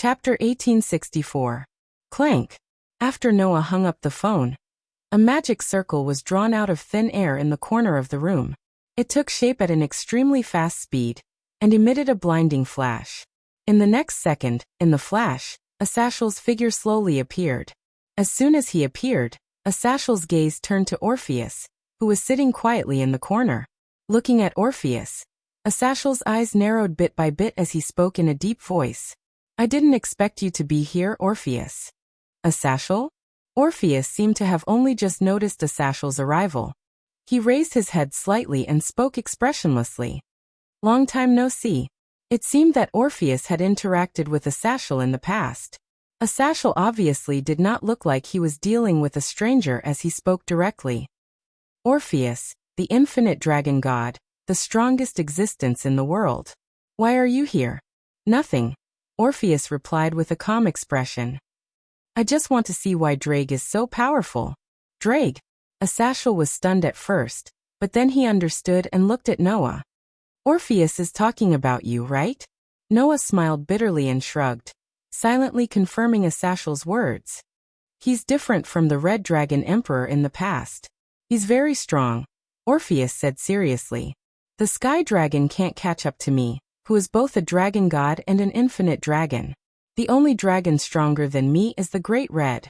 Chapter 1864. Clank. After Noah hung up the phone, a magic circle was drawn out of thin air in the corner of the room. It took shape at an extremely fast speed and emitted a blinding flash. In the next second, in the flash, Asashel's figure slowly appeared. As soon as he appeared, Asashel's gaze turned to Orpheus, who was sitting quietly in the corner. Looking at Orpheus, Asashel's eyes narrowed bit by bit as he spoke in a deep voice. "I didn't expect you to be here, Orpheus." Asashel? Orpheus seemed to have only just noticed Asashel's arrival. He raised his head slightly and spoke expressionlessly. "Long time no see." It seemed that Orpheus had interacted with Asashel in the past. Asashel obviously did not look like he was dealing with a stranger as he spoke directly. "Orpheus, the infinite dragon god, the strongest existence in the world. Why are you here?" "Nothing," Orpheus replied with a calm expression. "I just want to see why Drake is so powerful." "Drake?" Asashel was stunned at first, but then he understood and looked at Noah. "Orpheus is talking about you, right?" Noah smiled bitterly and shrugged, silently confirming Asashel's words. "He's different from the Red Dragon Emperor in the past. He's very strong," Orpheus said seriously. "The Sky Dragon can't catch up to me, who is both a dragon god and an infinite dragon. The only dragon stronger than me is the Great Red.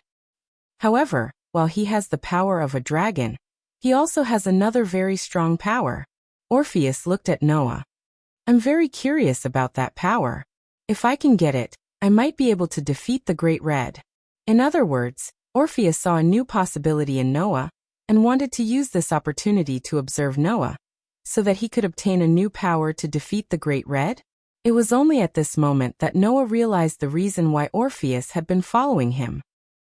However, while he has the power of a dragon, he also has another very strong power." Orpheus looked at Noah. "I'm very curious about that power. If I can get it, I might be able to defeat the Great Red." In other words, Orpheus saw a new possibility in Noah and wanted to use this opportunity to observe Noah, so that he could obtain a new power to defeat the Great Red? It was only at this moment that Noah realized the reason why Orpheus had been following him.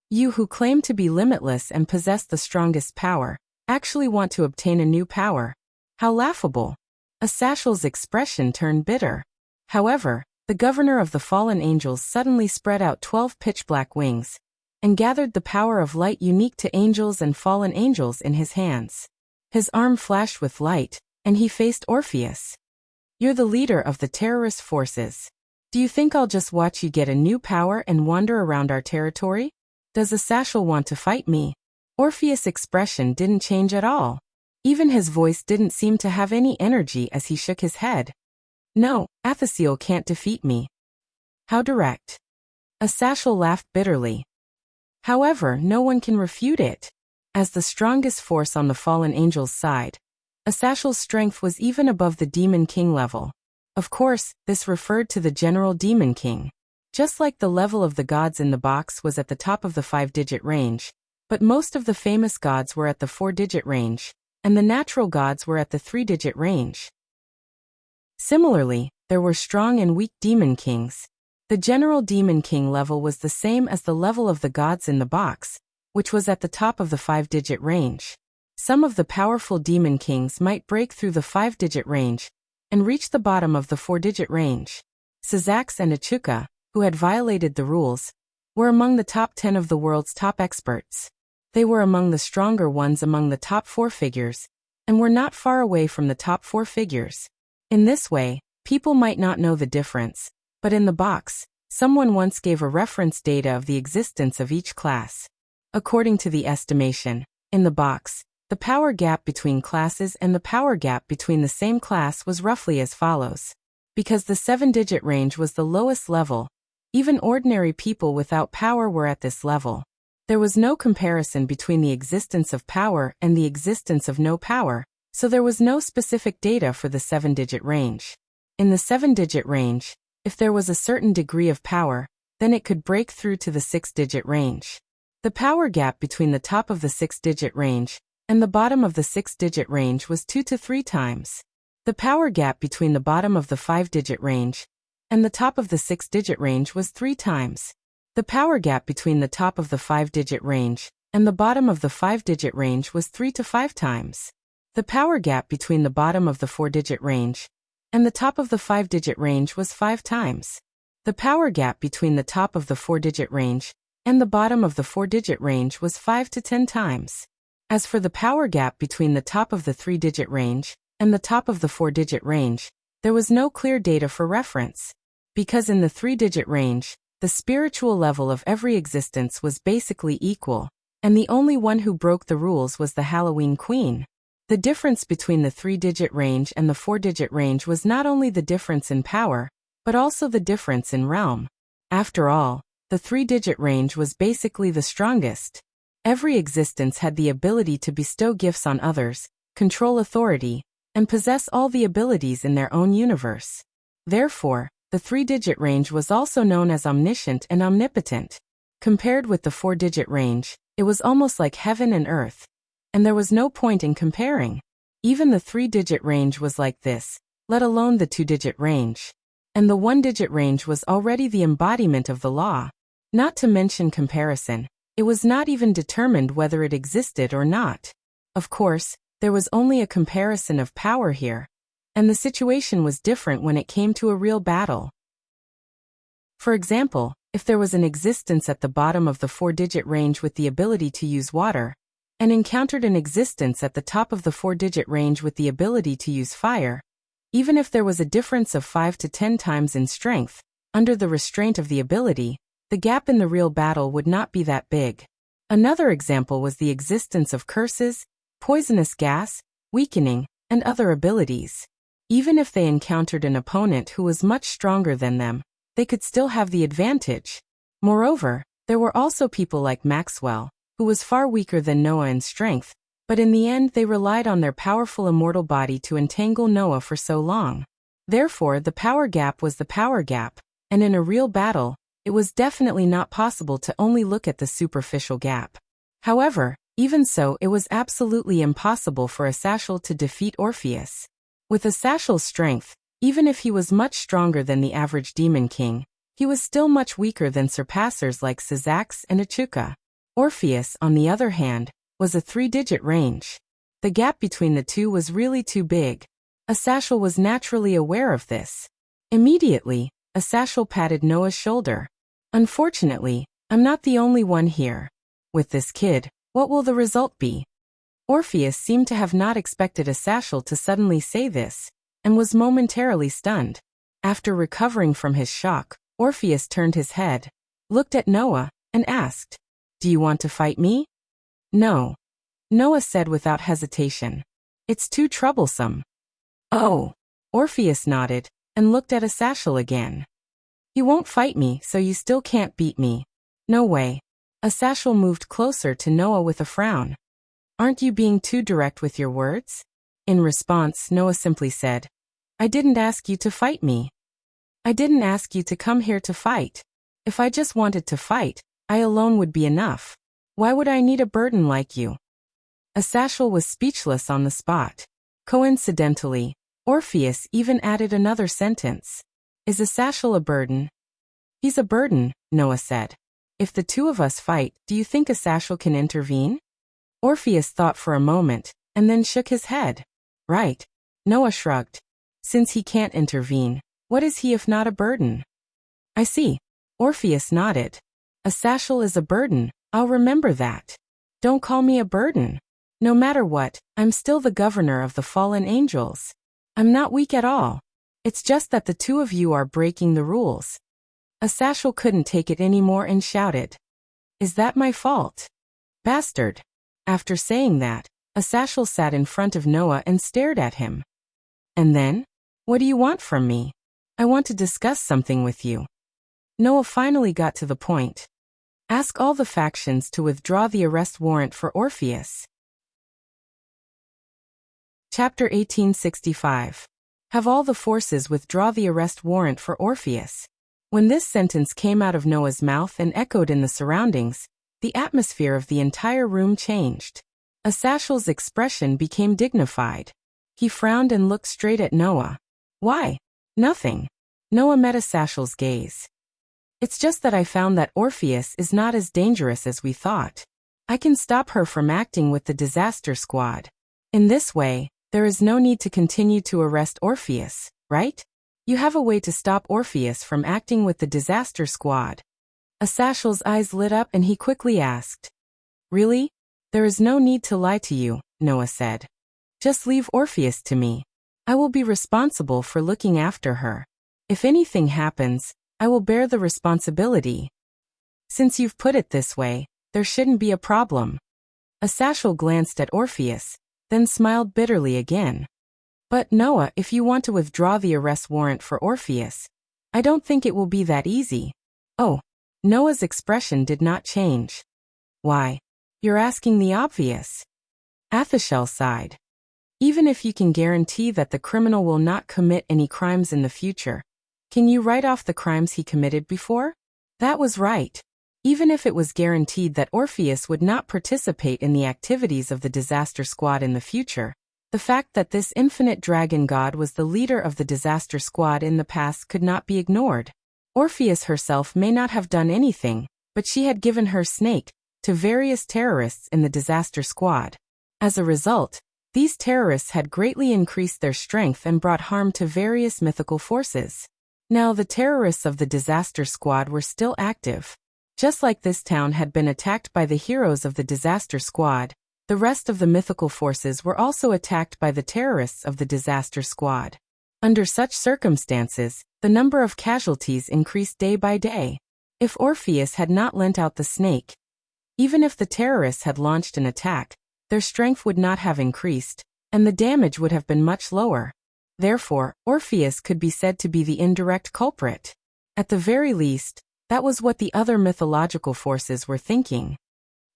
"You who claim to be limitless and possess the strongest power, actually want to obtain a new power. How laughable." Asashel's expression turned bitter. However, the governor of the fallen angels suddenly spread out 12 pitch-black wings and gathered the power of light unique to angels and fallen angels in his hands. His arm flashed with light, and he faced Orpheus. "You're the leader of the terrorist forces. Do you think I'll just watch you get a new power and wander around our territory? Does Asashel want to fight me?" Orpheus' expression didn't change at all. Even his voice didn't seem to have any energy as he shook his head. "No, Asashel can't defeat me." "How direct." Asashel laughed bitterly. "However, no one can refute it." As the strongest force on the fallen angels' side, Asashel's strength was even above the Demon King level. Of course, this referred to the General Demon King. Just like the level of the gods in the box was at the top of the 5-digit range, but most of the famous gods were at the 4-digit range, and the natural gods were at the 3-digit range. Similarly, there were strong and weak Demon Kings. The General Demon King level was the same as the level of the gods in the box, which was at the top of the 5-digit range. Some of the powerful Demon Kings might break through the 5-digit range and reach the bottom of the 4-digit range. Syzax and Achuka, who had violated the rules, were among the top 10 of the world's top experts. They were among the stronger ones among the top 4 figures, and were not far away from the top 4 figures. In this way, people might not know the difference, but in the box, someone once gave a reference data of the existence of each class. According to the estimation, in the box, the power gap between classes and the power gap between the same class was roughly as follows. Because the 7-digit range was the lowest level, even ordinary people without power were at this level. There was no comparison between the existence of power and the existence of no power, so there was no specific data for the 7-digit range. In the 7-digit range, if there was a certain degree of power, then it could break through to the 6-digit range. The power gap between the top of the 6-digit range and the bottom of the 6-digit range was 2 to 3 times. The power gap between the bottom of the 5-digit range and the top of the 6-digit range was 3 times. The power gap between the top of the 5-digit range and the bottom of the 5-digit range was 3 to 5 times. The power gap between the bottom of the 4-digit range and the top of the 5-digit range was 5 times. The power gap between the top of the 4-digit range and the bottom of the 4-digit range was 5 to 10 times. As for the power gap between the top of the 3-digit range and the top of the 4-digit range, there was no clear data for reference. Because in the 3-digit range, The spiritual level of every existence was basically equal, and the only one who broke the rules was the Halloween Queen. The difference between the 3-digit range and the 4-digit range was not only the difference in power, but also the difference in realm. After all, the 3-digit range was basically the strongest. Every existence had the ability to bestow gifts on others, control authority, and possess all the abilities in their own universe. Therefore, the 3-digit range was also known as omniscient and omnipotent. Compared with the 4-digit range, it was almost like heaven and earth. And there was no point in comparing. Even the 3-digit range was like this, let alone the 2-digit range. And the 1-digit range was already the embodiment of the law. Not to mention comparison, it was not even determined whether it existed or not. Of course, there was only a comparison of power here. And the situation was different when it came to a real battle. For example, if there was an existence at the bottom of the 4-digit range with the ability to use water, and encountered an existence at the top of the 4-digit range with the ability to use fire, even if there was a difference of 5 to 10 times in strength, under the restraint of the ability, the gap in the real battle would not be that big. Another example was the existence of curses, poisonous gas, weakening, and other abilities. Even if they encountered an opponent who was much stronger than them, they could still have the advantage. Moreover, there were also people like Maxwell, who was far weaker than Noah in strength, but in the end they relied on their powerful immortal body to entangle Noah for so long. Therefore, the power gap was the power gap, and in a real battle, it was definitely not possible to only look at the superficial gap. However, even so, it was absolutely impossible for Asashel to defeat Orpheus. With Asashel's strength, even if he was much stronger than the average demon king, he was still much weaker than surpassers like Syzax and Achuka. Orpheus, on the other hand, was a 3-digit range. The gap between the two was really too big. Asashel was naturally aware of this. Immediately, Asashel patted Noah's shoulder. Unfortunately, I'm not the only one here. With this kid, what will the result be? Orpheus seemed to have not expected Asashel to suddenly say this, and was momentarily stunned. After recovering from his shock, Orpheus turned his head, looked at Noah, and asked, "Do you want to fight me?" "No," Noah said without hesitation. "It's too troublesome." "Oh." Orpheus nodded, and looked at Asashel again. "You won't fight me, so you still can't beat me." "No way." Asashel moved closer to Noah with a frown. "Aren't you being too direct with your words?" In response, Noah simply said, "I didn't ask you to fight me. I didn't ask you to come here to fight. If I just wanted to fight, I alone would be enough. Why would I need a burden like you?" Asashel was speechless on the spot. Coincidentally, Orpheus even added another sentence. "Is Asashel a burden?" "He's a burden," Noah said. "If the two of us fight, do you think Asashel can intervene?" Orpheus thought for a moment, and then shook his head. "Right." Noah shrugged. "Since he can't intervene, what is he if not a burden?" "I see." Orpheus nodded. "Asashel is a burden, I'll remember that. Don't call me a burden. No matter what, I'm still the governor of the fallen angels. I'm not weak at all. It's just that the two of you are breaking the rules." Asashel couldn't take it anymore and shouted, "Is that my fault? Bastard!" After saying that, Asashel sat in front of Noah and stared at him. "And then? What do you want from me?" "I want to discuss something with you." Noah finally got to the point. "Ask all the factions to withdraw the arrest warrant for Orpheus." Chapter 1865. Have all the forces withdraw the arrest warrant for Orpheus. When this sentence came out of Noah's mouth and echoed in the surroundings, the atmosphere of the entire room changed. Asashel's expression became dignified. He frowned and looked straight at Noah. "Why?" "Nothing." Noah met Asashel's gaze. "It's just that I found that Orpheus is not as dangerous as we thought. I can stop her from acting with the disaster squad. In this way, there is no need to continue to arrest Orpheus, right? You have a way to stop Orpheus from acting with the disaster squad." Asashel's eyes lit up and he quickly asked, "Really? There is no need to lie to you," Noah said. "Just leave Orpheus to me. I will be responsible for looking after her. If anything happens, I will bear the responsibility. Since you've put it this way, there shouldn't be a problem. Asashel glanced at Orpheus, then smiled bitterly again. But Noah, if you want to withdraw the arrest warrant for Orpheus, I don't think it will be that easy. Oh. Noah's expression did not change. Why? You're asking the obvious. Asashel sighed. Even if you can guarantee that the criminal will not commit any crimes in the future, can you write off the crimes he committed before? That was right. Even if it was guaranteed that Orpheus would not participate in the activities of the disaster squad in the future, the fact that this infinite dragon god was the leader of the disaster squad in the past could not be ignored. Orpheus herself may not have done anything, but she had given her snake to various terrorists in the disaster squad. As a result, these terrorists had greatly increased their strength and brought harm to various mythical forces. Now the terrorists of the disaster squad were still active. Just like this town had been attacked by the heroes of the disaster squad, the rest of the mythical forces were also attacked by the terrorists of the disaster squad. Under such circumstances, the number of casualties increased day by day. If Orpheus had not lent out the snake, even if the terrorists had launched an attack, their strength would not have increased, and the damage would have been much lower. Therefore, Orpheus could be said to be the indirect culprit. At the very least, that was what the other mythological forces were thinking.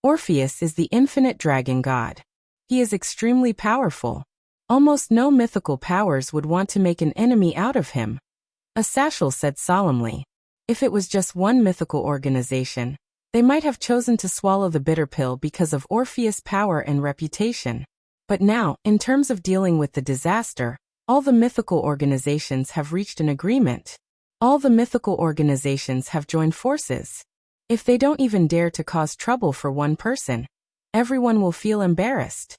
Orpheus is the infinite dragon god. He is extremely powerful. Almost no mythical powers would want to make an enemy out of him. Asashel said solemnly. If it was just one mythical organization, they might have chosen to swallow the bitter pill because of Orpheus' power and reputation. But now, in terms of dealing with the disaster, all the mythical organizations have reached an agreement. All the mythical organizations have joined forces. If they don't even dare to cause trouble for one person, everyone will feel embarrassed.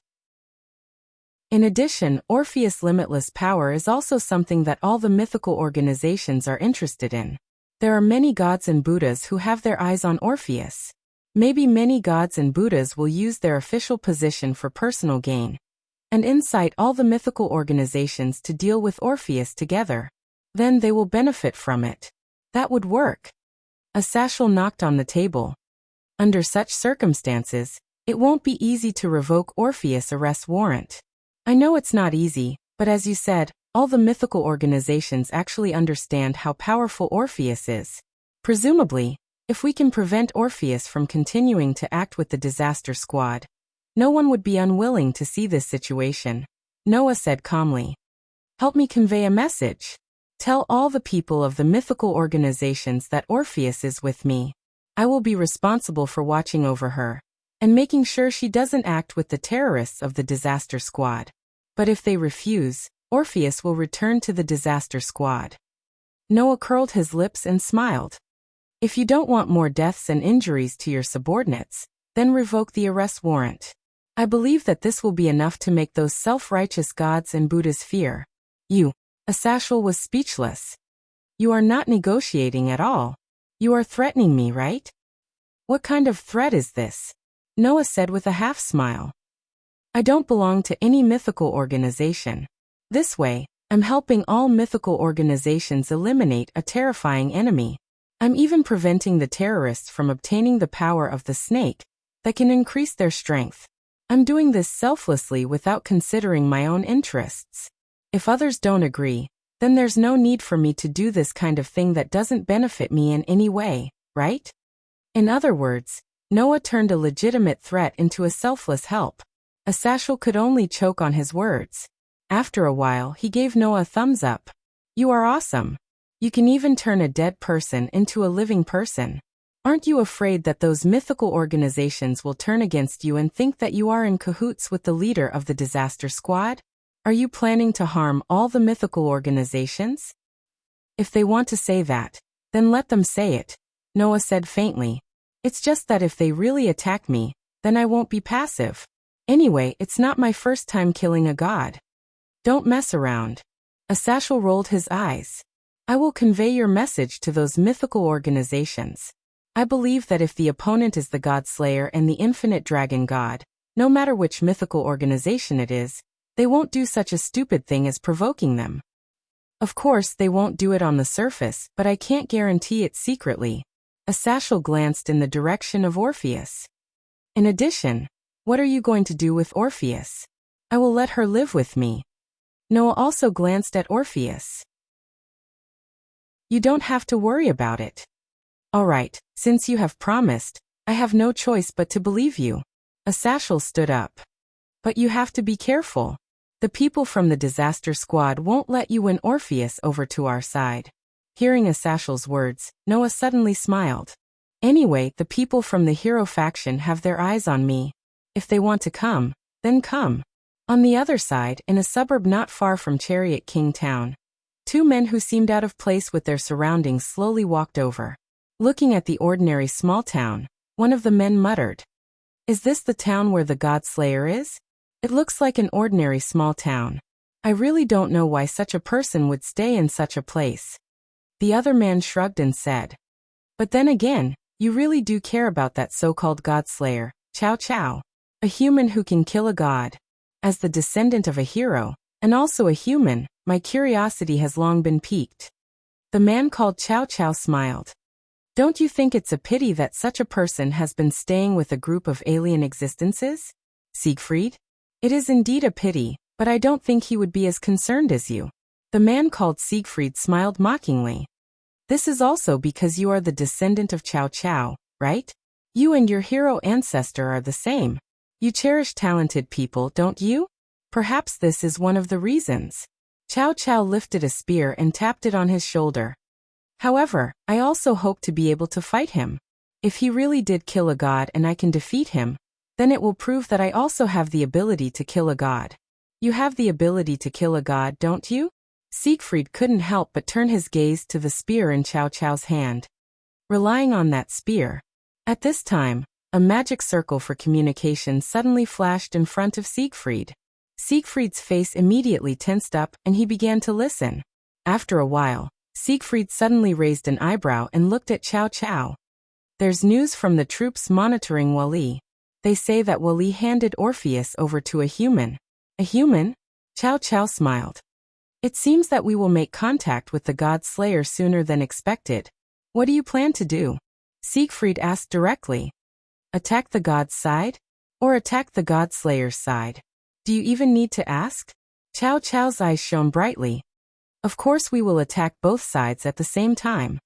In addition, Orpheus' limitless power is also something that all the mythical organizations are interested in. There are many gods and Buddhas who have their eyes on Orpheus. Maybe many gods and Buddhas will use their official position for personal gain and incite all the mythical organizations to deal with Orpheus together. Then they will benefit from it. That would work. Asashel knocked on the table. Under such circumstances, it won't be easy to revoke Orpheus' arrest warrant. I know it's not easy, but as you said, all the mythical organizations actually understand how powerful Orpheus is. Presumably, if we can prevent Orpheus from continuing to act with the disaster squad, no one would be unwilling to see this situation. Noah said calmly. Help me convey a message. Tell all the people of the mythical organizations that Orpheus is with me. I will be responsible for watching over her and making sure she doesn't act with the terrorists of the disaster squad. But if they refuse, Orpheus will return to the disaster squad. Noah curled his lips and smiled. If you don't want more deaths and injuries to your subordinates, then revoke the arrest warrant. I believe that this will be enough to make those self-righteous gods and Buddhas fear. You. Asashel was speechless. You are not negotiating at all. You are threatening me, right? What kind of threat is this? Noah said with a half-smile. I don't belong to any mythical organization. This way, I'm helping all mythical organizations eliminate a terrifying enemy. I'm even preventing the terrorists from obtaining the power of the snake that can increase their strength. I'm doing this selflessly without considering my own interests. If others don't agree, then there's no need for me to do this kind of thing that doesn't benefit me in any way, right? In other words, Noah turned a legitimate threat into a selfless help. Asashel could only choke on his words. After a while, he gave Noah a thumbs up. You are awesome. You can even turn a dead person into a living person. Aren't you afraid that those mythical organizations will turn against you and think that you are in cahoots with the leader of the disaster squad? Are you planning to harm all the mythical organizations? If they want to say that, then let them say it, Noah said faintly. It's just that if they really attack me, then I won't be passive. Anyway, it's not my first time killing a god. Don't mess around. Asashel rolled his eyes. I will convey your message to those mythical organizations. I believe that if the opponent is the God Slayer and the infinite dragon god, no matter which mythical organization it is, they won't do such a stupid thing as provoking them. Of course, they won't do it on the surface, but I can't guarantee it secretly. Asashel glanced in the direction of Orpheus. In addition, what are you going to do with Orpheus? I will let her live with me. Noah also glanced at Orpheus. You don't have to worry about it. All right, since you have promised, I have no choice but to believe you. Asashel stood up. But you have to be careful. The people from the disaster squad won't let you win Orpheus over to our side. Hearing Asashel's words, Noah suddenly smiled. Anyway, the people from the hero faction have their eyes on me. If they want to come, then come. On the other side, in a suburb not far from Chariot King Town, two men who seemed out of place with their surroundings slowly walked over. Looking at the ordinary small town, one of the men muttered, "Is this the town where the God Slayer is? It looks like an ordinary small town. I really don't know why such a person would stay in such a place." The other man shrugged and said, "But then again, you really do care about that so-called God Slayer, Chow Chow, a human who can kill a god. As the descendant of a hero, and also a human, my curiosity has long been piqued." The man called Chow Chow smiled. "Don't you think it's a pity that such a person has been staying with a group of alien existences, Siegfried? It is indeed a pity, but I don't think he would be as concerned as you." The man called Siegfried smiled mockingly. "This is also because you are the descendant of Chow Chow, right? You and your hero ancestor are the same. You cherish talented people, don't you? Perhaps this is one of the reasons." Chow Chow lifted a spear and tapped it on his shoulder. "However, I also hope to be able to fight him. If he really did kill a god and I can defeat him, then it will prove that I also have the ability to kill a god." "You have the ability to kill a god, don't you?" Siegfried couldn't help but turn his gaze to the spear in Chow Chow's hand. Relying on that spear. At this time, a magic circle for communication suddenly flashed in front of Siegfried. Siegfried's face immediately tensed up and he began to listen. After a while, Siegfried suddenly raised an eyebrow and looked at Chow Chow. "There's news from the troops monitoring Wali. They say that Wali handed Orpheus over to a human." "A human?" Chow Chow smiled. "It seems that we will make contact with the God Slayer sooner than expected. What do you plan to do?" Siegfried asked directly. "Attack the God's side? Or attack the God Slayer's side? Do you even need to ask?" Chow Chow's eyes shone brightly. "Of course we will attack both sides at the same time."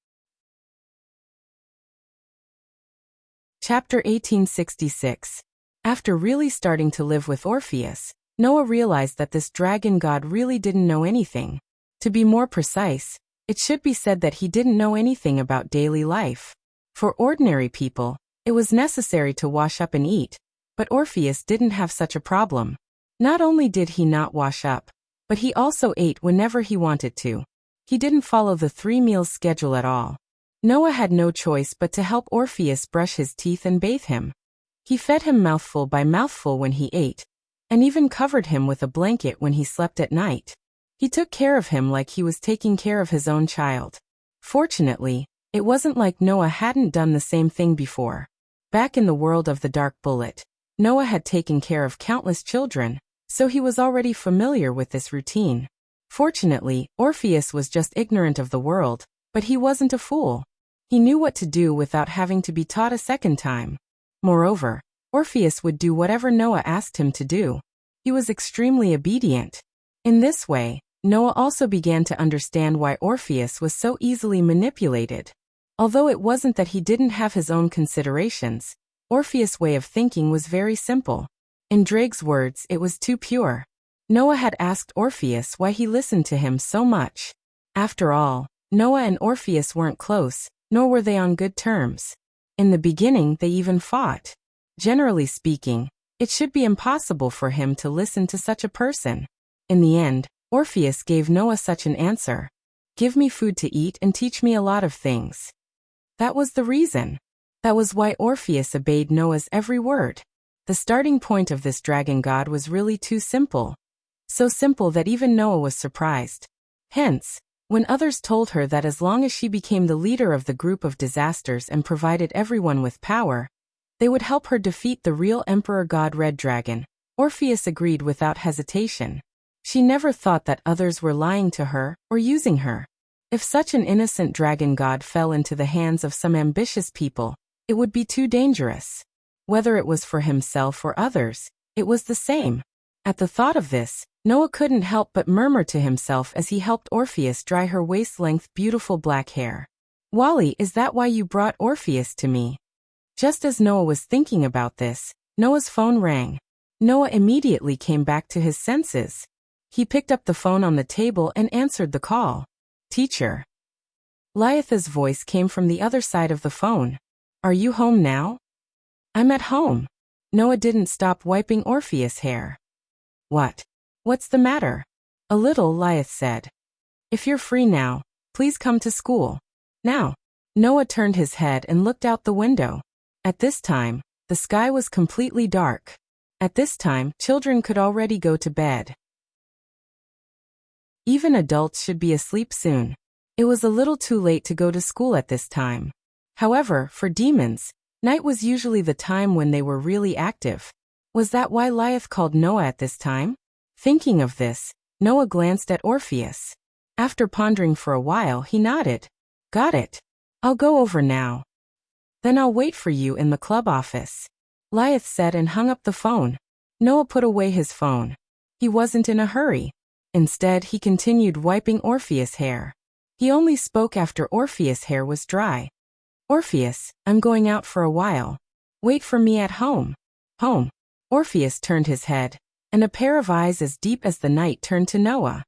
Chapter 1866. After really starting to live with Orpheus, Noah realized that this dragon god really didn't know anything. To be more precise, it should be said that he didn't know anything about daily life. For ordinary people, it was necessary to wash up and eat, but Orpheus didn't have such a problem. Not only did he not wash up, but he also ate whenever he wanted to. He didn't follow the 3 meals schedule at all. Noah had no choice but to help Orpheus brush his teeth and bathe him. He fed him mouthful by mouthful when he ate, and even covered him with a blanket when he slept at night. He took care of him like he was taking care of his own child. Fortunately, it wasn't like Noah hadn't done the same thing before. Back in the world of the Dark Bullet, Noah had taken care of countless children, so he was already familiar with this routine. Fortunately, Orpheus was just ignorant of the world, but he wasn't a fool. He knew what to do without having to be taught a second time. Moreover, Orpheus would do whatever Noah asked him to do. He was extremely obedient. In this way, Noah also began to understand why Orpheus was so easily manipulated. Although it wasn't that he didn't have his own considerations, Orpheus' way of thinking was very simple. In Drake's words, it was too pure. Noah had asked Orpheus why he listened to him so much. After all, Noah and Orpheus weren't close, nor were they on good terms. In the beginning, they even fought. Generally speaking, it should be impossible for him to listen to such a person. In the end, Orpheus gave Noah such an answer. "Give me food to eat and teach me a lot of things." That was the reason. That was why Orpheus obeyed Noah's every word. The starting point of this dragon god was really too simple. So simple that even Noah was surprised. Hence, when others told her that as long as she became the leader of the group of disasters and provided everyone with power, they would help her defeat the real Emperor God Red Dragon, Orpheus agreed without hesitation. She never thought that others were lying to her or using her. If such an innocent dragon god fell into the hands of some ambitious people, it would be too dangerous. Whether it was for himself or others, it was the same. At the thought of this, Noah couldn't help but murmur to himself as he helped Orpheus dry her waist-length beautiful black hair. "Wally, is that why you brought Orpheus to me?" Just as Noah was thinking about this, Noah's phone rang. Noah immediately came back to his senses. He picked up the phone on the table and answered the call. "Teacher." Liatha's voice came from the other side of the phone. "Are you home now?" "I'm at home." Noah didn't stop wiping Orpheus' hair. "What? What's the matter?" "A little," Liath said. "If you're free now, please come to school. Now." Noah turned his head and looked out the window. At this time, the sky was completely dark. At this time, children could already go to bed. Even adults should be asleep soon. It was a little too late to go to school at this time. However, for demons, night was usually the time when they were really active. Was that why Liath called Noah at this time? Thinking of this, Noah glanced at Orpheus. After pondering for a while, he nodded. "Got it. I'll go over now. Then I'll wait for you in the club office," Liath said and hung up the phone. Noah put away his phone. He wasn't in a hurry. Instead, he continued wiping Orpheus' hair. He only spoke after Orpheus' hair was dry. "Orpheus, I'm going out for a while. Wait for me at home." "Home?" Orpheus turned his head, and a pair of eyes as deep as the night turned to Noah.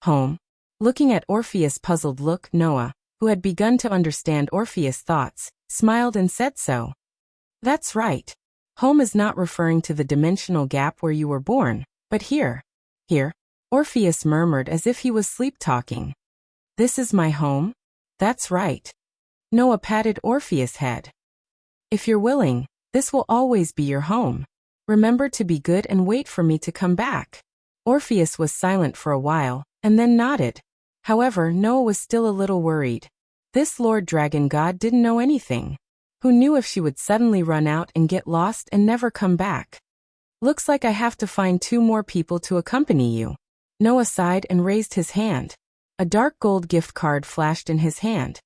"Home?" Looking at Orpheus' puzzled look, Noah, who had begun to understand Orpheus' thoughts, smiled and said so. "That's right. Home is not referring to the dimensional gap where you were born, but here." "Here?" Orpheus murmured as if he was sleep-talking. "This is my home?" "That's right." Noah patted Orpheus' head. "If you're willing, this will always be your home. Remember to be good and wait for me to come back." Orpheus was silent for a while, and then nodded. However, Noah was still a little worried. This Lord Dragon God didn't know anything. Who knew if she would suddenly run out and get lost and never come back? "Looks like I have to find 2 more people to accompany you." Noah sighed and raised his hand. A dark gold gift card flashed in his hand.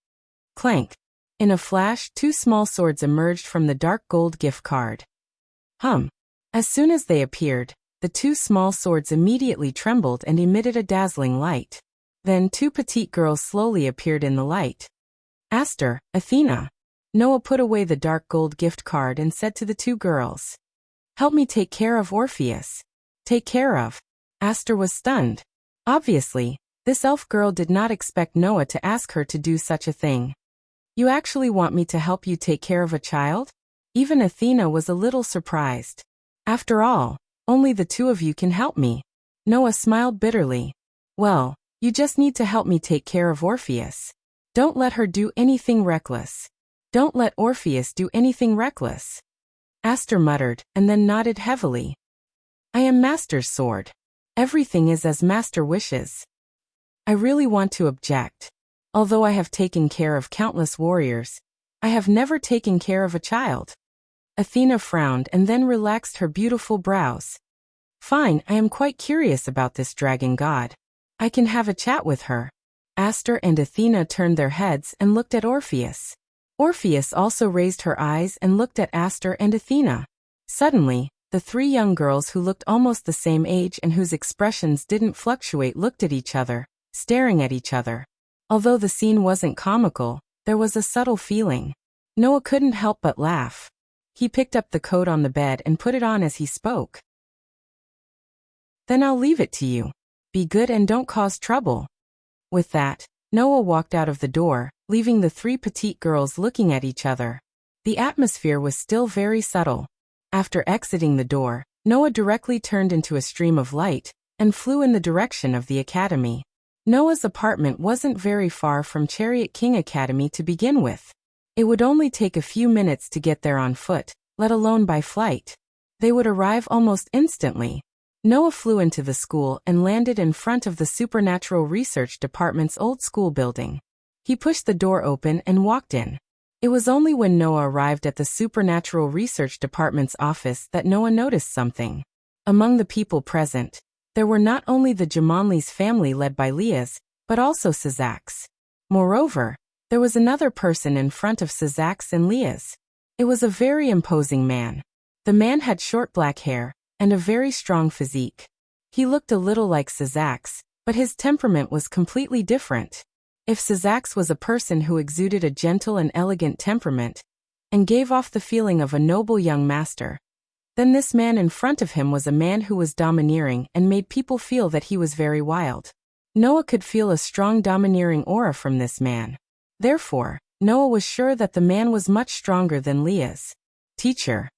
Clank. In a flash, 2 small swords emerged from the dark gold gift card. As soon as they appeared, the 2 small swords immediately trembled and emitted a dazzling light. Then 2 petite girls slowly appeared in the light. "Aster, Athena." Noah put away the dark gold gift card and said to the 2 girls, "Help me take care of Orpheus." "Take care of?" Aster was stunned. Obviously, this elf girl did not expect Noah to ask her to do such a thing. "You actually want me to help you take care of a child?" Even Athena was a little surprised. "After all, only the 2 of you can help me." Noah smiled bitterly. "Well, you just need to help me take care of Orpheus. Don't let her do anything reckless. Don't let Orpheus do anything reckless." Aster muttered, and then nodded heavily. "I am Master's sword. Everything is as Master wishes." I really want to object. Although I have taken care of countless warriors, I have never taken care of a child. Athena frowned and then relaxed her beautiful brows. "Fine, I am quite curious about this dragon god. I can have a chat with her." Aster and Athena turned their heads and looked at Orpheus. Orpheus also raised her eyes and looked at Aster and Athena. Suddenly, the 3 young girls who looked almost the same age and whose expressions didn't fluctuate looked at each other, staring at each other. Although the scene wasn't comical, there was a subtle feeling. Noah couldn't help but laugh. He picked up the coat on the bed and put it on as he spoke. "Then I'll leave it to you. Be good and don't cause trouble." With that, Noah walked out of the door, leaving the 3 petite girls looking at each other. The atmosphere was still very subtle. After exiting the door, Noah directly turned into a stream of light and flew in the direction of the academy. Noah's apartment wasn't very far from Chariot King Academy to begin with. It would only take a few minutes to get there on foot, let alone by flight. They would arrive almost instantly. Noah flew into the school and landed in front of the Supernatural Research Department's old school building. He pushed the door open and walked in. It was only when Noah arrived at the Supernatural Research Department's office that Noah noticed something. Among the people present, There were not only the Jamanli's family led by Leah's, but also Sazak's. Moreover, there was another person in front of Sazak's and Leah's. It was a very imposing man. The man had short black hair and a very strong physique. He looked a little like Sazak's, but his temperament was completely different. If Sazak's was a person who exuded a gentle and elegant temperament and gave off the feeling of a noble young master, then this man in front of him was a man who was domineering and made people feel that he was very wild. Noah could feel a strong domineering aura from this man. Therefore, Noah was sure that the man was much stronger than Leah's. Teacher.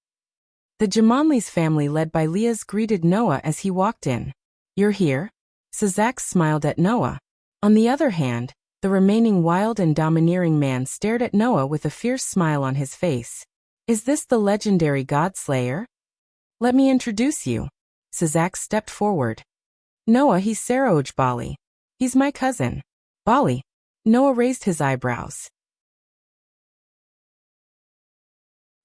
The Jamanli's family led by Leah's greeted Noah as he walked in. You're here? Sazak smiled at Noah. On the other hand, the remaining wild and domineering man stared at Noah with a fierce smile on his face. Is this the legendary God Slayer? Let me introduce you. Sazak stepped forward. Noah, he's Saroj Bali. He's my cousin. Bali. Noah raised his eyebrows.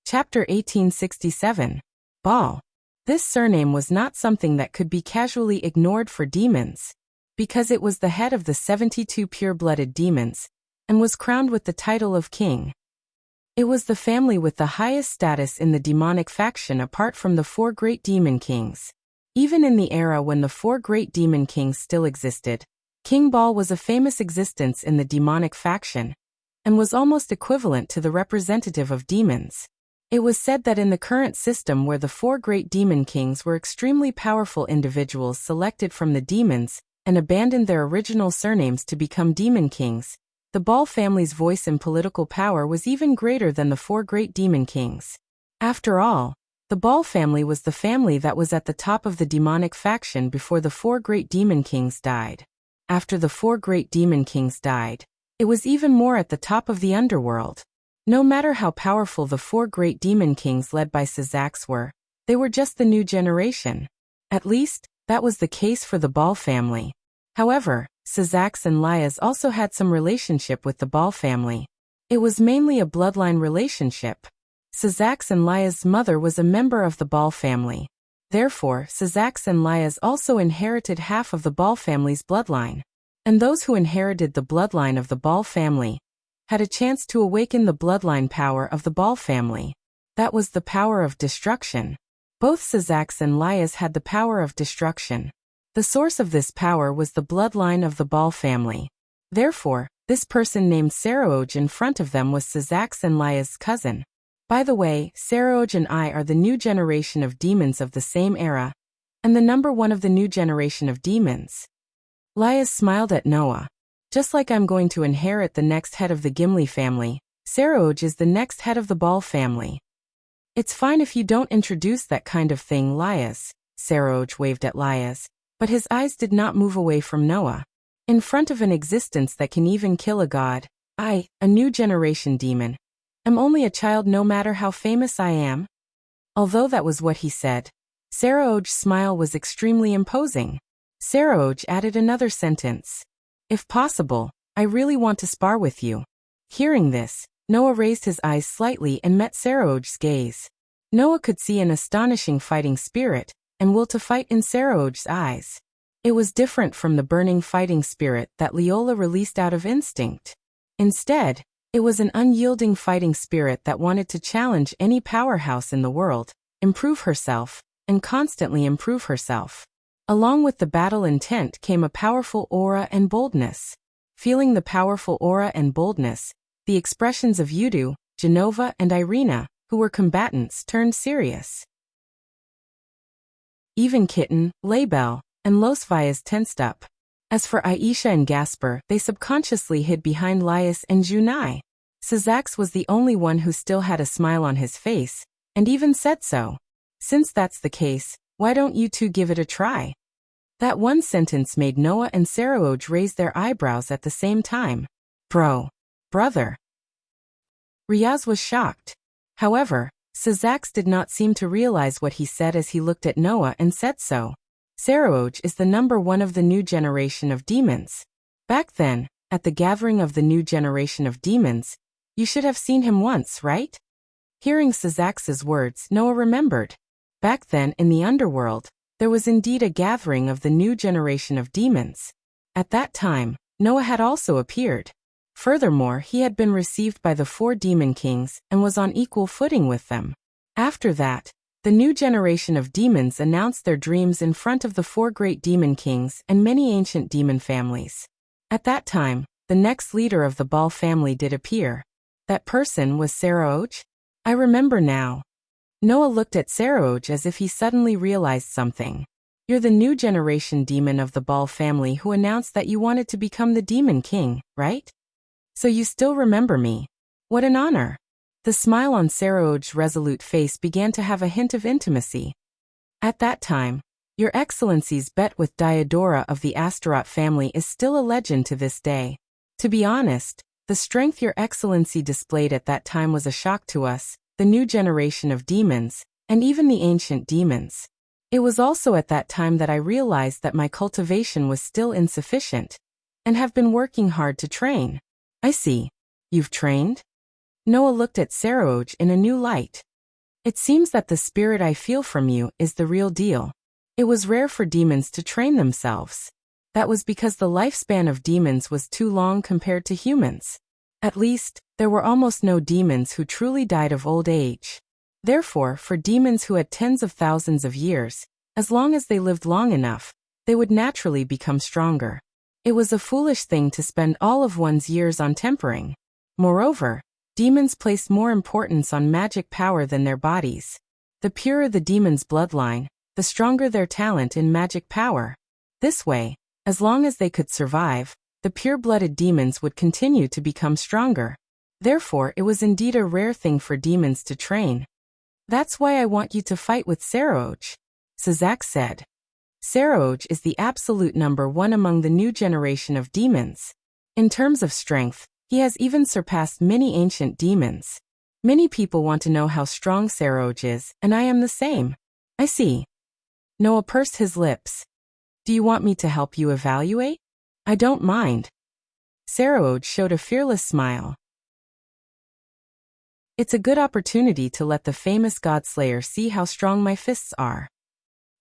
Chapter 1867. Baal. This surname was not something that could be casually ignored for demons, because it was the head of the 72 pure-blooded demons, and was crowned with the title of king. It was the family with the highest status in the demonic faction apart from the 4 great demon kings. Even in the era when the 4 great demon kings still existed, King Baal was a famous existence in the demonic faction, and was almost equivalent to the representative of demons. It was said that in the current system where the 4 great demon kings were extremely powerful individuals selected from the demons and abandoned their original surnames to become demon kings, the Baal family's voice in political power was even greater than the 4 great demon kings. After all, the Baal family was the family that was at the top of the demonic faction before the 4 great demon kings died. After the 4 great demon kings died, it was even more at the top of the underworld. No matter how powerful the 4 great demon kings led by Sazaks were, they were just the new generation. At least, that was the case for the Baal family. However, Sazaks and Lias also had some relationship with the Baal family. It was mainly a bloodline relationship. Sazaks and Lias' mother was a member of the Baal family. Therefore, Sazaks and Lias also inherited half of the Baal family's bloodline. And those who inherited the bloodline of the Baal family had a chance to awaken the bloodline power of the Baal family. That was the power of destruction. Both Sazaks and Lias had the power of destruction. The source of this power was the bloodline of the Baal family. Therefore, this person named Saroj in front of them was Sazaks and Lias' cousin. By the way, Saroj and I are the new generation of demons of the same era, and the number 1 of the new generation of demons. Lias smiled at Noah. Just like I'm going to inherit the next head of the Gimli family, Saroj is the next head of the Baal family. It's fine if you don't introduce that kind of thing, Lias. Saroj waved at Lias, but his eyes did not move away from Noah. In front of an existence that can even kill a god, I, a new generation demon, am only a child no matter how famous I am. Although that was what he said, Saroj's smile was extremely imposing. Saroj added another sentence. If possible, I really want to spar with you. Hearing this, Noah raised his eyes slightly and met Saroj's gaze. Noah could see an astonishing fighting spirit and will to fight in Saroj's eyes. It was different from the burning fighting spirit that Leola released out of instinct. Instead, it was an unyielding fighting spirit that wanted to challenge any powerhouse in the world, improve herself, and constantly improve herself. Along with the battle intent came a powerful aura and boldness. Feeling the powerful aura and boldness, the expressions of Yudu, Genova and Irina, who were combatants, turned serious. Even Kitten, Laybel, and Los Valles tensed up. As for Aisha and Gasper, they subconsciously hid behind Lias and Junai. Sazaks was the only one who still had a smile on his face, and even said so. Since that's the case, why don't you two give it a try? That one sentence made Noah and Saroj raise their eyebrows at the same time. Brother. Riaz was shocked. However, Sazaks did not seem to realize what he said as he looked at Noah and said so. Saroj is the number 1 of the new generation of demons. Back then, at the gathering of the new generation of demons, you should have seen him once, right? Hearing Sazaks's words, Noah remembered. Back then in the underworld, There was indeed a gathering of the new generation of demons. At that time, Noah had also appeared. Furthermore, he had been received by the 4 demon kings and was on equal footing with them. After that, the new generation of demons announced their dreams in front of the 4 great demon kings and many ancient demon families. At that time, the next leader of the Baal family did appear. That person was Sarauj? I remember now. Noah looked at Sarauj as if he suddenly realized something. You're the new generation demon of the Baal family who announced that you wanted to become the demon king, right? So you still remember me. What an honor. The smile on Saroj's resolute face began to have a hint of intimacy. At that time, Your Excellency's bet with Diodora of the Astaroth family is still a legend to this day. To be honest, the strength Your Excellency displayed at that time was a shock to us, the new generation of demons, and even the ancient demons. It was also at that time that I realized that my cultivation was still insufficient, and have been working hard to train. I see. You've trained? Noah looked at Saroj in a new light. It seems that the spirit I feel from you is the real deal. It was rare for demons to train themselves. That was because the lifespan of demons was too long compared to humans. At least, there were almost no demons who truly died of old age. Therefore, for demons who had tens of thousands of years, as long as they lived long enough, they would naturally become stronger. It was a foolish thing to spend all of one's years on tempering. Moreover, demons placed more importance on magic power than their bodies. The purer the demon's bloodline, the stronger their talent in magic power. This way, as long as they could survive, the pure-blooded demons would continue to become stronger. Therefore, it was indeed a rare thing for demons to train. That's why I want you to fight with Saroj, Sazak said. Saroj is the absolute number 1 among the new generation of demons. In terms of strength, he has even surpassed many ancient demons. Many people want to know how strong Saroj is, and I am the same. I see. Noah pursed his lips. Do you want me to help you evaluate? I don't mind. Saroj showed a fearless smile. It's a good opportunity to let the famous Godslayer see how strong my fists are.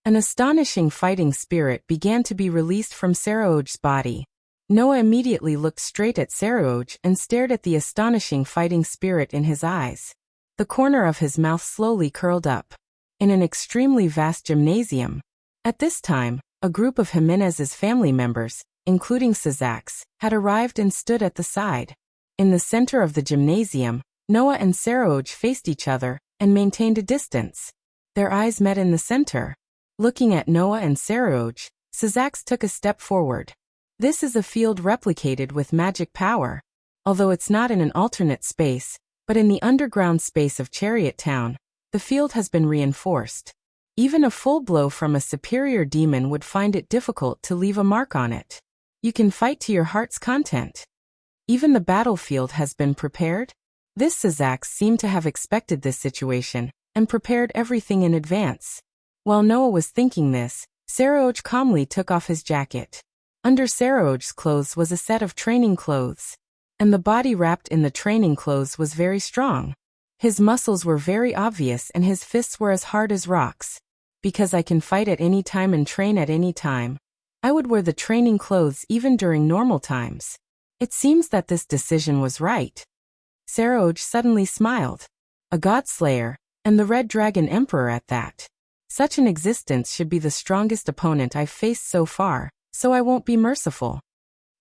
An astonishing fighting spirit began to be released from Saroj's body. Noah immediately looked straight at Saroj and stared at the astonishing fighting spirit in his eyes. The corner of his mouth slowly curled up. In an extremely vast gymnasium. At this time, a group of Jimenez's family members, including Sazak's, had arrived and stood at the side. In the center of the gymnasium, Noah and Saroj faced each other and maintained a distance. Their eyes met in the center. Looking at Noah and Saroj, Sazak took a step forward. This is a field replicated with magic power. Although it's not in an alternate space, but in the underground space of Chariot Town, the field has been reinforced. Even a full blow from a superior demon would find it difficult to leave a mark on it. You can fight to your heart's content. Even the battlefield has been prepared. This Sazak seemed to have expected this situation, and prepared everything in advance. While Noah was thinking this, Saroj calmly took off his jacket. Under Saroj's clothes was a set of training clothes. And the body wrapped in the training clothes was very strong. His muscles were very obvious and his fists were as hard as rocks. Because I can fight at any time and train at any time, I would wear the training clothes even during normal times. It seems that this decision was right. Saroj suddenly smiled. A Godslayer, and the Red Dragon Emperor at that. Such an existence should be the strongest opponent I've faced so far, so I won't be merciful.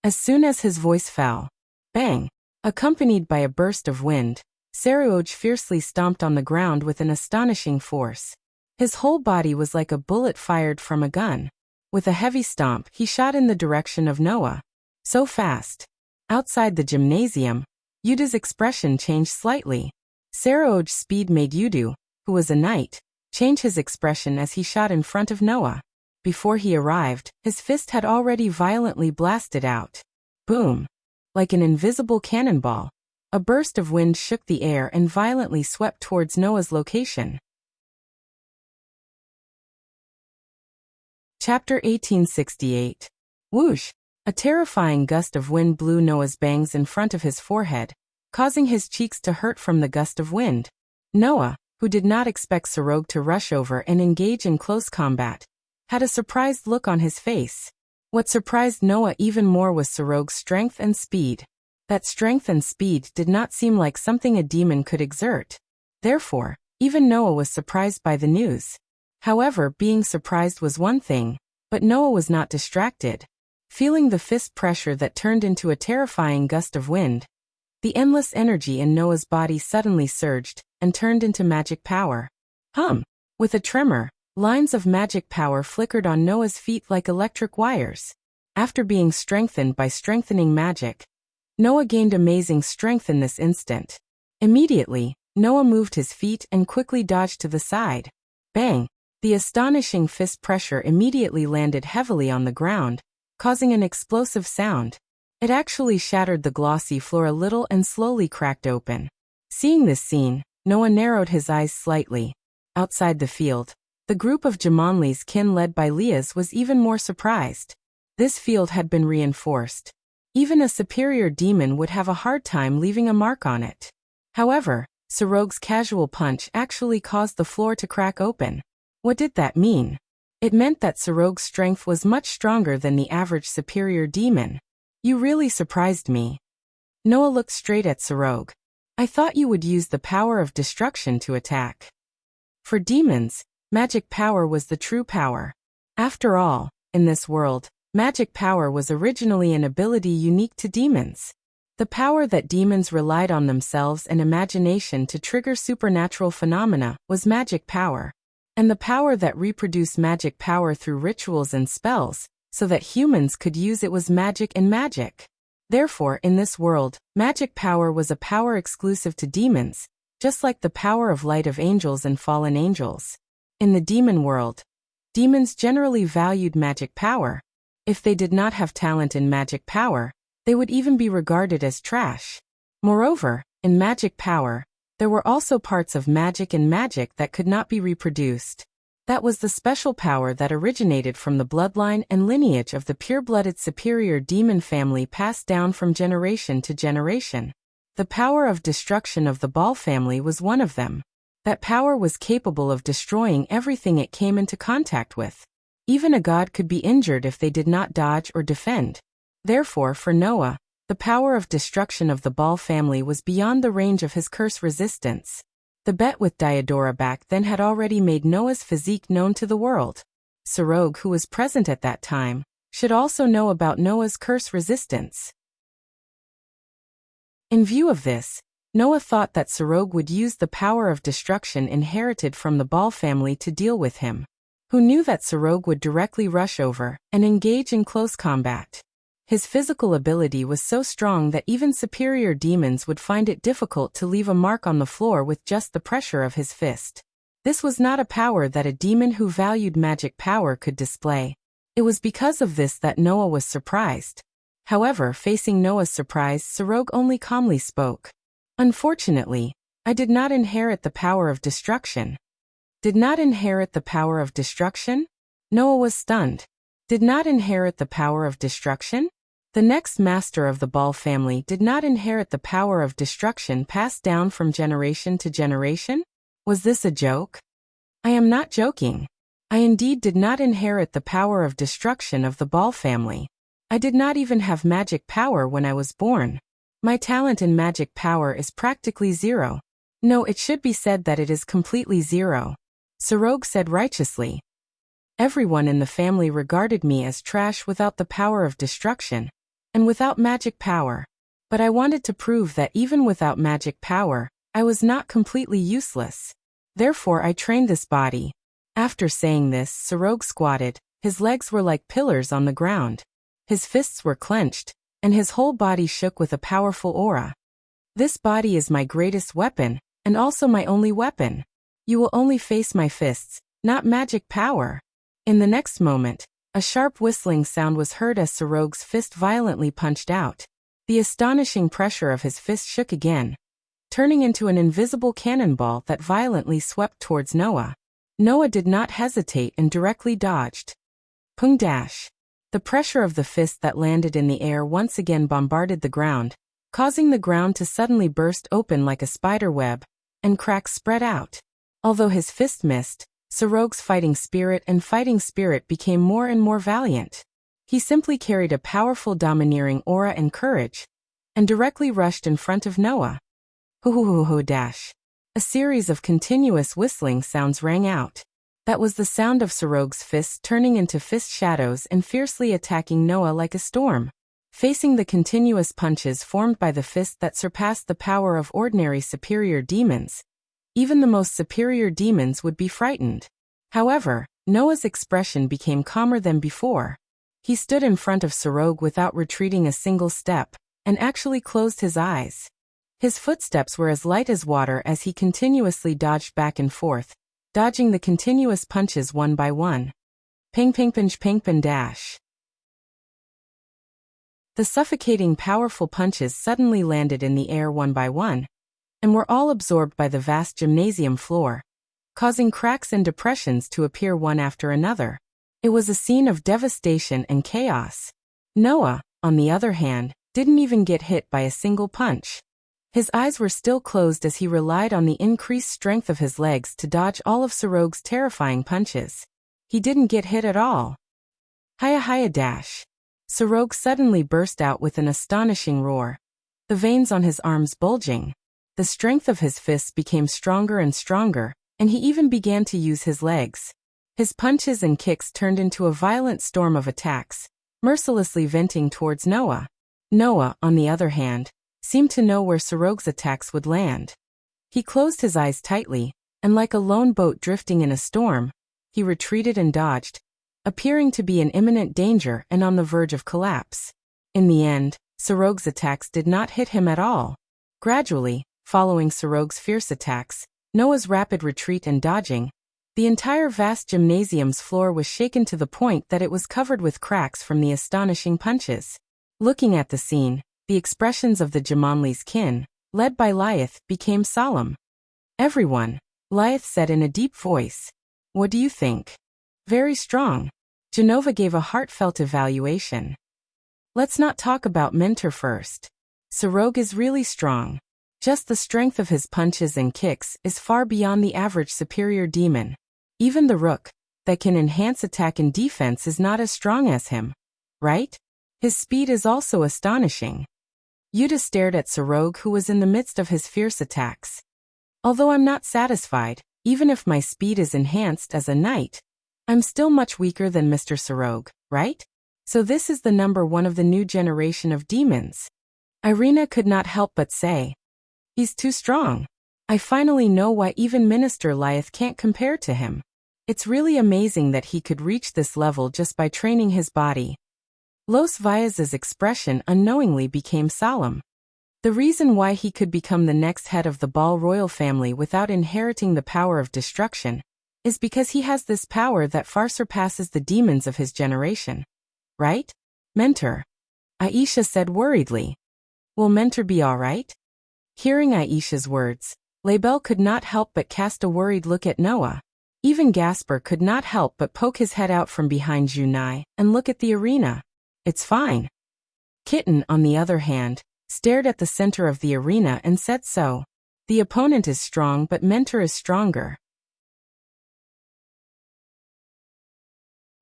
As soon as his voice fell, bang, accompanied by a burst of wind, Saroj fiercely stomped on the ground with an astonishing force. His whole body was like a bullet fired from a gun. With a heavy stomp, he shot in the direction of Noah. So fast. Outside the gymnasium, Yuda's expression changed slightly. Saroj's speed made Yudu, who was a knight, change his expression as he shot in front of Noah. Before he arrived, his fist had already violently blasted out. Boom! Like an invisible cannonball. A burst of wind shook the air and violently swept towards Noah's location. Chapter 1868. Whoosh! A terrifying gust of wind blew Noah's bangs in front of his forehead, causing his cheeks to hurt from the gust of wind. Noah, who did not expect Saroj to rush over and engage in close combat, had a surprised look on his face. What surprised Noah even more was Sarog's strength and speed. That strength and speed did not seem like something a demon could exert. Therefore, even Noah was surprised by the news. However, being surprised was one thing, but Noah was not distracted. Feeling the fist pressure that turned into a terrifying gust of wind, the endless energy in Noah's body suddenly surged and turned into magic power. With a tremor, lines of magic power flickered on Noah's feet like electric wires. After being strengthened by strengthening magic, Noah gained amazing strength in this instant. Immediately, Noah moved his feet and quickly dodged to the side. Bang! The astonishing fist pressure immediately landed heavily on the ground, causing an explosive sound. It actually shattered the glossy floor a little and slowly cracked open. Seeing this scene, Noah narrowed his eyes slightly. Outside the field, the group of Jumanli's kin led by Leah's was even more surprised. This field had been reinforced. Even a superior demon would have a hard time leaving a mark on it. However, Sarog's casual punch actually caused the floor to crack open. What did that mean? It meant that Sarog's strength was much stronger than the average superior demon. You really surprised me. Noah looked straight at Sarog. I thought you would use the power of destruction to attack. For demons, magic power was the true power. After all, in this world, magic power was originally an ability unique to demons. The power that demons relied on themselves and imagination to trigger supernatural phenomena was magic power. And the power that reproduced magic power through rituals and spells, so that humans could use it, was magic and magic. Therefore, in this world, magic power was a power exclusive to demons, just like the power of light of angels and fallen angels. In the demon world, demons generally valued magic power. If they did not have talent in magic power, they would even be regarded as trash. Moreover, in magic power, there were also parts of magic and magic that could not be reproduced. That was the special power that originated from the bloodline and lineage of the pure-blooded superior demon family passed down from generation to generation. The power of destruction of the Baal family was one of them. That power was capable of destroying everything it came into contact with. Even a god could be injured if they did not dodge or defend. Therefore, for Noah, the power of destruction of the Baal family was beyond the range of his curse resistance. The bet with Diodora back then had already made Noah's physique known to the world. Sarog, who was present at that time, should also know about Noah's curse resistance. In view of this, Noah thought that Sarog would use the power of destruction inherited from the Baal family to deal with him. Who knew that Sarog would directly rush over and engage in close combat? His physical ability was so strong that even superior demons would find it difficult to leave a mark on the floor with just the pressure of his fist. This was not a power that a demon who valued magic power could display. It was because of this that Noah was surprised. However, facing Noah's surprise, Sarog only calmly spoke. Unfortunately, I did not inherit the power of destruction. Did not inherit the power of destruction? Noah was stunned. Did not inherit the power of destruction? The next master of the Baal family did not inherit the power of destruction passed down from generation to generation? Was this a joke? I am not joking. I indeed did not inherit the power of destruction of the Baal family. I did not even have magic power when I was born. My talent in magic power is practically zero. No, it should be said that it is completely zero. Sarog said righteously. Everyone in the family regarded me as trash without the power of destruction, and without magic power. But I wanted to prove that even without magic power, I was not completely useless. Therefore I trained this body. After saying this, Sarog squatted. His legs were like pillars on the ground. His fists were clenched, and his whole body shook with a powerful aura. This body is my greatest weapon, and also my only weapon. You will only face my fists, not magic power. In the next moment, a sharp whistling sound was heard as Sarog's fist violently punched out. The astonishing pressure of his fist shook again, turning into an invisible cannonball that violently swept towards Noah. Noah did not hesitate and directly dodged. Pung dash. The pressure of the fist that landed in the air once again bombarded the ground, causing the ground to suddenly burst open like a spider web, and cracks spread out. Although his fist missed, Sorog's fighting spirit became more and more valiant. He simply carried a powerful domineering aura and courage, and directly rushed in front of Noah. Hoo-hoo-hoo-hoo dash. A series of continuous whistling sounds rang out. That was the sound of Sorog's fists turning into fist shadows and fiercely attacking Noah like a storm. Facing the continuous punches formed by the fist that surpassed the power of ordinary superior demons, even the most superior demons would be frightened. However, Noah's expression became calmer than before. He stood in front of Sorog without retreating a single step, and actually closed his eyes. His footsteps were as light as water as he continuously dodged back and forth, dodging the continuous punches one by one. Ping ping pinch ping ping dash. The suffocating powerful punches suddenly landed in the air one by one, and were all absorbed by the vast gymnasium floor, causing cracks and depressions to appear one after another. It was a scene of devastation and chaos. Noah, on the other hand, didn't even get hit by a single punch. His eyes were still closed as he relied on the increased strength of his legs to dodge all of Sorog's terrifying punches. He didn't get hit at all. Hiya hiya dash. Sorog suddenly burst out with an astonishing roar, the veins on his arms bulging. The strength of his fists became stronger and stronger, and he even began to use his legs. His punches and kicks turned into a violent storm of attacks, mercilessly venting towards Noah. Noah, on the other hand, seemed to know where Sorog's attacks would land. He closed his eyes tightly, and like a lone boat drifting in a storm, he retreated and dodged, appearing to be in imminent danger and on the verge of collapse. In the end, Sorog's attacks did not hit him at all. Gradually, following Sorog's fierce attacks, Noah's rapid retreat and dodging, the entire vast gymnasium's floor was shaken to the point that it was covered with cracks from the astonishing punches. Looking at the scene, the expressions of the Jumanli's kin, led by Lyeth, became solemn. Everyone, Lyeth said in a deep voice. What do you think? Very strong. Genova gave a heartfelt evaluation. Let's not talk about Mentor first. Sorog is really strong. Just the strength of his punches and kicks is far beyond the average superior demon. Even the Rook, that can enhance attack and defense, is not as strong as him. Right? His speed is also astonishing. Yuta stared at Sorog, who was in the midst of his fierce attacks. Although I'm not satisfied, even if my speed is enhanced as a knight, I'm still much weaker than Mr. Sorog, right? So this is the number one of the new generation of demons. Irina could not help but say. He's too strong. I finally know why even Minister Lyeth can't compare to him. It's really amazing that he could reach this level just by training his body. Los Valles' expression unknowingly became solemn. The reason why he could become the next head of the Ball royal family without inheriting the power of destruction is because he has this power that far surpasses the demons of his generation. Right? Mentor. Aisha said worriedly. Will Mentor be all right? Hearing Aisha's words, Labelle could not help but cast a worried look at Noah. Even Gasper could not help but poke his head out from behind Junai and look at the arena. It's fine. Kitten, on the other hand, stared at the center of the arena and said so. The opponent is strong, but Mentor is stronger.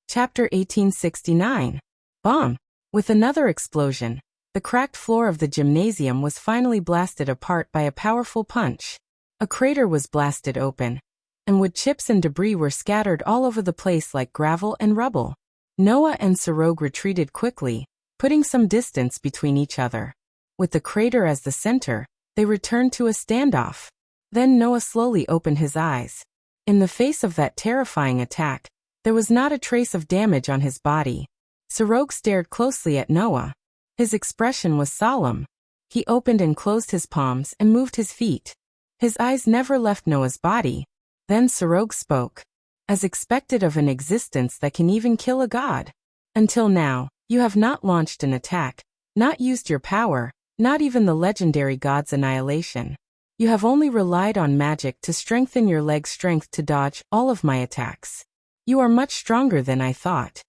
Chapter 1869. Bomb. With another explosion, the cracked floor of the gymnasium was finally blasted apart by a powerful punch. A crater was blasted open, and wood chips and debris were scattered all over the place like gravel and rubble. Noah and Sorog retreated quickly, putting some distance between each other. With the crater as the center, they returned to a standoff. Then Noah slowly opened his eyes. In the face of that terrifying attack, there was not a trace of damage on his body. Sorog stared closely at Noah. His expression was solemn. He opened and closed his palms and moved his feet. His eyes never left Noah's body. Then Sorog spoke. As expected of an existence that can even kill a god. Until now, you have not launched an attack, not used your power, not even the legendary god's annihilation. You have only relied on magic to strengthen your leg strength to dodge all of my attacks. You are much stronger than I thought.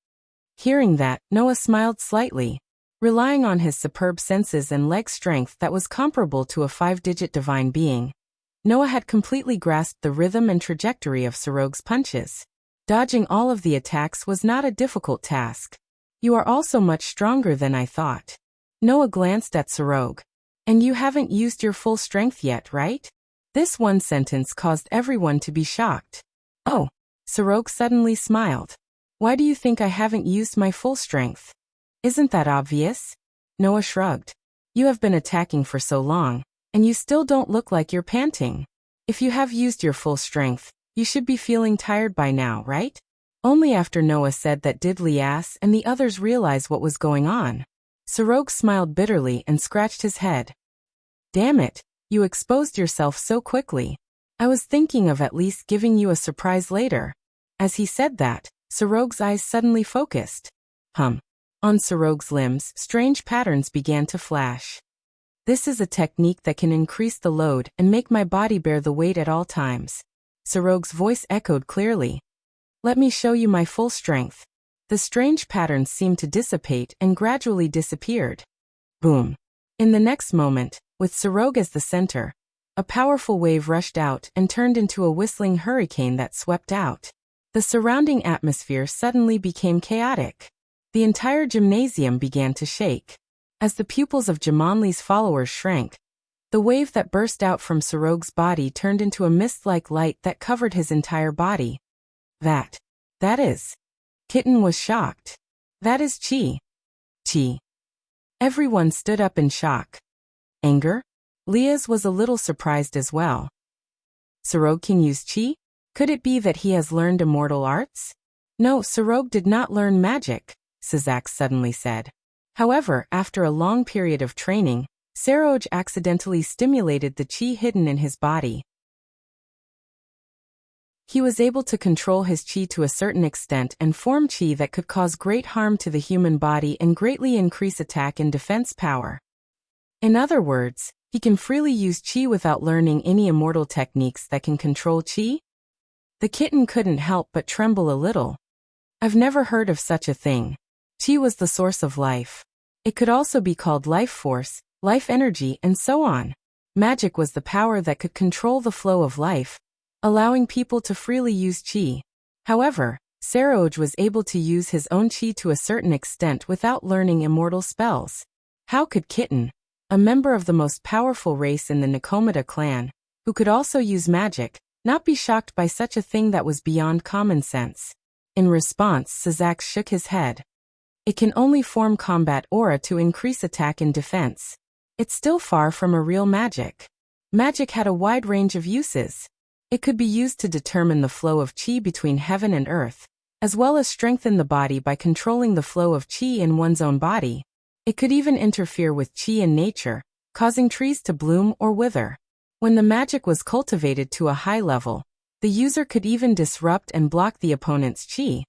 Hearing that, Noah smiled slightly. Relying on his superb senses and leg strength that was comparable to a 5-digit divine being, Noah had completely grasped the rhythm and trajectory of Sorog's punches. Dodging all of the attacks was not a difficult task. You are also much stronger than I thought. Noah glanced at Sorog. And you haven't used your full strength yet, right? This one sentence caused everyone to be shocked. Oh, Sorog suddenly smiled. Why do you think I haven't used my full strength? Isn't that obvious? Noah shrugged. You have been attacking for so long, and you still don't look like you're panting. If you have used your full strength, you should be feeling tired by now, right? Only after Noah said that did Lias and the others realize what was going on. Sorog smiled bitterly and scratched his head. Damn it, you exposed yourself so quickly. I was thinking of at least giving you a surprise later. As he said that, Sorog's eyes suddenly focused. On Sorog's limbs, strange patterns began to flash. This is a technique that can increase the load and make my body bear the weight at all times. Sorog's voice echoed clearly. Let me show you my full strength. The strange patterns seemed to dissipate and gradually disappeared. Boom. In the next moment, with Sorog as the center, a powerful wave rushed out and turned into a whistling hurricane that swept out. The surrounding atmosphere suddenly became chaotic. The entire gymnasium began to shake. As the pupils of Jamonli's followers shrank, the wave that burst out from Sorog's body turned into a mist-like light that covered his entire body. That is. Kitten was shocked. That is Chi. Chi. Everyone stood up in shock. Anger? Lias was a little surprised as well. Sorog can use Chi? Could it be that he has learned immortal arts? No, Sorog did not learn magic, Sizak suddenly said. However, after a long period of training, Saroj accidentally stimulated the Chi hidden in his body. He was able to control his Chi to a certain extent and form Chi that could cause great harm to the human body and greatly increase attack and defense power. In other words, he can freely use Chi without learning any immortal techniques that can control Chi. The kitten couldn't help but tremble a little. I've never heard of such a thing. Chi was the source of life. It could also be called life force, life energy, and so on. Magic was the power that could control the flow of life, allowing people to freely use Chi. However, Saroj was able to use his own Chi to a certain extent without learning immortal spells. How could Kitten, a member of the most powerful race in the Nikomata clan, who could also use magic, not be shocked by such a thing that was beyond common sense? In response, Sizak shook his head. It can only form combat aura to increase attack and defense. It's still far from a real magic. Magic had a wide range of uses. It could be used to determine the flow of Chi between heaven and earth, as well as strengthen the body by controlling the flow of Chi in one's own body. It could even interfere with Chi in nature, causing trees to bloom or wither. When the magic was cultivated to a high level, the user could even disrupt and block the opponent's Chi,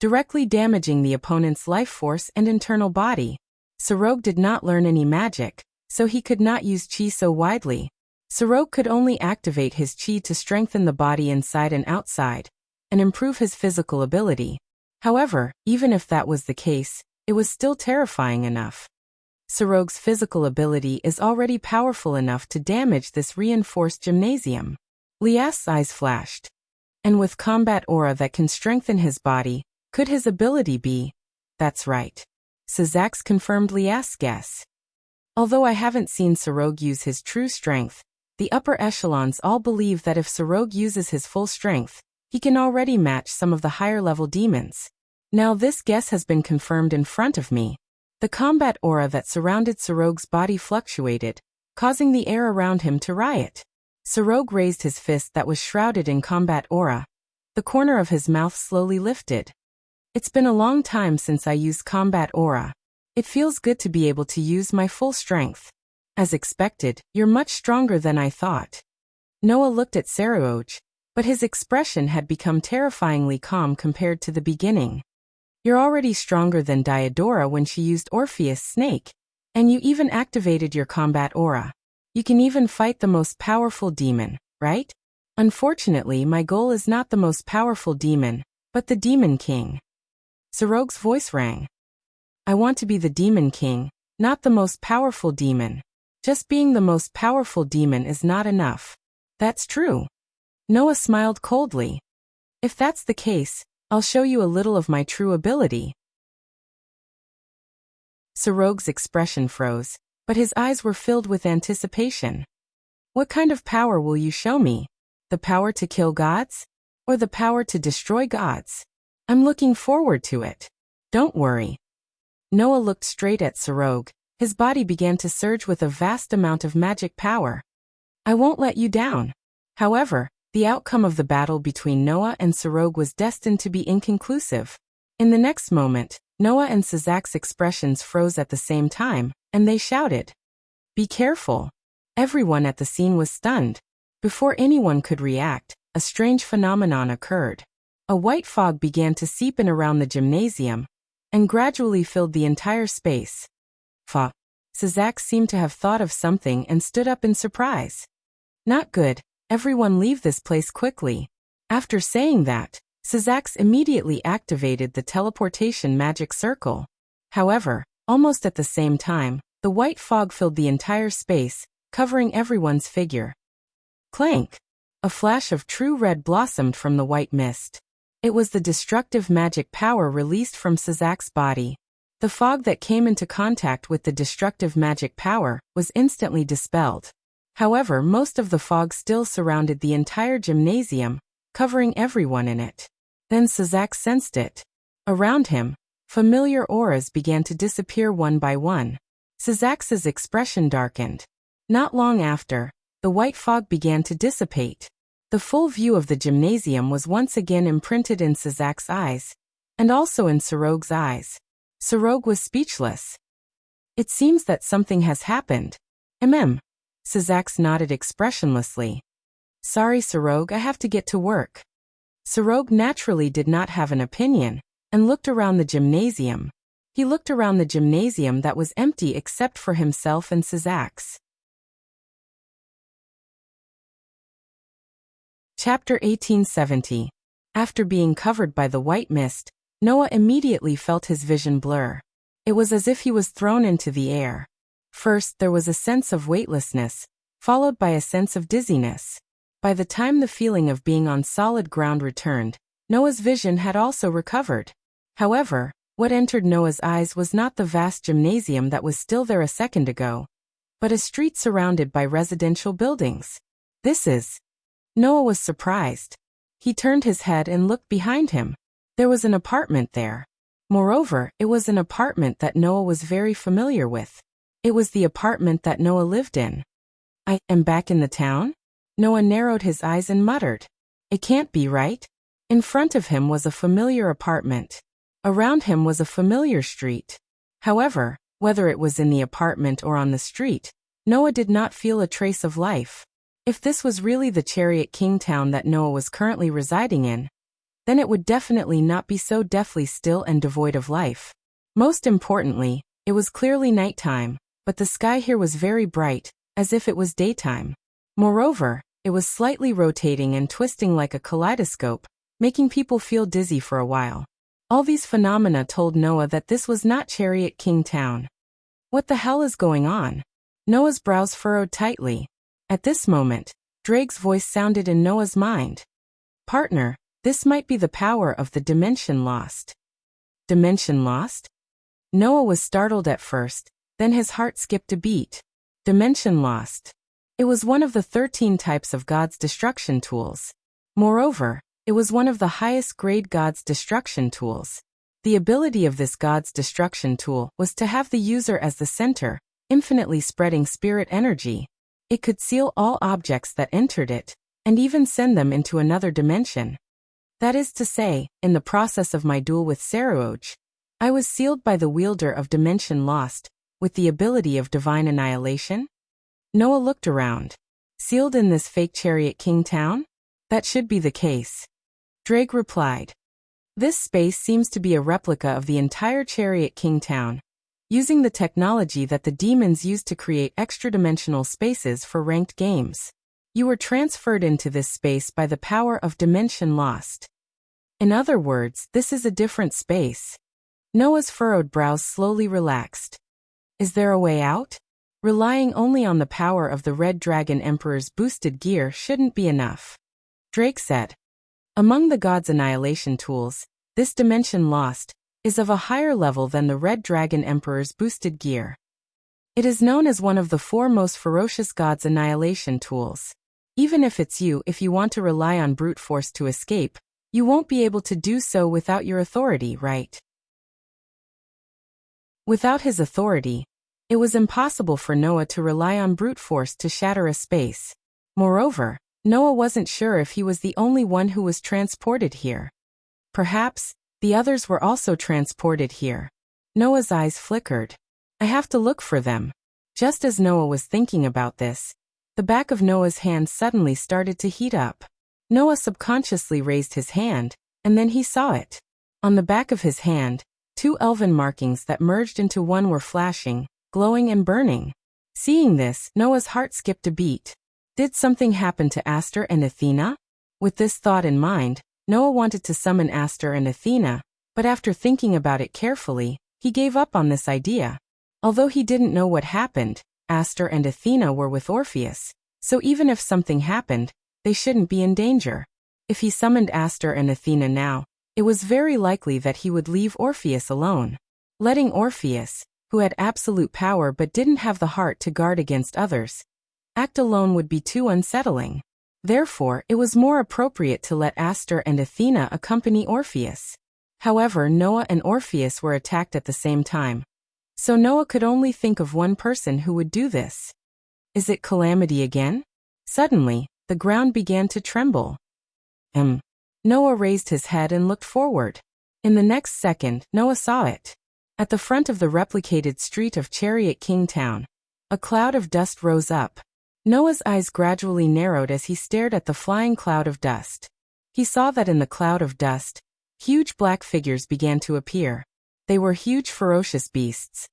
directly damaging the opponent's life force and internal body. Sorog did not learn any magic, so he could not use Chi so widely. Sorog could only activate his Chi to strengthen the body inside and outside, and improve his physical ability. However, even if that was the case, it was still terrifying enough. Sorog's physical ability is already powerful enough to damage this reinforced gymnasium. Lias's eyes flashed. And with combat aura that can strengthen his body, could his ability be? That's right. Sizak's confirmed Lias's guess. Although I haven't seen Sorog use his true strength, the upper echelons all believe that if Sorog uses his full strength, he can already match some of the higher-level demons. Now this guess has been confirmed in front of me. The combat aura that surrounded Sorog's body fluctuated, causing the air around him to riot. Sorog raised his fist that was shrouded in combat aura. The corner of his mouth slowly lifted. It's been a long time since I used combat aura. It feels good to be able to use my full strength. As expected, you're much stronger than I thought. Noah looked at Saroj, but his expression had become terrifyingly calm compared to the beginning. You're already stronger than Diodora when she used Orpheus' snake, and you even activated your combat aura. You can even fight the most powerful demon, right? Unfortunately, my goal is not the most powerful demon, but the Demon King. Sorog's voice rang. I want to be the Demon King, not the most powerful demon. Just being the most powerful demon is not enough. That's true. Noah smiled coldly. If that's the case, I'll show you a little of my true ability. Sarog's expression froze, but his eyes were filled with anticipation. What kind of power will you show me? The power to kill gods? Or the power to destroy gods? I'm looking forward to it. Don't worry. Noah looked straight at Sarog. His body began to surge with a vast amount of magic power. I won't let you down. However, the outcome of the battle between Noah and Sarog was destined to be inconclusive. In the next moment, Noah and Sazak's expressions froze at the same time, and they shouted, "Be careful!" Everyone at the scene was stunned. Before anyone could react, a strange phenomenon occurred. A white fog began to seep in around the gymnasium, and gradually filled the entire space. Sazak seemed to have thought of something and stood up in surprise. Not good, everyone leave this place quickly. After saying that, Sazak immediately activated the teleportation magic circle. However, almost at the same time, the white fog filled the entire space, covering everyone's figure. Clank! A flash of true red blossomed from the white mist. It was the destructive magic power released from Sazak's body. The fog that came into contact with the destructive magic power was instantly dispelled. However, most of the fog still surrounded the entire gymnasium, covering everyone in it. Then Sazak sensed it. Around him, familiar auras began to disappear one by one. Sazak's expression darkened. Not long after, the white fog began to dissipate. The full view of the gymnasium was once again imprinted in Sazak's eyes, and also in Sarog's eyes. Sarog was speechless. It seems that something has happened. Sazak nodded expressionlessly. Sorry Sarog, I have to get to work. Sarog naturally did not have an opinion, and looked around the gymnasium. He looked around the gymnasium that was empty except for himself and Sazak. Chapter 1870. After being covered by the white mist, Noah immediately felt his vision blur. It was as if he was thrown into the air. First, there was a sense of weightlessness, followed by a sense of dizziness. By the time the feeling of being on solid ground returned, Noah's vision had also recovered. However, what entered Noah's eyes was not the vast gymnasium that was still there a second ago, but a street surrounded by residential buildings. Noah was surprised. He turned his head and looked behind him. There was an apartment there. Moreover, it was an apartment that Noah was very familiar with. It was the apartment that Noah lived in. I am back in the town? Noah narrowed his eyes and muttered. It can't be right. In front of him was a familiar apartment. Around him was a familiar street. However, whether it was in the apartment or on the street, Noah did not feel a trace of life. If this was really the Chariot King town that Noah was currently residing in, then it would definitely not be so deathly still and devoid of life. Most importantly, it was clearly nighttime, but the sky here was very bright, as if it was daytime. Moreover, it was slightly rotating and twisting like a kaleidoscope, making people feel dizzy for a while. All these phenomena told Noah that this was not Chariot King town. What the hell is going on? Noah's brows furrowed tightly. At this moment, Drake's voice sounded in Noah's mind. Partner, this might be the power of the dimension lost. Dimension lost? Noah was startled at first, then his heart skipped a beat. Dimension lost. It was one of the 13 types of God's destruction tools. Moreover, it was one of the highest grade God's destruction tools. The ability of this God's destruction tool was to have the user as the center, infinitely spreading spirit energy. It could seal all objects that entered it, and even send them into another dimension. That is to say, in the process of my duel with Saroj, I was sealed by the wielder of Dimension Lost, with the ability of divine annihilation? Noah looked around. Sealed in this fake Chariot King town? That should be the case. Drake replied. This space seems to be a replica of the entire Chariot King town, using the technology that the demons used to create extra-dimensional spaces for ranked games. You were transferred into this space by the power of Dimension Lost. In other words, this is a different space. Noah's furrowed brows slowly relaxed. Is there a way out? Relying only on the power of the Red Dragon Emperor's boosted gear shouldn't be enough. Drake said. Among the gods' annihilation tools, this dimension lost is of a higher level than the Red Dragon Emperor's boosted gear. It is known as one of the 4 most ferocious gods' annihilation tools. Even if you want to rely on brute force to escape, you won't be able to do so without your authority, right? Without his authority, it was impossible for Noah to rely on brute force to shatter a space. Moreover, Noah wasn't sure if he was the only one who was transported here. Perhaps, the others were also transported here. Noah's eyes flickered. I have to look for them. Just as Noah was thinking about this, the back of Noah's hand suddenly started to heat up. Noah subconsciously raised his hand, and then he saw it. On the back of his hand, 2 elven markings that merged into one were flashing, glowing and burning. Seeing this, Noah's heart skipped a beat. Did something happen to Aster and Athena? With this thought in mind, Noah wanted to summon Aster and Athena, but after thinking about it carefully, he gave up on this idea. Although he didn't know what happened, Aster and Athena were with Orpheus, so even if something happened, they shouldn't be in danger. If he summoned Aster and Athena now, it was very likely that he would leave Orpheus alone. Letting Orpheus, who had absolute power but didn't have the heart to guard against others, act alone would be too unsettling. Therefore, it was more appropriate to let Aster and Athena accompany Orpheus. However, Noah and Orpheus were attacked at the same time. So Noah could only think of one person who would do this. Is it Calamity again? Suddenly, the ground began to tremble. Noah raised his head and looked forward. In the next second, Noah saw it. At the front of the replicated street of Chariot King Town, a cloud of dust rose up. Noah's eyes gradually narrowed as he stared at the flying cloud of dust. He saw that in the cloud of dust, huge black figures began to appear. They were huge ferocious beasts.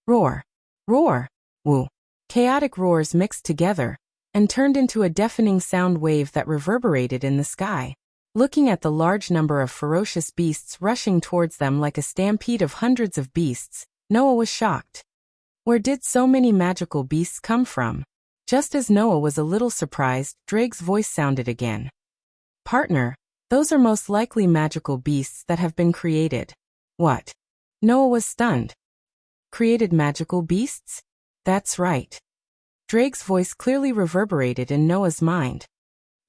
Roar! Roar! Woo! Chaotic roars mixed together, and turned into a deafening sound wave that reverberated in the sky. Looking at the large number of ferocious beasts rushing towards them like a stampede of hundreds of beasts, Noah was shocked. Where did so many magical beasts come from? Just as Noah was a little surprised, Drake's voice sounded again. Partner, those are most likely magical beasts that have been created. What? Noah was stunned. Created magical beasts? That's right. Drake's voice clearly reverberated in Noah's mind.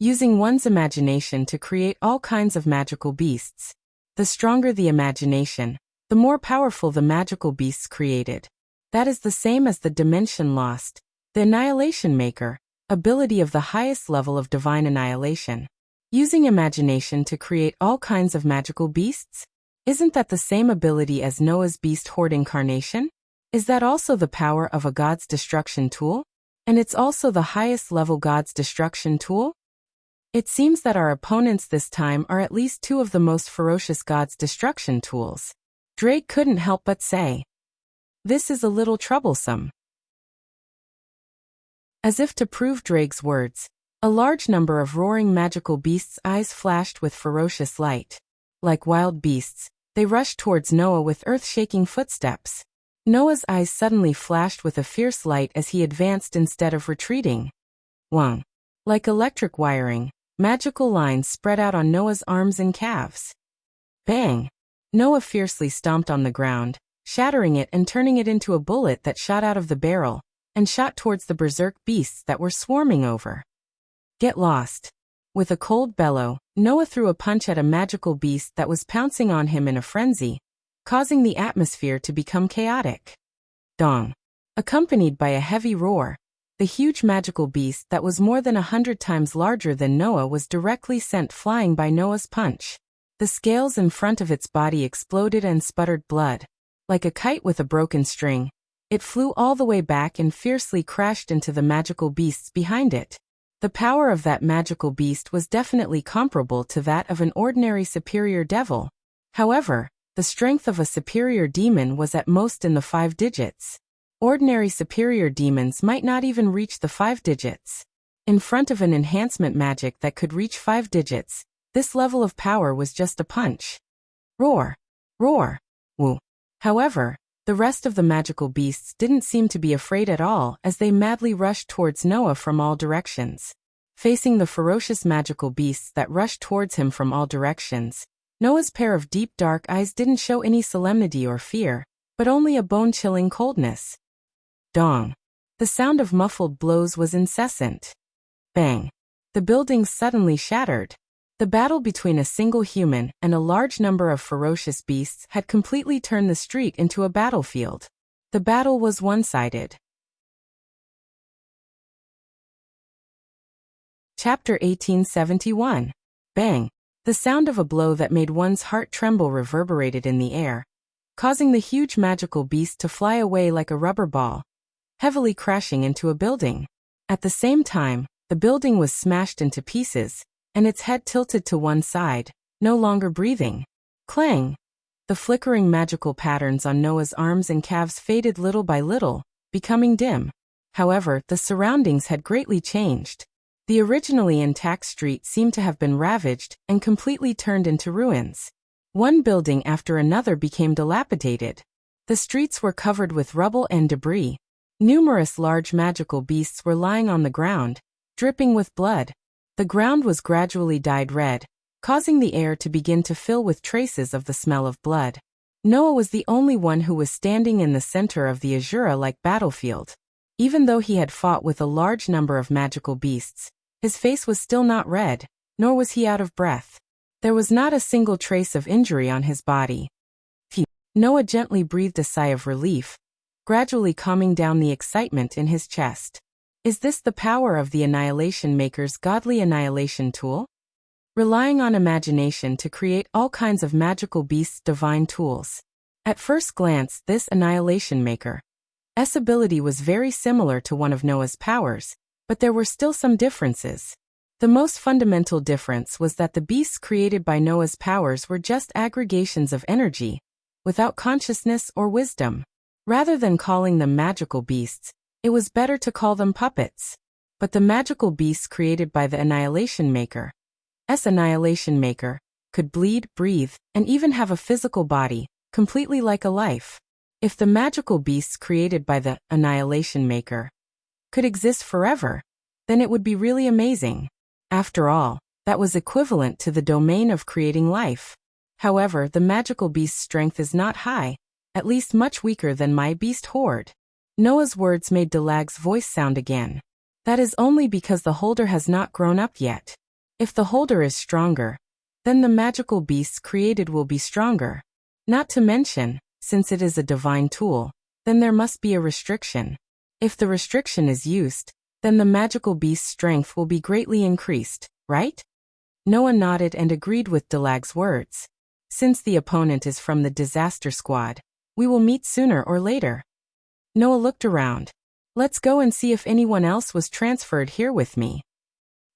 Using one's imagination to create all kinds of magical beasts. The stronger the imagination, the more powerful the magical beasts created. That is the same as the dimension lost, the Annihilation Maker, ability of the highest level of divine annihilation. Using imagination to create all kinds of magical beasts? Isn't that the same ability as Noah's beast horde incarnation? Is that also the power of a god's destruction tool? And it's also the highest level god's destruction tool? It seems that our opponents this time are at least 2 of the most ferocious god's destruction tools. Drake couldn't help but say. This is a little troublesome. As if to prove Drake's words, a large number of roaring magical beasts' eyes flashed with ferocious light. Like wild beasts, they rushed towards Noah with earth-shaking footsteps. Noah's eyes suddenly flashed with a fierce light as he advanced instead of retreating. Wang. Like electric wiring, magical lines spread out on Noah's arms and calves. Bang! Noah fiercely stomped on the ground, shattering it and turning it into a bullet that shot out of the barrel, and shot towards the berserk beasts that were swarming over. Get lost. With a cold bellow, Noah threw a punch at a magical beast that was pouncing on him in a frenzy, causing the atmosphere to become chaotic. Dong. Accompanied by a heavy roar, the huge magical beast that was more than 100 times larger than Noah was directly sent flying by Noah's punch. The scales in front of its body exploded and sputtered blood. Like a kite with a broken string, it flew all the way back and fiercely crashed into the magical beasts behind it. The power of that magical beast was definitely comparable to that of an ordinary superior devil. However, the strength of a superior demon was at most in the 5 digits. Ordinary superior demons might not even reach the 5 digits. In front of an enhancement magic that could reach 5 digits, this level of power was just a punch. Roar! Roar! Woo! However, The rest of the magical beasts didn't seem to be afraid at all as they madly rushed towards Noah from all directions. Facing the ferocious magical beasts that rushed towards him from all directions, Noah's pair of deep dark eyes didn't show any solemnity or fear, but only a bone-chilling coldness. Dong. The sound of muffled blows was incessant. Bang. The buildings suddenly shattered. The battle between a single human and a large number of ferocious beasts had completely turned the street into a battlefield. The battle was one-sided. Chapter 1871. Bang. The sound of a blow that made one's heart tremble reverberated in the air, causing the huge magical beast to fly away like a rubber ball, heavily crashing into a building. At the same time, the building was smashed into pieces, and its head tilted to one side, no longer breathing. Clang! The flickering magical patterns on Noah's arms and calves faded little by little, becoming dim. However, the surroundings had greatly changed. The originally intact street seemed to have been ravaged and completely turned into ruins. One building after another became dilapidated. The streets were covered with rubble and debris. Numerous large magical beasts were lying on the ground, dripping with blood. The ground was gradually dyed red, causing the air to begin to fill with traces of the smell of blood. Noah was the only one who was standing in the center of the Azura-like battlefield. Even though he had fought with a large number of magical beasts, his face was still not red, nor was he out of breath. There was not a single trace of injury on his body. Phew. Noah gently breathed a sigh of relief, gradually calming down the excitement in his chest. Is this the power of the Annihilation Maker's godly annihilation tool? Relying on imagination to create all kinds of magical beasts' divine tools. At first glance, this Annihilation Maker's ability was very similar to one of Noah's powers, but there were still some differences. The most fundamental difference was that the beasts created by Noah's powers were just aggregations of energy, without consciousness or wisdom. Rather than calling them magical beasts, it was better to call them puppets. But the magical beasts created by the Annihilation Maker's Annihilation Maker could bleed, breathe, and even have a physical body, completely like a life. If the magical beasts created by the Annihilation Maker could exist forever, then it would be really amazing. After all, that was equivalent to the domain of creating life. However, the magical beast's strength is not high, at least much weaker than my beast horde. Noah's words made Dalag's voice sound again. That is only because the holder has not grown up yet. If the holder is stronger, then the magical beasts created will be stronger. Not to mention, since it is a divine tool, then there must be a restriction. If the restriction is used, then the magical beast's strength will be greatly increased, right? Noah nodded and agreed with Dalag's words. Since the opponent is from the Disaster Squad, we will meet sooner or later. Noah looked around. Let's go and see if anyone else was transferred here with me.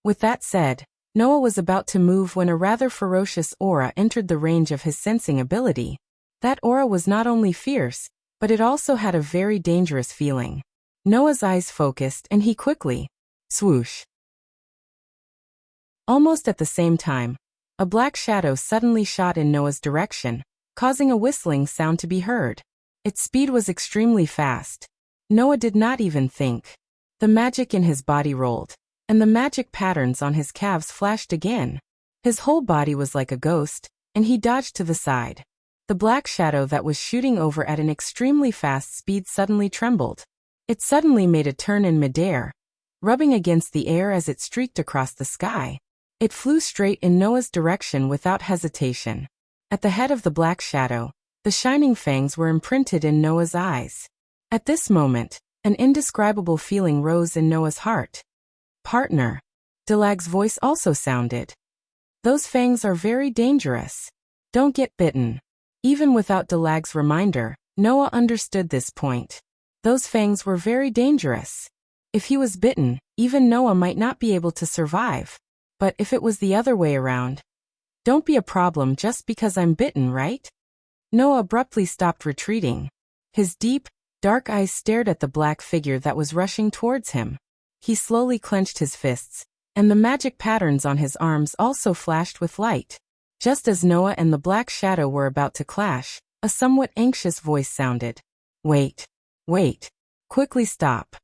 With that said, Noah was about to move when a rather ferocious aura entered the range of his sensing ability. That aura was not only fierce, but it also had a very dangerous feeling. Noah's eyes focused and he quickly, swoosh. Almost at the same time, a black shadow suddenly shot in Noah's direction, causing a whistling sound to be heard. Its speed was extremely fast. Noah did not even think. The magic in his body rolled, and the magic patterns on his calves flashed again. His whole body was like a ghost, and he dodged to the side. The black shadow that was shooting over at an extremely fast speed suddenly trembled. It suddenly made a turn in midair, rubbing against the air as it streaked across the sky. It flew straight in Noah's direction without hesitation. At the head of the black shadow, the shining fangs were imprinted in Noah's eyes. At this moment, an indescribable feeling rose in Noah's heart. Partner. Dalag's voice also sounded. Those fangs are very dangerous. Don't get bitten. Even without Dalag's reminder, Noah understood this point. Those fangs were very dangerous. If he was bitten, even Noah might not be able to survive. But if it was the other way around, don't be a problem just because I'm bitten, right? Noah abruptly stopped retreating. His deep, dark eyes stared at the black figure that was rushing towards him. He slowly clenched his fists, and the magic patterns on his arms also flashed with light. Just as Noah and the black shadow were about to clash, a somewhat anxious voice sounded. Wait. Wait. Quickly stop.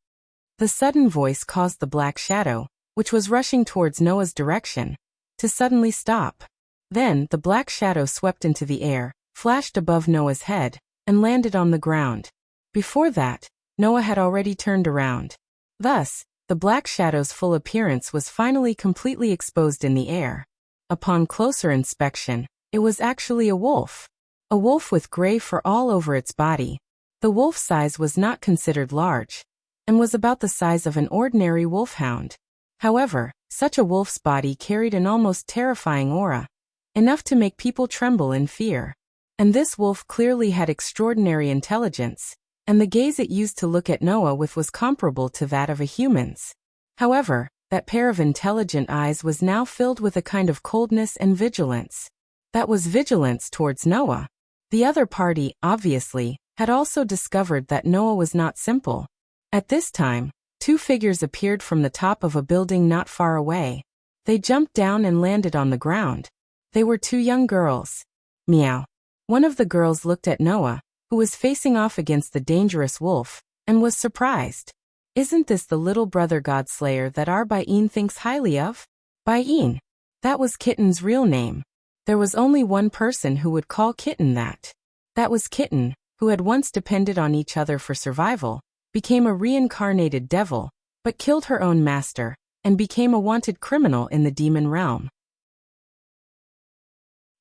The sudden voice caused the black shadow, which was rushing towards Noah's direction, to suddenly stop. Then, the black shadow swept into the air, flashed above Noah's head, and landed on the ground. Before that, Noah had already turned around. Thus, the black shadow's full appearance was finally completely exposed in the air. Upon closer inspection, it was actually a wolf. A wolf with gray fur all over its body. The wolf's size was not considered large, and was about the size of an ordinary wolfhound. However, such a wolf's body carried an almost terrifying aura, enough to make people tremble in fear. And this wolf clearly had extraordinary intelligence, and the gaze it used to look at Noah with was comparable to that of a human's. However, that pair of intelligent eyes was now filled with a kind of coldness and vigilance. That was vigilance towards Noah. The other party, obviously, had also discovered that Noah was not simple. At this time, two figures appeared from the top of a building not far away. They jumped down and landed on the ground. They were two young girls. Meow. One of the girls looked at Noah, who was facing off against the dangerous wolf, and was surprised. Isn't this the little brother Godslayer that our Bain thinks highly of? Bain. That was Kitten's real name. There was only one person who would call Kitten that. That was Kitten, who had once depended on each other for survival, became a reincarnated devil, but killed her own master, and became a wanted criminal in the demon realm.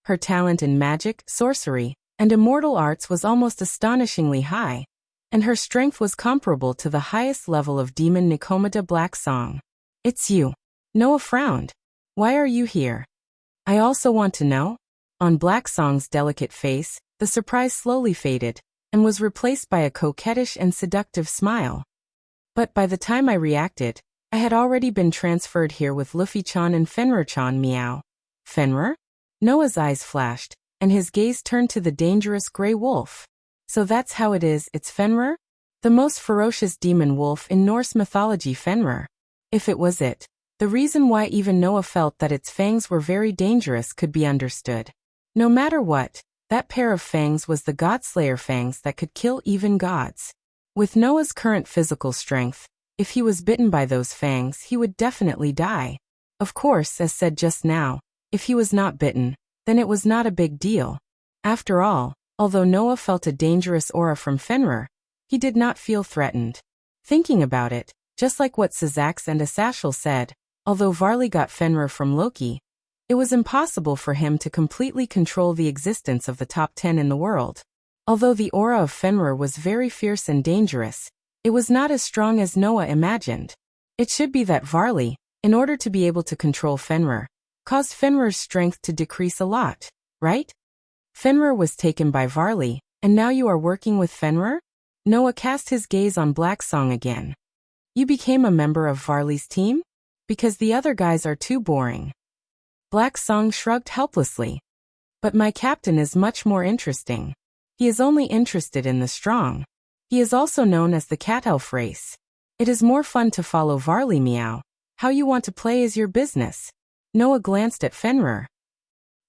Her talent in magic, sorcery, and immortal arts was almost astonishingly high, and her strength was comparable to the highest level of demon Nicomeda Black Song. It's you. Noah frowned. Why are you here? I also want to know. On Black Song's delicate face, the surprise slowly faded, and was replaced by a coquettish and seductive smile. But by the time I reacted, I had already been transferred here with Luffy-chan and Fenrir-chan. Meow. Fenrir? Noah's eyes flashed, and his gaze turned to the dangerous gray wolf. So that's how it is, it's Fenrir? The most ferocious demon wolf in Norse mythology. Fenrir. If it was it, the reason why even Noah felt that its fangs were very dangerous could be understood. No matter what, that pair of fangs was the Godslayer fangs that could kill even gods. With Noah's current physical strength, if he was bitten by those fangs, he would definitely die. Of course, as said just now, if he was not bitten, then it was not a big deal. After all, although Noah felt a dangerous aura from Fenrir, he did not feel threatened. Thinking about it, just like what Syzax and Asashel said, although Varley got Fenrir from Loki, it was impossible for him to completely control the existence of the top 10 in the world. Although the aura of Fenrir was very fierce and dangerous, it was not as strong as Noah imagined. It should be that Varley, in order to be able to control Fenrir, caused Fenrir's strength to decrease a lot, right? Fenrir was taken by Varley, and now you are working with Fenrir? Noah cast his gaze on Black Song again. You became a member of Varley's team? Because the other guys are too boring. Black Song shrugged helplessly. But my captain is much more interesting. He is only interested in the strong. He is also known as the cat elf race. It is more fun to follow Varley. Meow. How you want to play is your business. Noah glanced at Fenrir.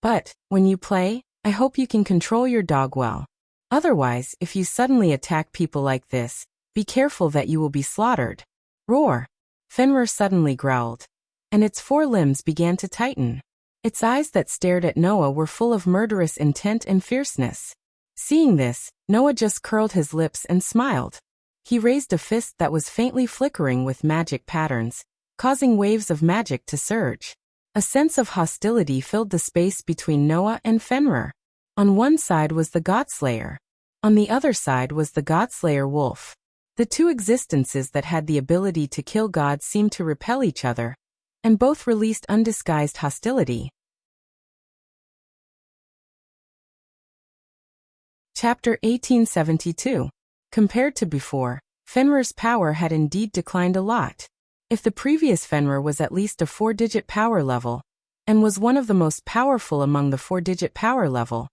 But, when you play, I hope you can control your dog well. Otherwise, if you suddenly attack people like this, be careful that you will be slaughtered. Roar. Fenrir suddenly growled, and its four limbs began to tighten. Its eyes that stared at Noah were full of murderous intent and fierceness. Seeing this, Noah just curled his lips and smiled. He raised a fist that was faintly flickering with magic patterns, causing waves of magic to surge. A sense of hostility filled the space between Noah and Fenrir. On one side was the Godslayer. On the other side was the Godslayer wolf. The two existences that had the ability to kill gods seemed to repel each other, and both released undisguised hostility. Chapter 1872. Compared to before, Fenrir's power had indeed declined a lot. If the previous Fenrir was at least a 4-digit power level, and was one of the most powerful among the 4-digit power level,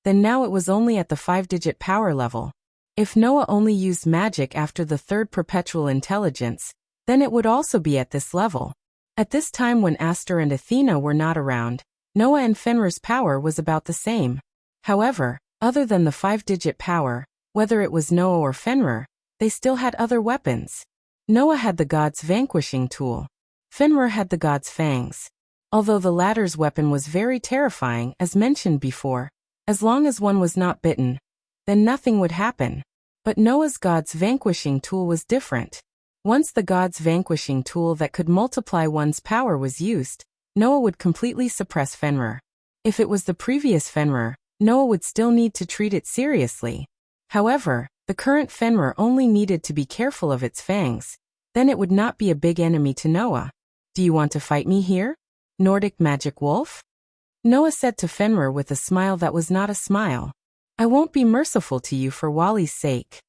then now it was only at the 5-digit power level. If Noah only used magic after the third perpetual intelligence, then it would also be at this level. At this time when Aster and Athena were not around, Noah and Fenrir's power was about the same. However, other than the 5-digit power, Whether it was Noah or Fenrir, they still had other weapons. Noah had the god's vanquishing tool. Fenrir had the god's fangs. Although the latter's weapon was very terrifying, as mentioned before, as long as one was not bitten, then nothing would happen. But Noah's god's vanquishing tool was different. Once the god's vanquishing tool that could multiply one's power was used, Noah would completely suppress Fenrir. If it was the previous Fenrir, Noah would still need to treat it seriously. However, the current Fenrir only needed to be careful of its fangs. Then it would not be a big enemy to Noah. Do you want to fight me here, Nordic magic wolf? Noah said to Fenrir with a smile that was not a smile. I won't be merciful to you for Wally's sake.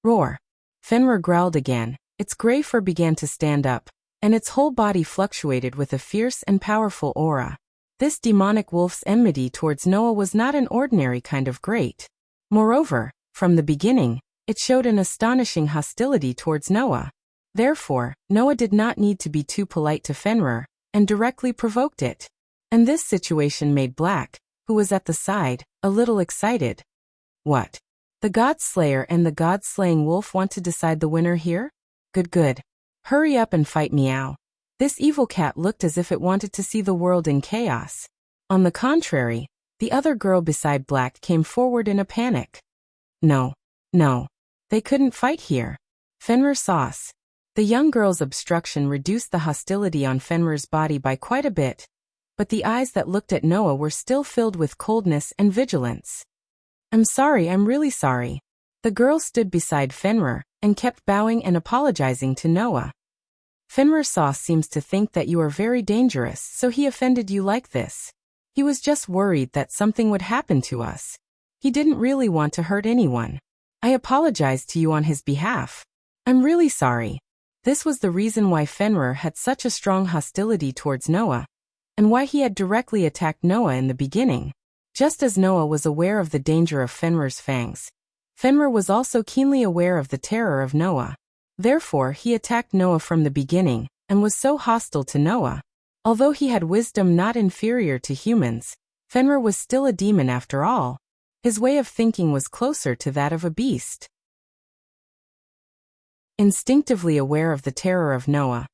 Roar. Fenrir growled again. Its gray fur began to stand up, and its whole body fluctuated with a fierce and powerful aura. This demonic wolf's enmity towards Noah was not an ordinary kind of great. Moreover, from the beginning, it showed an astonishing hostility towards Noah. Therefore, Noah did not need to be too polite to Fenrir, and directly provoked it. And this situation made Black, who was at the side, a little excited. What? The God-slayer and the God-slaying wolf want to decide the winner here? Good. Hurry up and fight Meow. This evil cat looked as if it wanted to see the world in chaos. On the contrary, the other girl beside Black came forward in a panic. No. They couldn't fight here. Fenrir sauce. The young girl's obstruction reduced the hostility on Fenrir's body by quite a bit, but the eyes that looked at Noah were still filled with coldness and vigilance. I'm really sorry. The girl stood beside Fenrir and kept bowing and apologizing to Noah. Fenrir sauce seems to think that you are very dangerous, so he offended you like this. He was just worried that something would happen to us. He didn't really want to hurt anyone. I apologize to you on his behalf. I'm really sorry. This was the reason why Fenrir had such a strong hostility towards Noah, and why he had directly attacked Noah in the beginning. Just as Noah was aware of the danger of Fenrir's fangs, Fenrir was also keenly aware of the terror of Noah. Therefore, he attacked Noah from the beginning, and was so hostile to Noah. Although he had wisdom not inferior to humans, Fenrir was still a demon after all. His way of thinking was closer to that of a beast. Instinctively aware of the terror of Noah,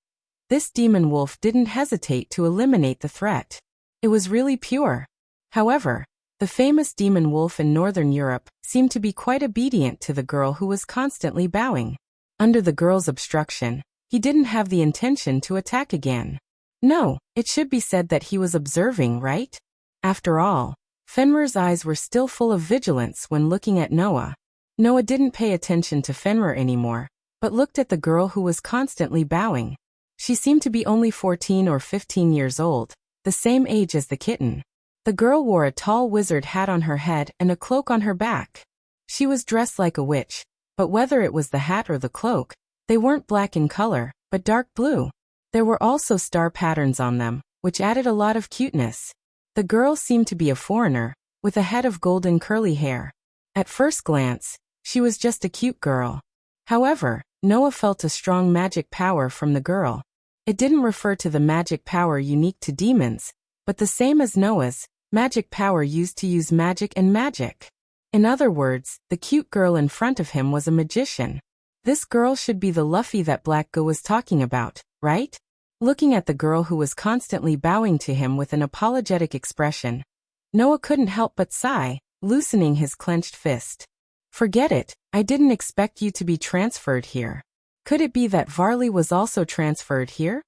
this demon wolf didn't hesitate to eliminate the threat. It was really pure. However, the famous demon wolf in Northern Europe seemed to be quite obedient to the girl who was constantly bowing. Under the girl's obstruction, he didn't have the intention to attack again. No, it should be said that he was observing, right? After all, Fenrir's eyes were still full of vigilance when looking at Noah. Noah didn't pay attention to Fenrir anymore, but looked at the girl who was constantly bowing. She seemed to be only 14 or 15 years old, the same age as the kitten. The girl wore a tall wizard hat on her head and a cloak on her back. She was dressed like a witch, but whether it was the hat or the cloak, they weren't black in color, but dark blue. There were also star patterns on them, which added a lot of cuteness. The girl seemed to be a foreigner, with a head of golden curly hair. At first glance, she was just a cute girl. However, Noah felt a strong magic power from the girl. It didn't refer to the magic power unique to demons, but the same as Noah's, magic power used to use magic and magic. In other words, the cute girl in front of him was a magician. This girl should be the Luffy that Black Go was talking about, right? Looking at the girl who was constantly bowing to him with an apologetic expression, Noah couldn't help but sigh, loosening his clenched fist. Forget it, I didn't expect you to be transferred here. Could it be that Varley was also transferred here?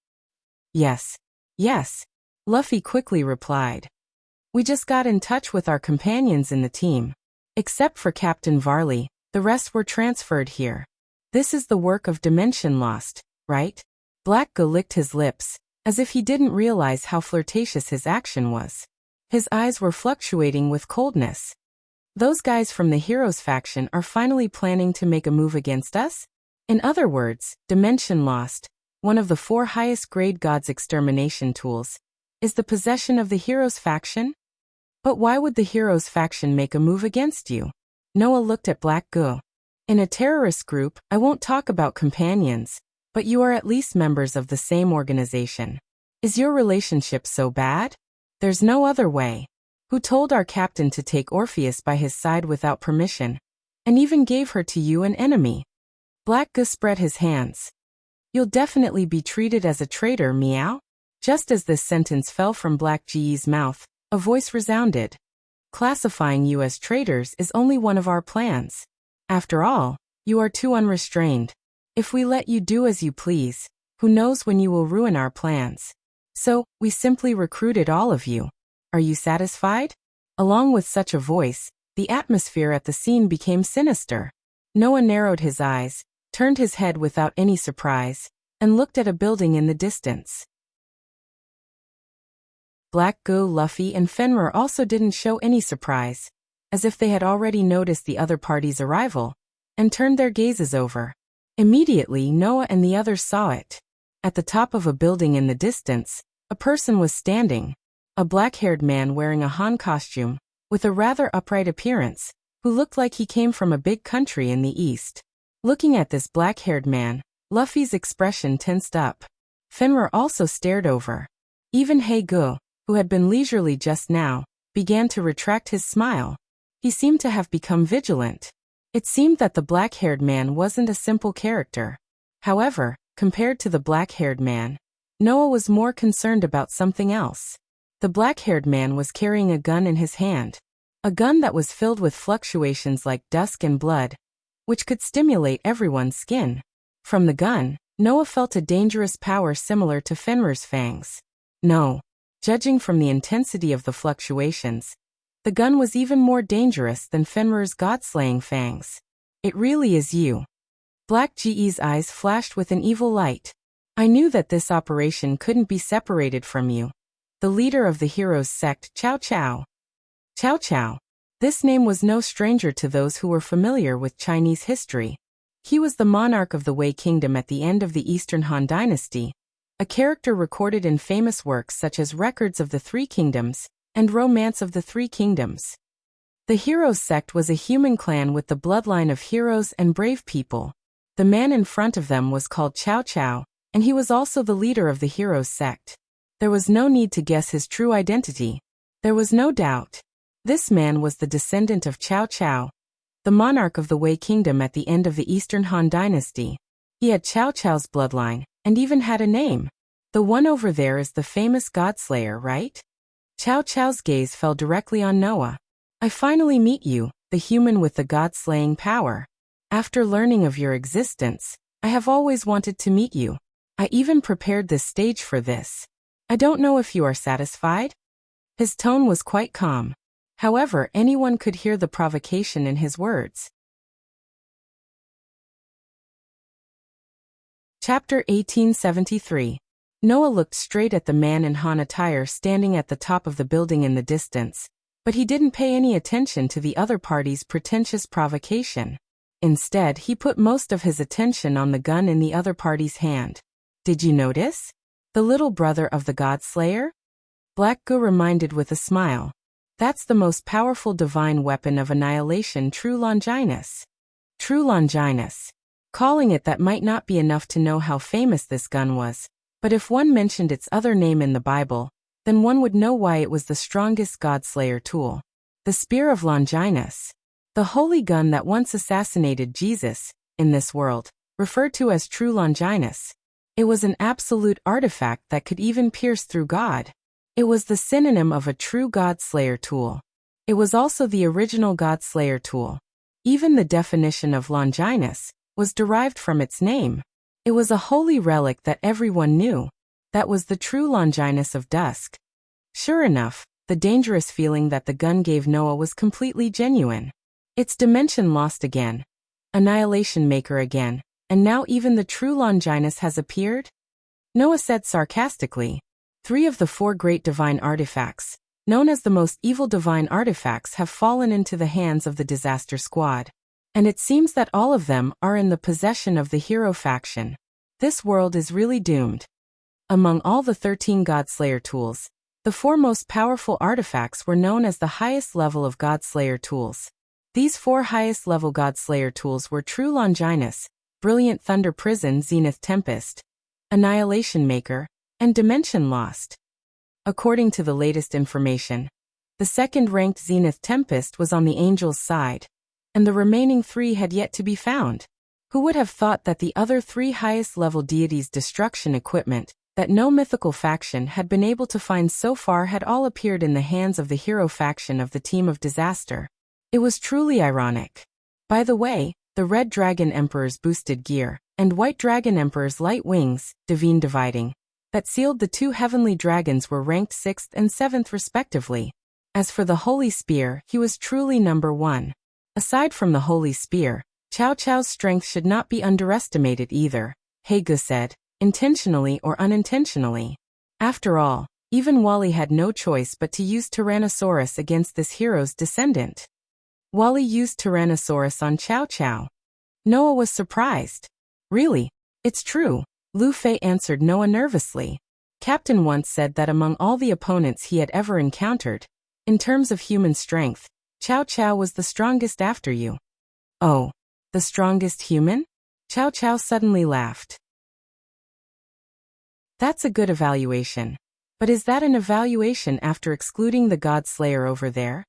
Yes, Luffy quickly replied. We just got in touch with our companions in the team. Except for Captain Varley, the rest were transferred here. This is the work of Dimension Lost, right? Black Go licked his lips, as if he didn't realize how flirtatious his action was. His eyes were fluctuating with coldness. Those guys from the Heroes faction are finally planning to make a move against us? In other words, Dimension Lost, one of the 4 highest grade gods' extermination tools, is the possession of the Heroes faction? But why would the Heroes faction make a move against you? Noah looked at Black Go. In a terrorist group, I won't talk about companions, but you are at least members of the same organization. Is your relationship so bad? There's no other way. Who told our captain to take Orpheus by his side without permission? and even gave her to you, an enemy. Black Gus spread his hands. You'll definitely be treated as a traitor, meow? Just as this sentence fell from Black Ge's mouth, a voice resounded. Classifying you as traitors is only one of our plans. After all, you are too unrestrained. If we let you do as you please, who knows when you will ruin our plans. So, we simply recruited all of you. Are you satisfied? Along with such a voice, the atmosphere at the scene became sinister. Noah narrowed his eyes, turned his head without any surprise, and looked at a building in the distance. Black Go, Luffy, and Fenrir also didn't show any surprise, as if they had already noticed the other party's arrival, and turned their gazes over. Immediately, Noah and the others saw it. At the top of a building in the distance, a person was standing, a black-haired man wearing a Han costume, with a rather upright appearance, who looked like he came from a big country in the east. Looking at this black-haired man, Luffy's expression tensed up. Fenrir also stared over. Even Haegu, who had been leisurely just now, began to retract his smile. He seemed to have become vigilant. It seemed that the black-haired man wasn't a simple character. However, compared to the black-haired man, Noah was more concerned about something else. The black-haired man was carrying a gun in his hand. A gun that was filled with fluctuations like dusk and blood, which could stimulate everyone's skin. From the gun, Noah felt a dangerous power similar to Fenrir's fangs. No. Judging from the intensity of the fluctuations, the gun was even more dangerous than Fenrir's god-slaying fangs. It really is you. Black Ge's eyes flashed with an evil light. I knew that this operation couldn't be separated from you. The leader of the heroes' sect, Cao Cao. Cao Cao. This name was no stranger to those who were familiar with Chinese history. He was the monarch of the Wei Kingdom at the end of the Eastern Han Dynasty, a character recorded in famous works such as Records of the Three Kingdoms and Romance of the Three Kingdoms. The heroes' sect was a human clan with the bloodline of heroes and brave people. The man in front of them was called Cao Cao, and he was also the leader of the heroes' sect. There was no need to guess his true identity. There was no doubt. This man was the descendant of Cao Cao, the monarch of the Wei Kingdom at the end of the Eastern Han Dynasty. He had Cao Cao's bloodline, and even had a name. The one over there is the famous Godslayer, right? Cao Cao's gaze fell directly on Noah. I finally meet you, the human with the god-slaying power. After learning of your existence, I have always wanted to meet you. I even prepared this stage for this. I don't know if you are satisfied? His tone was quite calm. However, anyone could hear the provocation in his words. Chapter 1873. Noah looked straight at the man in Han attire standing at the top of the building in the distance, but he didn't pay any attention to the other party's pretentious provocation. Instead, he put most of his attention on the gun in the other party's hand. Did you notice? The little brother of the Godslayer? Black Gu reminded with a smile. That's the most powerful divine weapon of annihilation, True Longinus. True Longinus. Calling it that might not be enough to know how famous this gun was, but if one mentioned its other name in the Bible, then one would know why it was the strongest Godslayer tool. The Spear of Longinus. The holy gun that once assassinated Jesus, in this world, referred to as True Longinus. It was an absolute artifact that could even pierce through God. It was the synonym of a true Godslayer tool. It was also the original Godslayer tool. Even the definition of Longinus was derived from its name. It was a holy relic that everyone knew. That was the true Longinus of dusk. Sure enough, the dangerous feeling that the gun gave Noah was completely genuine. Its dimension lost again. Annihilation Maker again. And now even the true Longinus has appeared? Noah said sarcastically. 3 of the 4 great divine artifacts, known as the most evil divine artifacts, have fallen into the hands of the Disaster Squad. And it seems that all of them are in the possession of the hero faction. This world is really doomed. Among all the 13 Godslayer tools, the 4 most powerful artifacts were known as the highest level of Godslayer tools. These 4 highest level Godslayer tools were True Longinus, Brilliant Thunder Prison, Zenith Tempest, Annihilation Maker, and Dimension Lost. According to the latest information, the second-ranked Zenith Tempest was on the Angels' side, and the remaining 3 had yet to be found. Who would have thought that the other 3 highest-level deities' destruction equipment that no mythical faction had been able to find so far had all appeared in the hands of the hero faction of the Team of Disaster? It was truly ironic. By the way, the Red Dragon Emperor's boosted gear and White Dragon Emperor's light wings, divine dividing, that sealed the 2 heavenly dragons were ranked 6th and 7th respectively. As for the Holy Spear, he was truly number 1. Aside from the Holy Spear, Cao Cao's strength should not be underestimated either, He Ge said, intentionally or unintentionally. After all, even Wally had no choice but to use Tyrannosaurus against this hero's descendant. Wally used Tyrannosaurus on Cao Cao. Noah was surprised. Really? It's true, Lu Fei answered Noah nervously. Captain once said that among all the opponents he had ever encountered, in terms of human strength, Cao Cao was the strongest after you. Oh, the strongest human? Cao Cao suddenly laughed. That's a good evaluation. But is that an evaluation after excluding the God Slayer over there?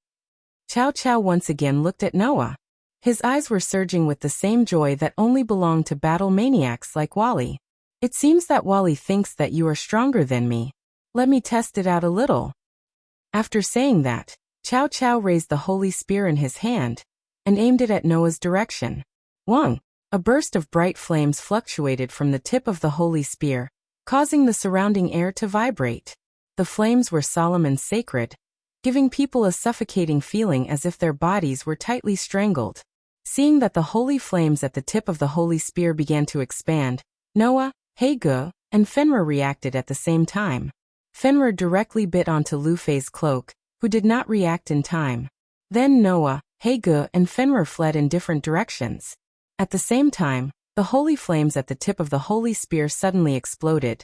Cao Cao once again looked at Noah. His eyes were surging with the same joy that only belonged to battle maniacs like Wally. It seems that Wally thinks that you are stronger than me. Let me test it out a little. After saying that, Cao Cao raised the holy spear in his hand and aimed it at Noah's direction. Wang! A burst of bright flames fluctuated from the tip of the holy spear, causing the surrounding air to vibrate. The flames were solemn and sacred, giving people a suffocating feeling as if their bodies were tightly strangled. Seeing that the holy flames at the tip of the holy spear began to expand, Noah, He Ge, and Fenrir reacted at the same time. Fenrir directly bit onto Lu Fei's cloak, who did not react in time. Then Noah, He Ge, and Fenrir fled in different directions. At the same time, the holy flames at the tip of the holy spear suddenly exploded,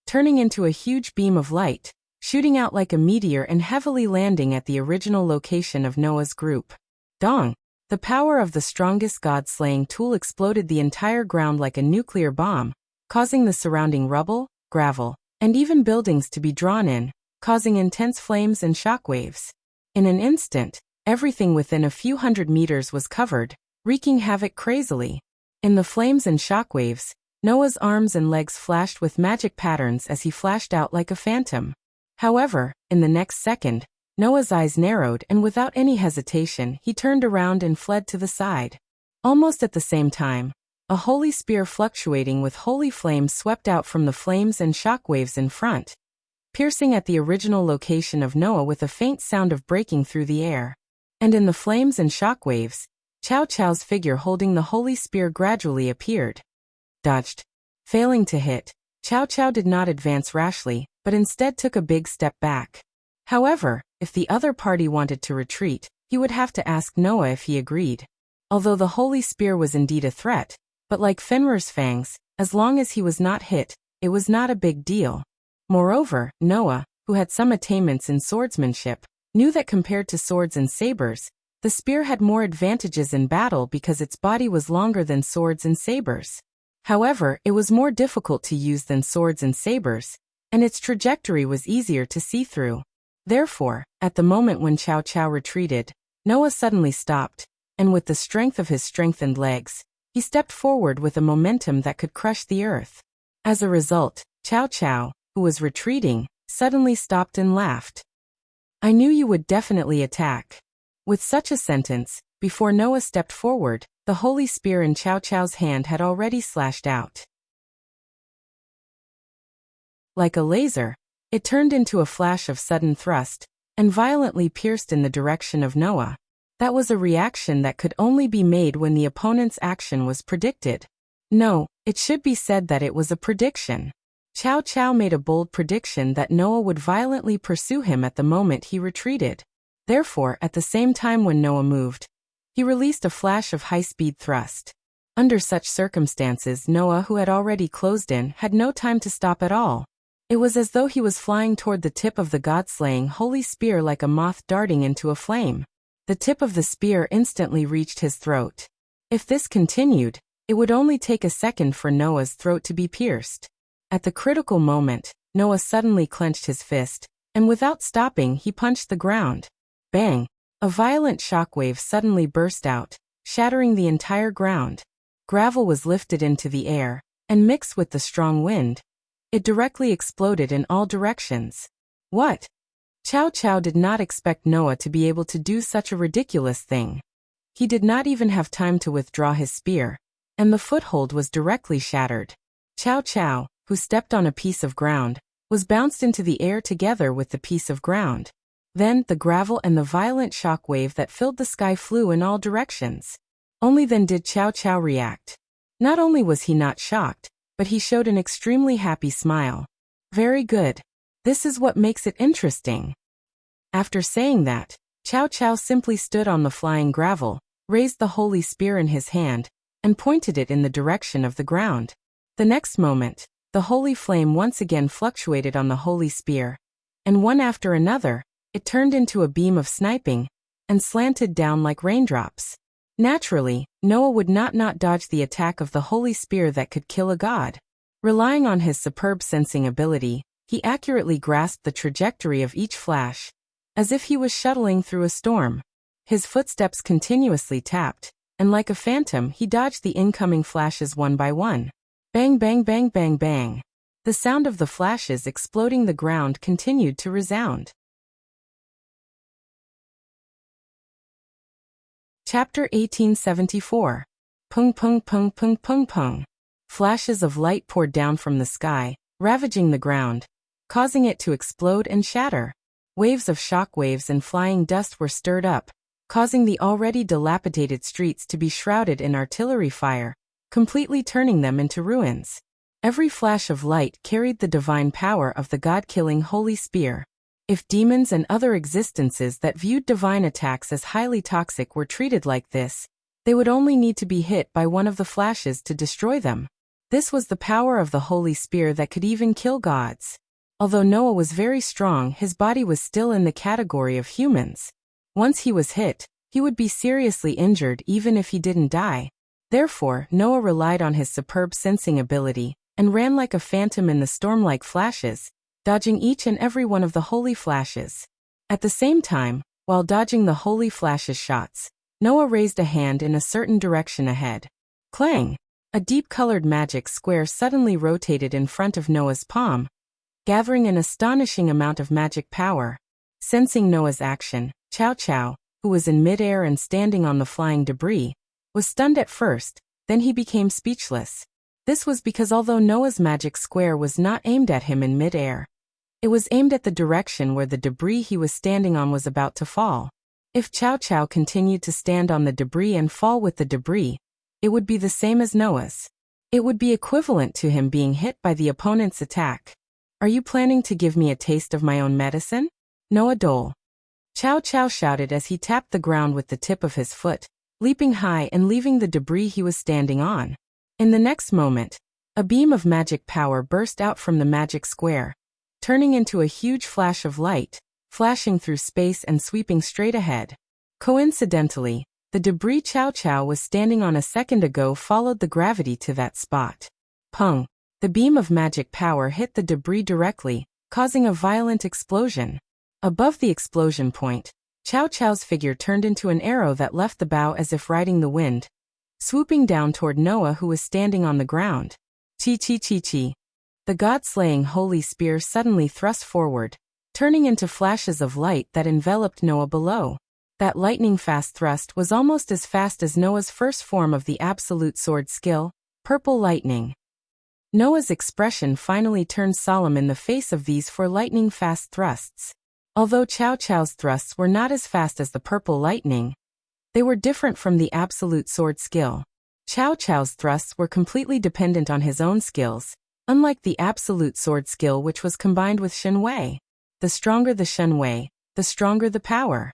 turning into a huge beam of light, shooting out like a meteor and heavily landing at the original location of Noah's group. Dong! The power of the strongest god-slaying tool exploded the entire ground like a nuclear bomb, causing the surrounding rubble, gravel, and even buildings to be drawn in, causing intense flames and shockwaves. In an instant, everything within a few hundred meters was covered, wreaking havoc crazily. In the flames and shockwaves, Noah's arms and legs flashed with magic patterns as he flashed out like a phantom. However, in the next second, Noah's eyes narrowed and without any hesitation he turned around and fled to the side. Almost at the same time, a holy spear fluctuating with holy flames swept out from the flames and shockwaves in front, piercing at the original location of Noah with a faint sound of breaking through the air. And in the flames and shockwaves, Cao Cao's figure holding the holy spear gradually appeared. Dodged. Failing to hit, Cao Cao did not advance rashly, but instead took a big step back. However, if the other party wanted to retreat, he would have to ask Noah if he agreed. Although the holy spear was indeed a threat, but like Fenrir's fangs, as long as he was not hit, it was not a big deal. Moreover, Noah, who had some attainments in swordsmanship, knew that compared to swords and sabers, the spear had more advantages in battle because its body was longer than swords and sabers. However, it was more difficult to use than swords and sabers, and its trajectory was easier to see through. Therefore, at the moment when Cao Cao retreated, Noah suddenly stopped, and with the strength of his strengthened legs, he stepped forward with a momentum that could crush the earth. As a result, Cao Cao, who was retreating, suddenly stopped and laughed. I knew you would definitely attack. With such a sentence, before Noah stepped forward, the holy spear in Cao Cao's hand had already slashed out. Like a laser, it turned into a flash of sudden thrust, and violently pierced in the direction of Noah. That was a reaction that could only be made when the opponent's action was predicted. No, it should be said that it was a prediction. Cao Cao made a bold prediction that Noah would violently pursue him at the moment he retreated. Therefore, at the same time when Noah moved, he released a flash of high-speed thrust. Under such circumstances, Noah, who had already closed in, had no time to stop at all. It was as though he was flying toward the tip of the god-slaying holy spear like a moth darting into a flame. The tip of the spear instantly reached his throat. If this continued, it would only take a second for Noah's throat to be pierced. At the critical moment, Noah suddenly clenched his fist, and without stopping he punched the ground. Bang! A violent shockwave suddenly burst out, shattering the entire ground. Gravel was lifted into the air, and mixed with the strong wind, it directly exploded in all directions. What? Chow Chow did not expect Noah to be able to do such a ridiculous thing. He did not even have time to withdraw his spear, and the foothold was directly shattered. Chow Chow, who stepped on a piece of ground, was bounced into the air together with the piece of ground. Then the gravel and the violent shock wave that filled the sky flew in all directions. Only then did Chow Chow react. Not only was he not shocked, but he showed an extremely happy smile. Very good. This is what makes it interesting. After saying that, Chow Chow simply stood on the flying gravel, raised the holy spear in his hand, and pointed it in the direction of the ground. The next moment, the holy flame once again fluctuated on the holy spear, and one after another, it turned into a beam of sniping, and slanted down like raindrops. Naturally, Noah would not dodge the attack of the holy spear that could kill a god. Relying on his superb sensing ability, he accurately grasped the trajectory of each flash, as if he was shuttling through a storm. His footsteps continuously tapped, and like a phantom he dodged the incoming flashes one by one. Bang bang bang bang bang. The sound of the flashes exploding the ground continued to resound. Chapter 1874. Pung pung pung pung pung pung. Flashes of light poured down from the sky, ravaging the ground, causing it to explode and shatter. Waves of shock waves and flying dust were stirred up, causing the already dilapidated streets to be shrouded in artillery fire, completely turning them into ruins. Every flash of light carried the divine power of the god-killing holy spear. If demons and other existences that viewed divine attacks as highly toxic were treated like this, they would only need to be hit by one of the flashes to destroy them. This was the power of the holy spear that could even kill gods. Although Noah was very strong, his body was still in the category of humans. Once he was hit, he would be seriously injured even if he didn't die. Therefore, Noah relied on his superb sensing ability, and ran like a phantom in the storm-like flashes, dodging each and every one of the holy flashes. At the same time, while dodging the holy flashes' shots, Noah raised a hand in a certain direction ahead. Clang! A deep-colored magic square suddenly rotated in front of Noah's palm, gathering an astonishing amount of magic power. Sensing Noah's action, Chow Chow, who was in mid-air and standing on the flying debris, was stunned at first, then he became speechless. This was because although Noah's magic square was not aimed at him in mid-air, it was aimed at the direction where the debris he was standing on was about to fall. If Chow Chow continued to stand on the debris and fall with the debris, it would be the same as Noah's. It would be equivalent to him being hit by the opponent's attack. Are you planning to give me a taste of my own medicine? Noah Dole. Chow Chow shouted as he tapped the ground with the tip of his foot, leaping high and leaving the debris he was standing on. In the next moment, a beam of magic power burst out from the magic square, turning into a huge flash of light, flashing through space and sweeping straight ahead. Coincidentally, the debris Chow Chow was standing on a second ago followed the gravity to that spot. Pung! The beam of magic power hit the debris directly, causing a violent explosion. Above the explosion point, Chow Chow's figure turned into an arrow that left the bow as if riding the wind, swooping down toward Noah who was standing on the ground. Chi chi chi chi. The god-slaying holy spear suddenly thrust forward, turning into flashes of light that enveloped Noah below. That lightning-fast thrust was almost as fast as Noah's first form of the absolute sword skill, purple lightning. Noah's expression finally turned solemn in the face of these four lightning-fast thrusts. Although Chow Chow's thrusts were not as fast as the purple lightning, they were different from the absolute sword skill. Chow Chow's thrusts were completely dependent on his own skills, unlike the absolute sword skill which was combined with Shen Wei. The stronger the Shen Wei, the stronger the power.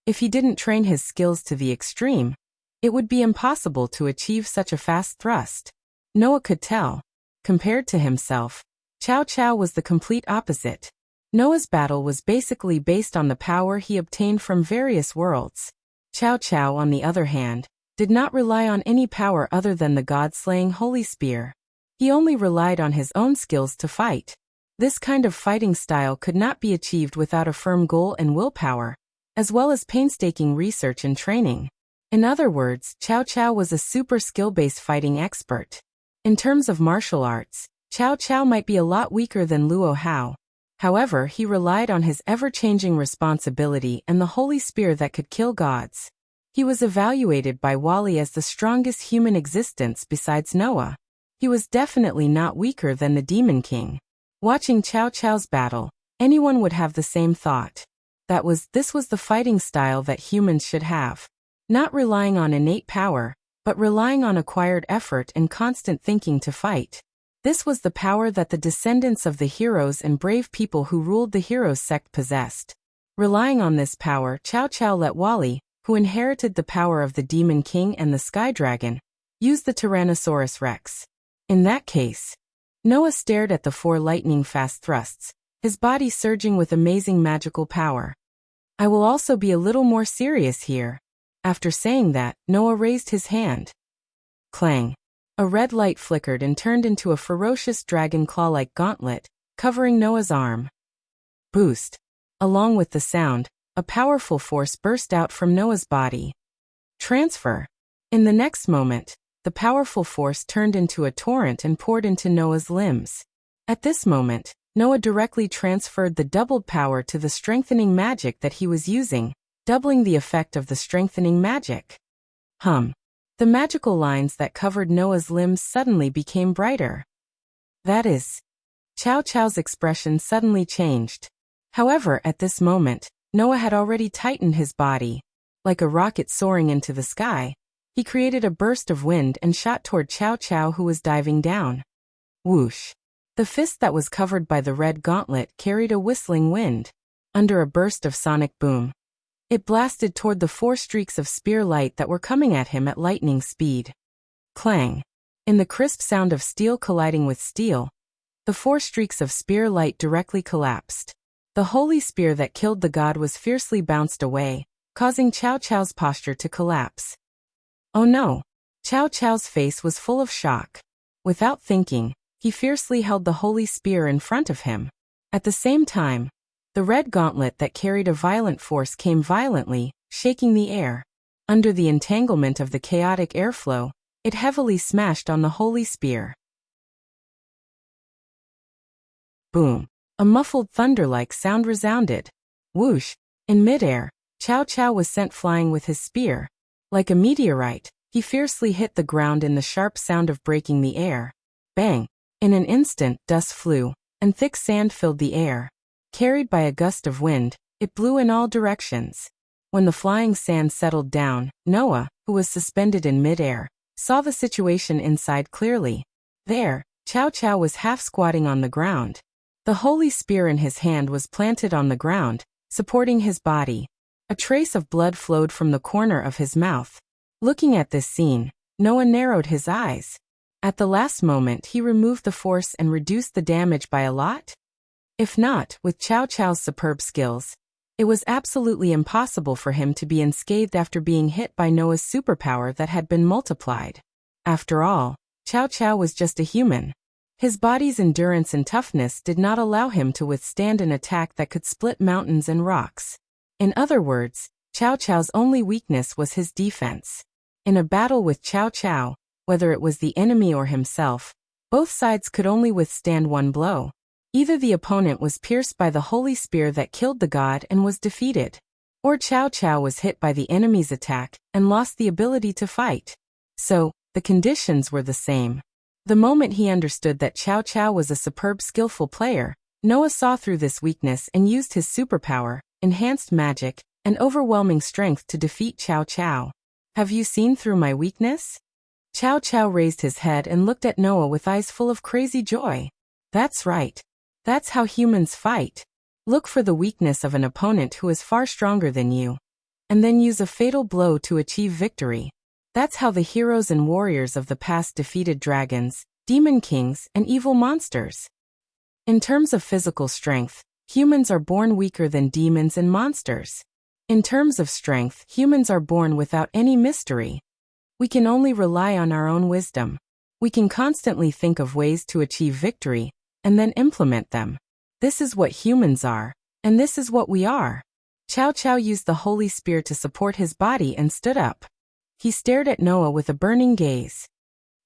If he didn't train his skills to the extreme, it would be impossible to achieve such a fast thrust. Noah could tell. Compared to himself, Chow Chow was the complete opposite. Noah's battle was basically based on the power he obtained from various worlds. Chow Chow, on the other hand, did not rely on any power other than the god-slaying holy spear. He only relied on his own skills to fight. This kind of fighting style could not be achieved without a firm goal and willpower, as well as painstaking research and training. In other words, Cao Cao was a super skill-based fighting expert. In terms of martial arts, Cao Cao might be a lot weaker than Luo Hao. However, he relied on his ever-changing responsibility and the holy spear that could kill gods. He was evaluated by Wally as the strongest human existence besides Noah. He was definitely not weaker than the Demon King. Watching Cao Cao's battle, anyone would have the same thought. This was the fighting style that humans should have. Not relying on innate power, but relying on acquired effort and constant thinking to fight. This was the power that the descendants of the heroes and brave people who ruled the heroes sect possessed. Relying on this power, Cao Cao let Wally, who inherited the power of the Demon King and the Sky Dragon, use the Tyrannosaurus Rex. In that case, Noah stared at the 4 lightning-fast thrusts, his body surging with amazing magical power. I will also be a little more serious here. After saying that, Noah raised his hand. Clang. A red light flickered and turned into a ferocious dragon claw-like gauntlet, covering Noah's arm. Boost. Along with the sound, a powerful force burst out from Noah's body. Transfer. In the next moment, the powerful force turned into a torrent and poured into Noah's limbs. At this moment, Noah directly transferred the doubled power to the strengthening magic that he was using, doubling the effect of the strengthening magic. The magical lines that covered Noah's limbs suddenly became brighter. That is, Cao Cao's expression suddenly changed. However, at this moment, Noah had already tightened his body. Like a rocket soaring into the sky, he created a burst of wind and shot toward Cao Cao, who was diving down. Whoosh. The fist that was covered by the red gauntlet carried a whistling wind. Under a burst of sonic boom, it blasted toward the 4 streaks of spear light that were coming at him at lightning speed. Clang. In the crisp sound of steel colliding with steel, the 4 streaks of spear light directly collapsed. The holy spear that killed the god was fiercely bounced away, causing Cao Cao's posture to collapse. Oh no! Cao Cao's face was full of shock. Without thinking, he fiercely held the holy spear in front of him. At the same time, the red gauntlet that carried a violent force came violently, shaking the air. Under the entanglement of the chaotic airflow, it heavily smashed on the holy spear. Boom! A muffled thunder-like sound resounded. Whoosh! In midair, Cao Cao was sent flying with his spear. Like a meteorite, he fiercely hit the ground in the sharp sound of breaking the air. Bang! In an instant, dust flew, and thick sand filled the air. Carried by a gust of wind, it blew in all directions. When the flying sand settled down, Noah, who was suspended in midair, saw the situation inside clearly. There, Cao Cao was half squatting on the ground. The holy spear in his hand was planted on the ground, supporting his body. A trace of blood flowed from the corner of his mouth. Looking at this scene, Noah narrowed his eyes. At the last moment he removed the force and reduced the damage by a lot? If not, with Cao Cao's superb skills, it was absolutely impossible for him to be unscathed after being hit by Noah's superpower that had been multiplied. After all, Cao Cao was just a human. His body's endurance and toughness did not allow him to withstand an attack that could split mountains and rocks. In other words, Cao Cao's only weakness was his defense. In a battle with Cao Cao, whether it was the enemy or himself, both sides could only withstand one blow. Either the opponent was pierced by the holy spear that killed the god and was defeated, or Cao Cao was hit by the enemy's attack and lost the ability to fight. So, the conditions were the same. The moment he understood that Cao Cao was a superb skillful player, Noah saw through this weakness and used his superpower, enhanced magic, and overwhelming strength to defeat Cao Cao. Have you seen through my weakness? Cao Cao raised his head and looked at Noah with eyes full of crazy joy. That's right. That's how humans fight. Look for the weakness of an opponent who is far stronger than you, and then use a fatal blow to achieve victory. That's how the heroes and warriors of the past defeated dragons, demon kings, and evil monsters. In terms of physical strength, humans are born weaker than demons and monsters. In terms of strength, humans are born without any mystery. We can only rely on our own wisdom. We can constantly think of ways to achieve victory, and then implement them. This is what humans are, and this is what we are. Chow Chow used the holy spear to support his body and stood up. He stared at Noah with a burning gaze.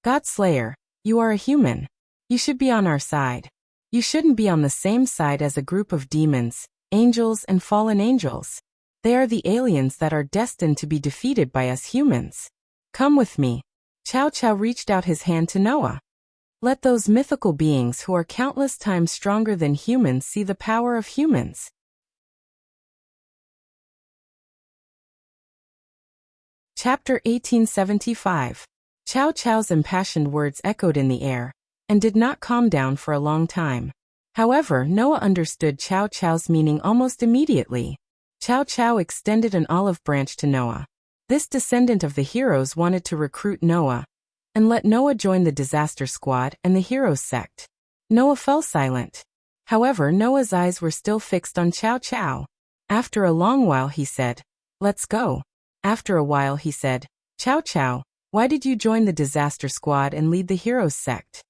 God Slayer, you are a human. You should be on our side. You shouldn't be on the same side as a group of demons, angels and fallen angels. They are the aliens that are destined to be defeated by us humans. Come with me. Chow Chow reached out his hand to Noah. Let those mythical beings who are countless times stronger than humans see the power of humans. Chapter 1875. Chow Chow's impassioned words echoed in the air, and did not calm down for a long time. However, Noah understood Chow Chow's meaning almost immediately. Chow Chow extended an olive branch to Noah. This descendant of the heroes wanted to recruit Noah, and let Noah join the disaster squad and the heroes sect. Noah fell silent. However, Noah's eyes were still fixed on Chow Chow. After a long while he said, "Let's go." After a while he said, "Chow Chow, why did you join the disaster squad and lead the heroes sect?"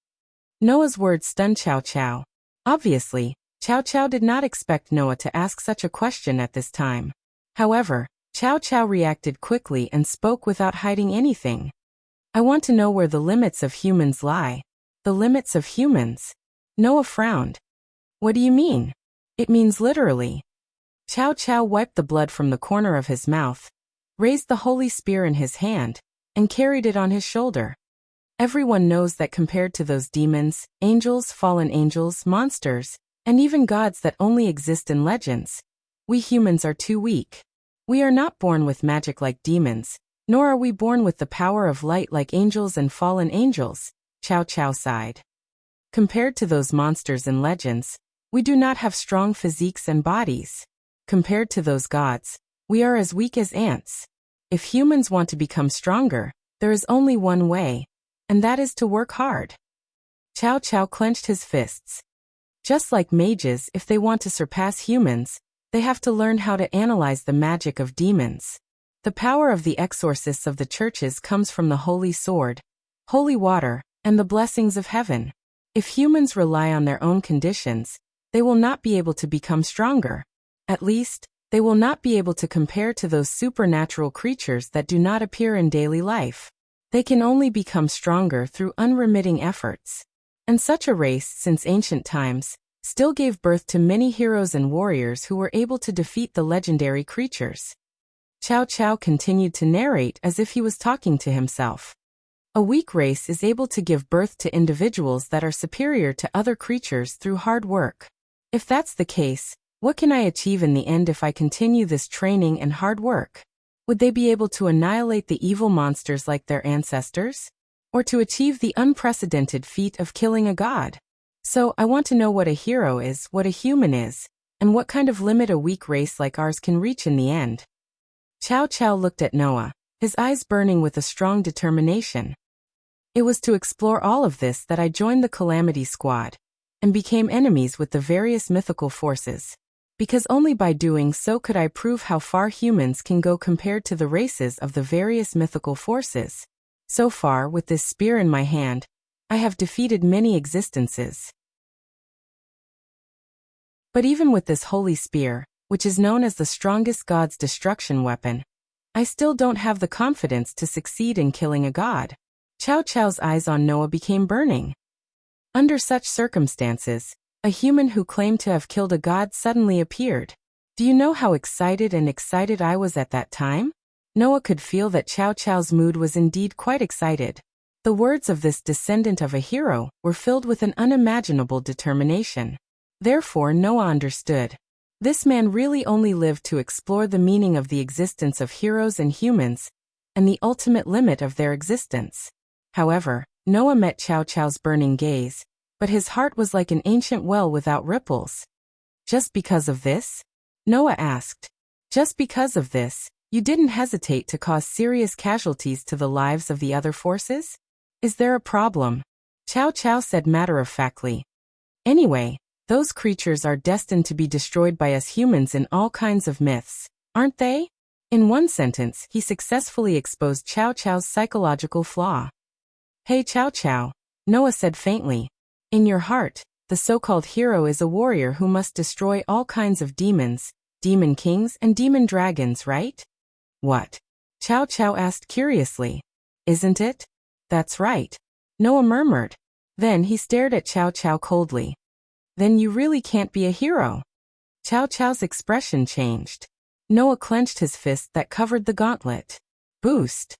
Noah's words stunned Chow Chow. Obviously, Chow Chow did not expect Noah to ask such a question at this time. However, Chow Chow reacted quickly and spoke without hiding anything. "I want to know where the limits of humans lie." The limits of humans? Noah frowned. "What do you mean?" "It means literally." Chow Chow wiped the blood from the corner of his mouth, raised the holy spear in his hand, and carried it on his shoulder. Everyone knows that compared to those demons, angels, fallen angels, monsters, and even gods that only exist in legends, we humans are too weak. We are not born with magic like demons, nor are we born with the power of light like angels and fallen angels, Chow Chow sighed. Compared to those monsters in legends, we do not have strong physiques and bodies. Compared to those gods, we are as weak as ants. If humans want to become stronger, there is only one way, and that is to work hard. Chow Chow clenched his fists. Just like mages, if they want to surpass humans, they have to learn how to analyze the magic of demons. The power of the exorcists of the churches comes from the holy sword, holy water, and the blessings of heaven. If humans rely on their own conditions, they will not be able to become stronger. At least, they will not be able to compare to those supernatural creatures that do not appear in daily life. They can only become stronger through unremitting efforts. And such a race, since ancient times, still gave birth to many heroes and warriors who were able to defeat the legendary creatures. Chow Chow continued to narrate as if he was talking to himself. A weak race is able to give birth to individuals that are superior to other creatures through hard work. If that's the case, what can I achieve in the end if I continue this training and hard work? Would they be able to annihilate the evil monsters like their ancestors? Or to achieve the unprecedented feat of killing a god? So, I want to know what a hero is, what a human is, and what kind of limit a weak race like ours can reach in the end. Chow Chow looked at Noah, his eyes burning with a strong determination. It was to explore all of this that I joined the Calamity Squad, and became enemies with the various mythical forces. Because only by doing so could I prove how far humans can go compared to the races of the various mythical forces. So far, with this spear in my hand, I have defeated many existences. But even with this holy spear, which is known as the strongest god's destruction weapon, I still don't have the confidence to succeed in killing a god. Chow Chow's eyes on Noah became burning. Under such circumstances, a human who claimed to have killed a god suddenly appeared. Do you know how excited I was at that time? Noah could feel that Chow Chow's mood was indeed quite excited. The words of this descendant of a hero were filled with an unimaginable determination. Therefore Noah understood. This man really only lived to explore the meaning of the existence of heroes and humans, and the ultimate limit of their existence. However, Noah met Chow Chow's burning gaze, but his heart was like an ancient well without ripples. Just because of this? Noah asked. Just because of this, you didn't hesitate to cause serious casualties to the lives of the other forces? Is there a problem? Chow Chow said matter-of-factly. Anyway, those creatures are destined to be destroyed by us humans in all kinds of myths, aren't they? In one sentence, he successfully exposed Chow Chow's psychological flaw. Hey Chow Chow, Noah said faintly. In your heart, the so-called hero is a warrior who must destroy all kinds of demons, Demon kings and demon dragons, right? What? Chow Chow asked curiously. Isn't it? That's right, Noah murmured. Then he stared at Chow Chow coldly. Then you really can't be a hero. Chow Chow's expression changed. Noah clenched his fist that covered the gauntlet. Boost!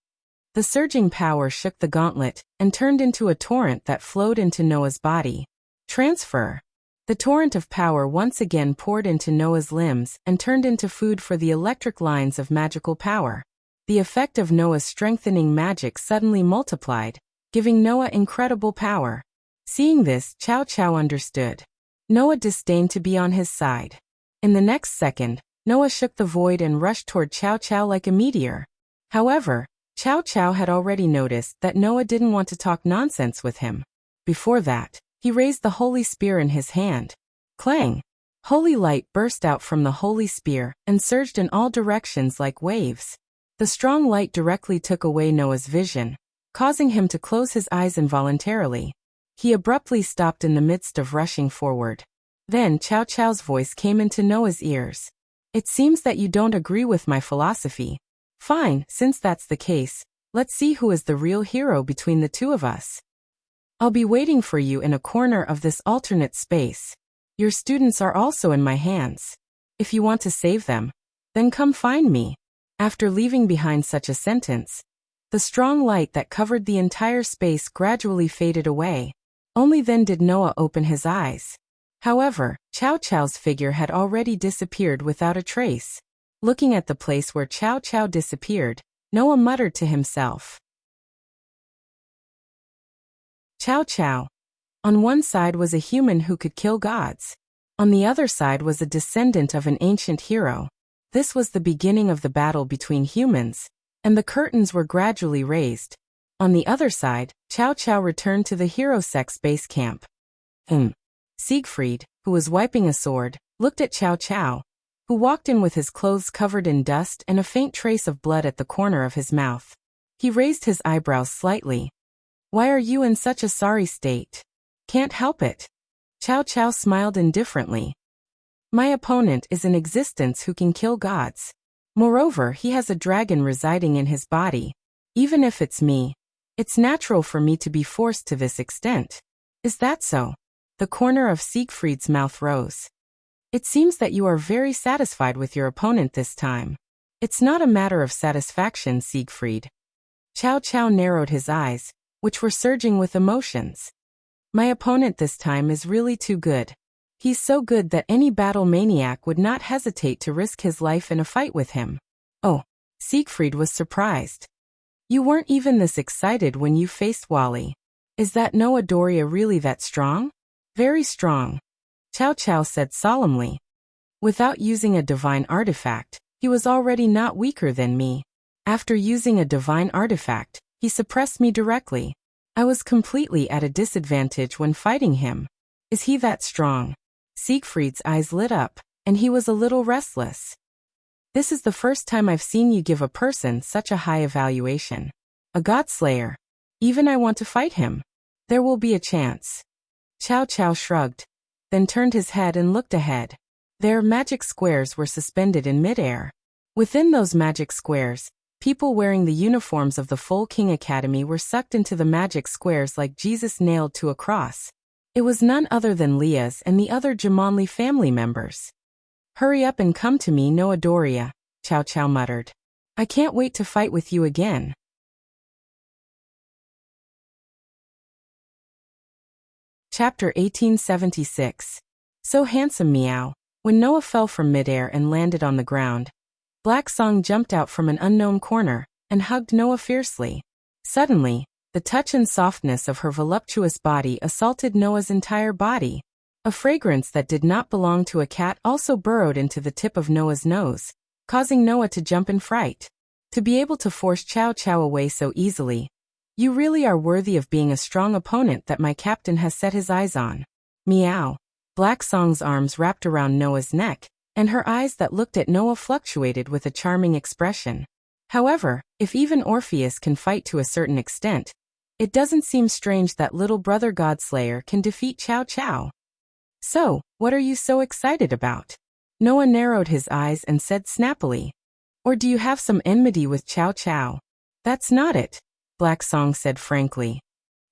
The surging power shook the gauntlet and turned into a torrent that flowed into Noah's body. Transfer! The torrent of power once again poured into Noah's limbs and turned into food for the electric lines of magical power. The effect of Noah's strengthening magic suddenly multiplied, giving Noah incredible power. Seeing this, Chow Chow understood. Noah disdained to be on his side. In the next second, Noah shook the void and rushed toward Chow Chow like a meteor. However, Chow Chow had already noticed that Noah didn't want to talk nonsense with him. Before that, he raised the holy spear in his hand. Clang! Holy light burst out from the holy spear and surged in all directions like waves. The strong light directly took away Noah's vision, causing him to close his eyes involuntarily. He abruptly stopped in the midst of rushing forward. Then Chow Chow's voice came into Noah's ears. It seems that you don't agree with my philosophy. Fine, since that's the case, let's see who is the real hero between the two of us. I'll be waiting for you in a corner of this alternate space. Your students are also in my hands. If you want to save them, then come find me. After leaving behind such a sentence, the strong light that covered the entire space gradually faded away. Only then did Noah open his eyes. However, Chow Chow's figure had already disappeared without a trace. Looking at the place where Chow Chow disappeared, Noah muttered to himself. Chow Chow. On one side was a human who could kill gods. On the other side was a descendant of an ancient hero. This was the beginning of the battle between humans, and the curtains were gradually raised. On the other side, Chow Chow returned to the hero sex base camp. Siegfried, who was wiping a sword, looked at Chow Chow, who walked in with his clothes covered in dust and a faint trace of blood at the corner of his mouth. He raised his eyebrows slightly. Why are you in such a sorry state? Can't help it. Chow Chow smiled indifferently. My opponent is in existence who can kill gods. Moreover, he has a dragon residing in his body. Even if it's me, it's natural for me to be forced to this extent. Is that so? The corner of Siegfried's mouth rose. It seems that you are very satisfied with your opponent this time. It's not a matter of satisfaction, Siegfried. Chow Chow narrowed his eyes, which were surging with emotions. My opponent this time is really too good. He's so good that any battle maniac would not hesitate to risk his life in a fight with him. Oh, Siegfried was surprised. You weren't even this excited when you faced Wally. Is that Noah Doria really that strong? Very strong. Chow Chow said solemnly. Without using a divine artifact, he was already not weaker than me. After using a divine artifact, he suppressed me directly. I was completely at a disadvantage when fighting him. Is he that strong? Siegfried's eyes lit up, and he was a little restless. This is the first time I've seen you give a person such a high evaluation. A godslayer. Even I want to fight him. There will be a chance. Chow Chow shrugged, then turned his head and looked ahead. There, magic squares were suspended in midair. Within those magic squares, people wearing the uniforms of the Full King Academy were sucked into the magic squares like Jesus nailed to a cross. It was none other than Leah's and the other Jumanli family members. Hurry up and come to me, Noah Doria, Chow Chow muttered. I can't wait to fight with you again. Chapter 1876. So handsome, meow. When Noah fell from midair and landed on the ground, Black Song jumped out from an unknown corner and hugged Noah fiercely. Suddenly, the touch and softness of her voluptuous body assaulted Noah's entire body. A fragrance that did not belong to a cat also burrowed into the tip of Noah's nose, causing Noah to jump in fright. To be able to force Chow Chow away so easily. You really are worthy of being a strong opponent that my captain has set his eyes on. Meow. Black Song's arms wrapped around Noah's neck, and her eyes that looked at Noah fluctuated with a charming expression. However, if even Orpheus can fight to a certain extent, it doesn't seem strange that little brother Godslayer can defeat Chow Chow. So, what are you so excited about? Noah narrowed his eyes and said snappily. Or do you have some enmity with Chow Chow? That's not it, Black Song said frankly.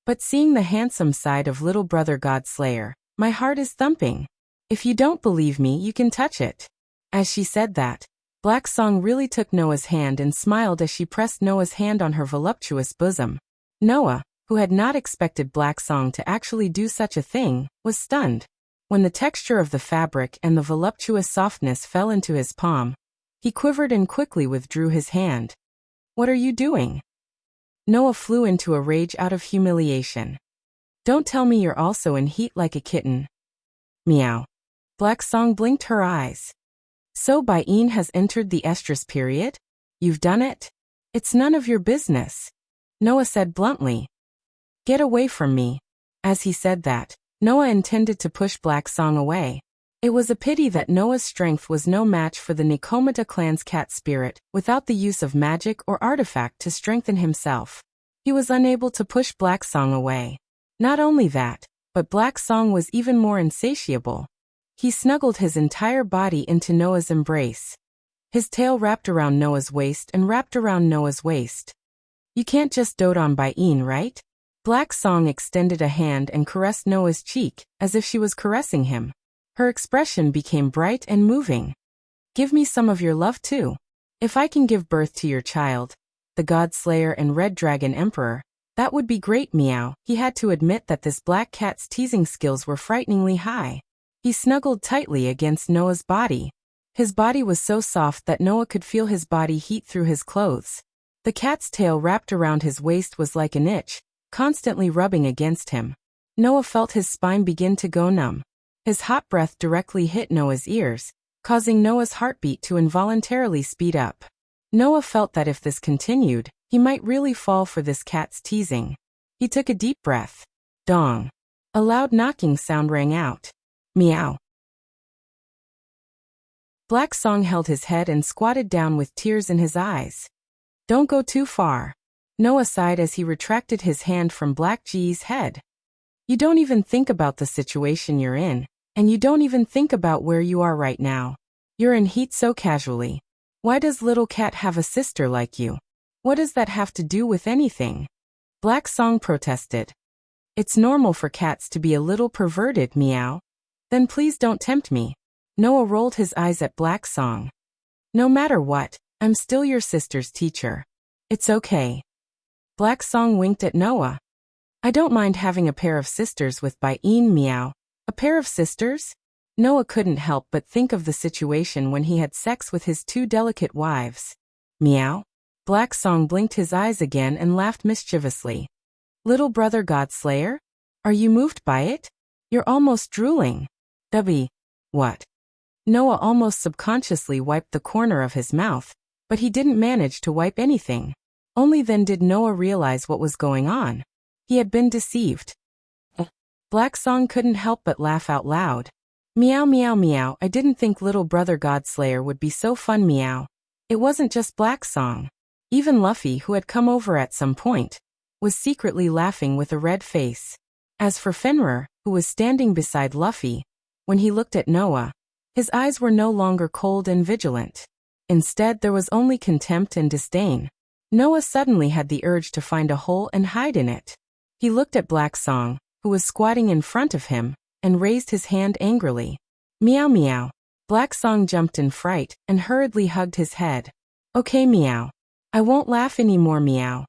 But seeing the handsome side of little brother Godslayer, my heart is thumping. If you don't believe me, you can touch it. As she said that, Black Song really took Noah's hand and smiled as she pressed Noah's hand on her voluptuous bosom. Noah, who had not expected Black Song to actually do such a thing, was stunned. When the texture of the fabric and the voluptuous softness fell into his palm, he quivered and quickly withdrew his hand. What are you doing? Noah flew into a rage out of humiliation. Don't tell me you're also in heat like a kitten. Meow. Black Song blinked her eyes. So Bain has entered the estrus period? You've done it? It's none of your business. Noah said bluntly. Get away from me. As he said that, Noah intended to push Black Song away. It was a pity that Noah's strength was no match for the Nikomata clan's cat spirit without the use of magic or artifact to strengthen himself. He was unable to push Black Song away. Not only that, but Black Song was even more insatiable. He snuggled his entire body into Noah's embrace. His tail wrapped around Noah's waist and wrapped around Noah's waist. You can't just dote on Bain, right? Black Song extended a hand and caressed Noah's cheek, as if she was caressing him. Her expression became bright and moving. Give me some of your love too. If I can give birth to your child, the God Slayer and Red Dragon Emperor, that would be great. Meow. He had to admit that this black cat's teasing skills were frighteningly high. He snuggled tightly against Noah's body. His body was so soft that Noah could feel his body heat through his clothes. The cat's tail wrapped around his waist was like an itch, constantly rubbing against him. Noah felt his spine begin to go numb. His hot breath directly hit Noah's ears, causing Noah's heartbeat to involuntarily speed up. Noah felt that if this continued, he might really fall for this cat's teasing. He took a deep breath. Dong. A loud knocking sound rang out. Meow. Black Song held his head and squatted down with tears in his eyes. Don't go too far. Noah sighed as he retracted his hand from Black G's head. You don't even think about the situation you're in. And you don't even think about where you are right now. You're in heat so casually. Why does little cat have a sister like you? What does that have to do with anything? Black Song protested. It's normal for cats to be a little perverted, meow. Then please don't tempt me. Noah rolled his eyes at Black Song. No matter what, I'm still your sister's teacher. It's okay. Black Song winked at Noah. I don't mind having a pair of sisters with Bain, meow. A pair of sisters? Noah couldn't help but think of the situation when he had sex with his two delicate wives. Meow. Black Song blinked his eyes again and laughed mischievously. Little brother Godslayer? Are you moved by it? You're almost drooling. Dubby. What? Noah almost subconsciously wiped the corner of his mouth, but he didn't manage to wipe anything. Only then did Noah realize what was going on. He had been deceived. Black Song couldn't help but laugh out loud. Meow meow meow, I didn't think little brother Godslayer would be so fun, meow. It wasn't just Black Song. Even Luffy, who had come over at some point, was secretly laughing with a red face. As for Fenrir, who was standing beside Luffy, when he looked at Noah, his eyes were no longer cold and vigilant. Instead, there was only contempt and disdain. Noah suddenly had the urge to find a hole and hide in it. He looked at Black Song, who was squatting in front of him, and raised his hand angrily. Meow meow. Black Song jumped in fright and hurriedly hugged his head. Okay meow. I won't laugh anymore meow.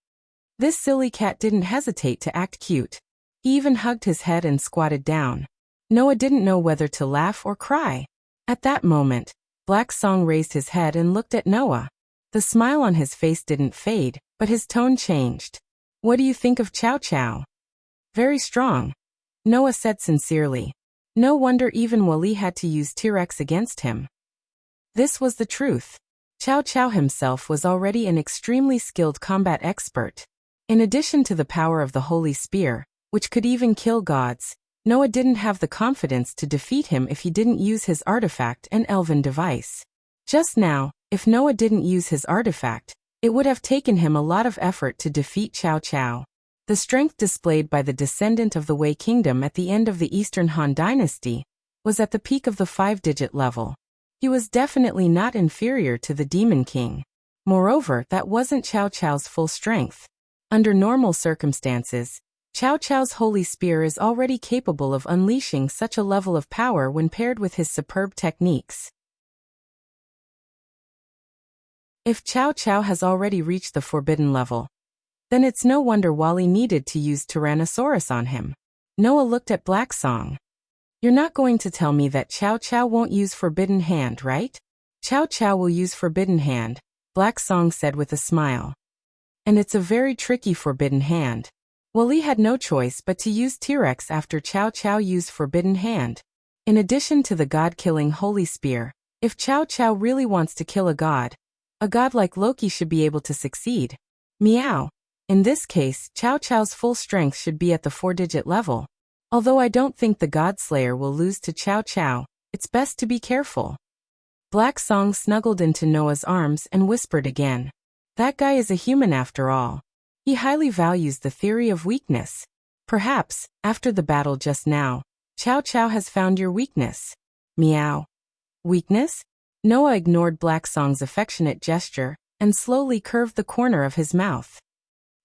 This silly cat didn't hesitate to act cute. He even hugged his head and squatted down. Noah didn't know whether to laugh or cry. At that moment, Black Song raised his head and looked at Noah. The smile on his face didn't fade, but his tone changed. What do you think of Chow Chow? Very strong. Noah said sincerely. No wonder even Wally had to use T-Rex against him. This was the truth. Chow Chow himself was already an extremely skilled combat expert. In addition to the power of the Holy Spear, which could even kill gods, Noah didn't have the confidence to defeat him if he didn't use his artifact and elven device. Just now, if Noah didn't use his artifact, it would have taken him a lot of effort to defeat Chow Chow. The strength displayed by the descendant of the Wei Kingdom at the end of the Eastern Han Dynasty was at the peak of the 5-digit level. He was definitely not inferior to the Demon King. Moreover, that wasn't Chow Chow's full strength. Under normal circumstances, Chow Chow's holy spear is already capable of unleashing such a level of power when paired with his superb techniques. If Chow Chow has already reached the forbidden level, then it's no wonder Wally needed to use Tyrannosaurus on him. Noah looked at Black Song. You're not going to tell me that Chow Chow won't use Forbidden Hand, right? Chow Chow will use Forbidden Hand, Black Song said with a smile. And it's a very tricky Forbidden Hand. Wally had no choice but to use T-Rex after Chow Chow used Forbidden Hand. In addition to the god-killing Holy Spear, if Chow Chow really wants to kill a god like Loki should be able to succeed. Meow. In this case, Chow Chow's full strength should be at the 4-digit level. Although I don't think the God Slayer will lose to Chow Chow, it's best to be careful. Black Song snuggled into Noah's arms and whispered again. That guy is a human after all. He highly values the theory of weakness. Perhaps, after the battle just now, Chow Chow has found your weakness. Meow. Weakness? Noah ignored Black Song's affectionate gesture and slowly curved the corner of his mouth.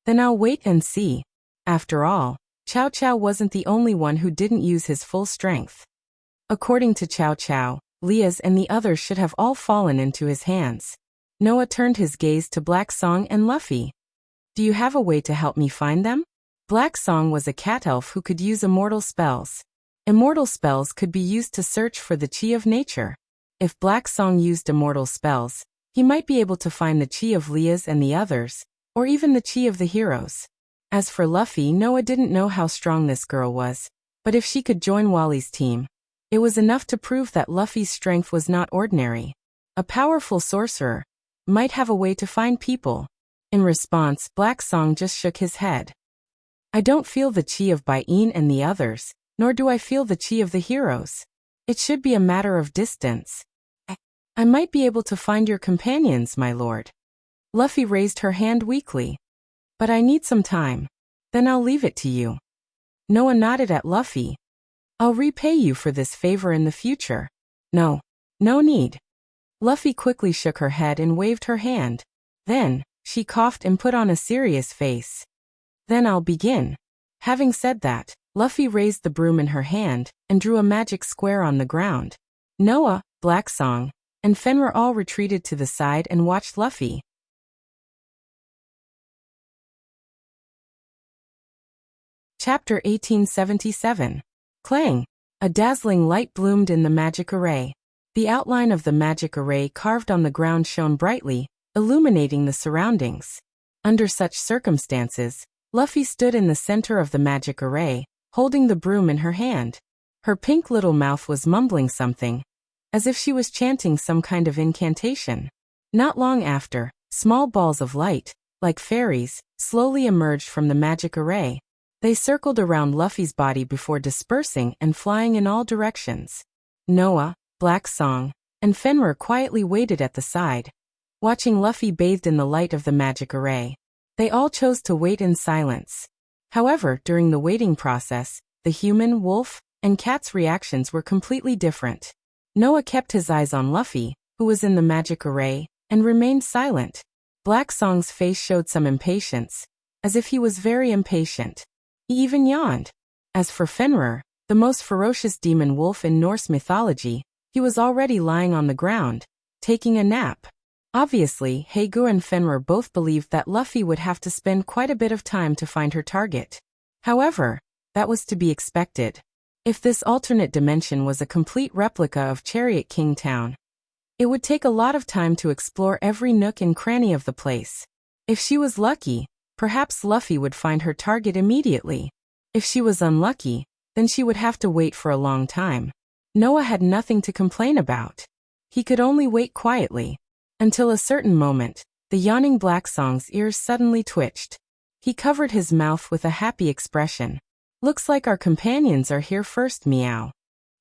Then I'll wait and see. After all, Chow Chow wasn't the only one who didn't use his full strength. According to Chow Chow, Leah's and the others should have all fallen into his hands. Noah turned his gaze to Black Song and Luffy. Do you have a way to help me find them? Black Song was a cat elf who could use immortal spells. Immortal spells could be used to search for the chi of nature. If Black Song used immortal spells, he might be able to find the chi of Leah's and the others, or even the chi of the heroes. As for Luffy, Noah didn't know how strong this girl was, but if she could join Wally's team, it was enough to prove that Luffy's strength was not ordinary. A powerful sorcerer might have a way to find people. In response, Black Song just shook his head. I don't feel the chi of Bain and the others, nor do I feel the chi of the heroes. It should be a matter of distance. I might be able to find your companions, my lord. Luffy raised her hand weakly. But I need some time. Then I'll leave it to you. Noah nodded at Luffy. I'll repay you for this favor in the future. No need. Luffy quickly shook her head and waved her hand. Then, she coughed and put on a serious face. Then I'll begin. Having said that, Luffy raised the broom in her hand and drew a magic square on the ground. Noah, Black Song, and Fenrir all retreated to the side and watched Luffy. Chapter 1877. Clang! A dazzling light bloomed in the magic array. The outline of the magic array carved on the ground shone brightly, illuminating the surroundings. Under such circumstances, Luffy stood in the center of the magic array, holding the broom in her hand. Her pink little mouth was mumbling something, as if she was chanting some kind of incantation. Not long after, small balls of light, like fairies, slowly emerged from the magic array. They circled around Luffy's body before dispersing and flying in all directions. Noah, Black Song, and Fenrir quietly waited at the side, watching Luffy bathed in the light of the magic array. They all chose to wait in silence. However, during the waiting process, the human, wolf, and cat's reactions were completely different. Noah kept his eyes on Luffy, who was in the magic array, and remained silent. Black Song's face showed some impatience, as if he was very impatient. He even yawned. As for Fenrir, the most ferocious demon wolf in Norse mythology, he was already lying on the ground, taking a nap. Obviously, Haegu and Fenrir both believed that Luffy would have to spend quite a bit of time to find her target. However, that was to be expected. If this alternate dimension was a complete replica of Chariot King Town, it would take a lot of time to explore every nook and cranny of the place. If she was lucky, perhaps Luffy would find her target immediately. If she was unlucky, then she would have to wait for a long time. Noah had nothing to complain about. He could only wait quietly. Until a certain moment, the yawning Black Song's ears suddenly twitched. He covered his mouth with a happy expression. Looks like our companions are here first, meow.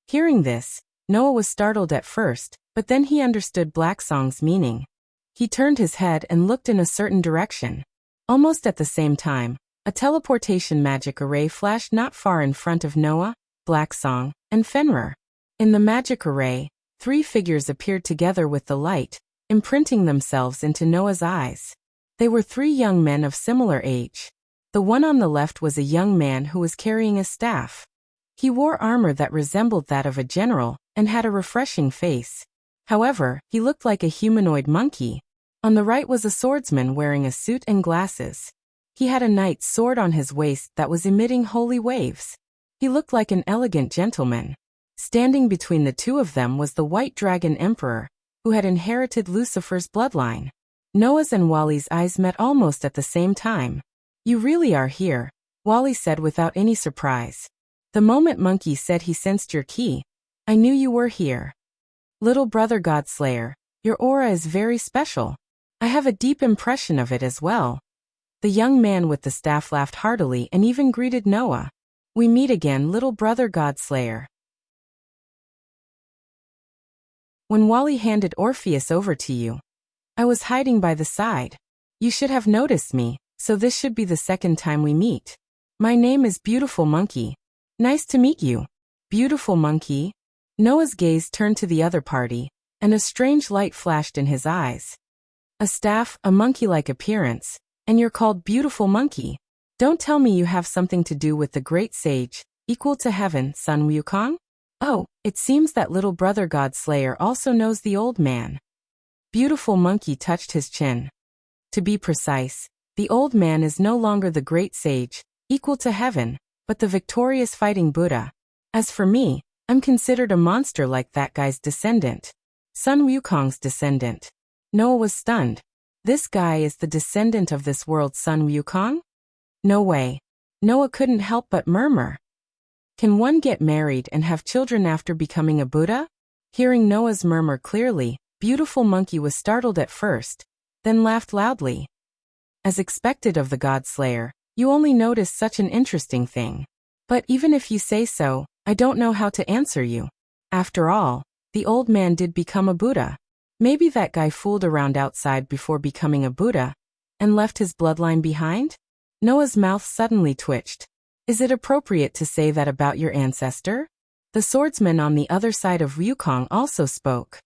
Hearing this, Noah was startled at first, but then he understood Black Song's meaning. He turned his head and looked in a certain direction. Almost at the same time, a teleportation magic array flashed not far in front of Noah, Black Song, and Fenrir. In the magic array, Three figures appeared together with the light, imprinting themselves into Noah's eyes. They were three young men of similar age. The one on the left was a young man who was carrying a staff. He wore armor that resembled that of a general, and had a refreshing face. However, he looked like a humanoid monkey. On the right was a swordsman wearing a suit and glasses. He had a knight's sword on his waist that was emitting holy waves. He looked like an elegant gentleman. Standing between the two of them was the White Dragon Emperor, who had inherited Lucifer's bloodline. Noah's and Wally's eyes met almost at the same time. "You really are here," Wally said without any surprise. "The moment Monkey said he sensed your key, I knew you were here. Little brother Godslayer, your aura is very special. I have a deep impression of it as well." The young man with the staff laughed heartily and even greeted Noah. "We meet again, little brother Godslayer." When Wally handed Orpheus over to you, I was hiding by the side. You should have noticed me, so this should be the second time we meet. My name is Beautiful Monkey. Nice to meet you. Beautiful Monkey. Noah's gaze turned to the other party, and a strange light flashed in his eyes. A staff, a monkey-like appearance, and you're called Beautiful Monkey. Don't tell me you have something to do with the great sage, equal to heaven, Sun Wukong? Oh, it seems that little brother Godslayer also knows the old man. Beautiful Monkey touched his chin. To be precise, the old man is no longer the great sage, equal to heaven, but the victorious fighting Buddha. As for me, I'm considered a monster like that guy's descendant. Sun Wukong's descendant. Noah was stunned. This guy is the descendant of this world's Sun Wukong? No way. Noah couldn't help but murmur. Can one get married and have children after becoming a Buddha? Hearing Noah's murmur clearly, Beautiful Monkey was startled at first, then laughed loudly. As expected of the Godslayer, you only noticed such an interesting thing. But even if you say so, I don't know how to answer you. After all, the old man did become a Buddha. Maybe that guy fooled around outside before becoming a Buddha, and left his bloodline behind? Noah's mouth suddenly twitched. Is it appropriate to say that about your ancestor? The swordsman on the other side of Wukong also spoke.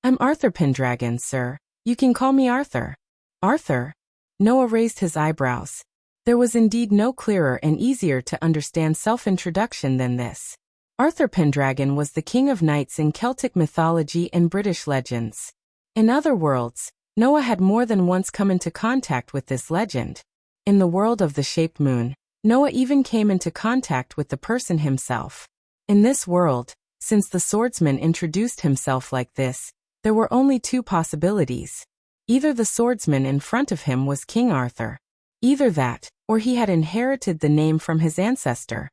I'm Arthur Pendragon, sir. You can call me Arthur. Arthur? Noah raised his eyebrows. There was indeed no clearer and easier to understand self-introduction than this. Arthur Pendragon was the king of knights in Celtic mythology and British legends. In other worlds, Noah had more than once come into contact with this legend. In the world of the Shaped Moon, Noah even came into contact with the person himself. In this world, since the swordsman introduced himself like this, there were only two possibilities. Either the swordsman in front of him was King Arthur. Either that, or he had inherited the name from his ancestor.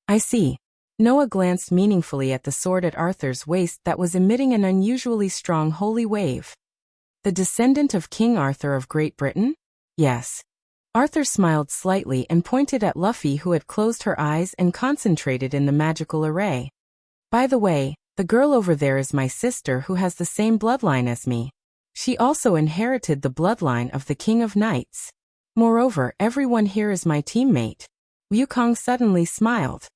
I see. Noah glanced meaningfully at the sword at Arthur's waist that was emitting an unusually strong holy wave. The descendant of King Arthur of Great Britain? Yes. Arthur smiled slightly and pointed at Luffy, who had closed her eyes and concentrated in the magical array. By the way, the girl over there is my sister who has the same bloodline as me. She also inherited the bloodline of the King of Knights. Moreover, everyone here is my teammate. Wukong suddenly smiled.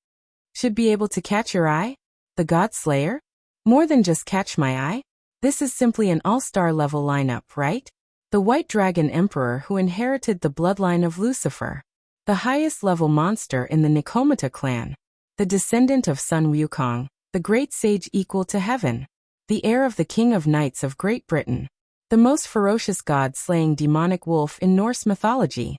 Should be able to catch your eye? The God Slayer? More than just catch my eye? This is simply an all-star level lineup, right? The White Dragon Emperor who inherited the bloodline of Lucifer. The highest level monster in the Nikomata clan. The descendant of Sun Wukong, the great sage equal to heaven. The heir of the King of Knights of Great Britain. The most ferocious god-slaying demonic wolf in Norse mythology.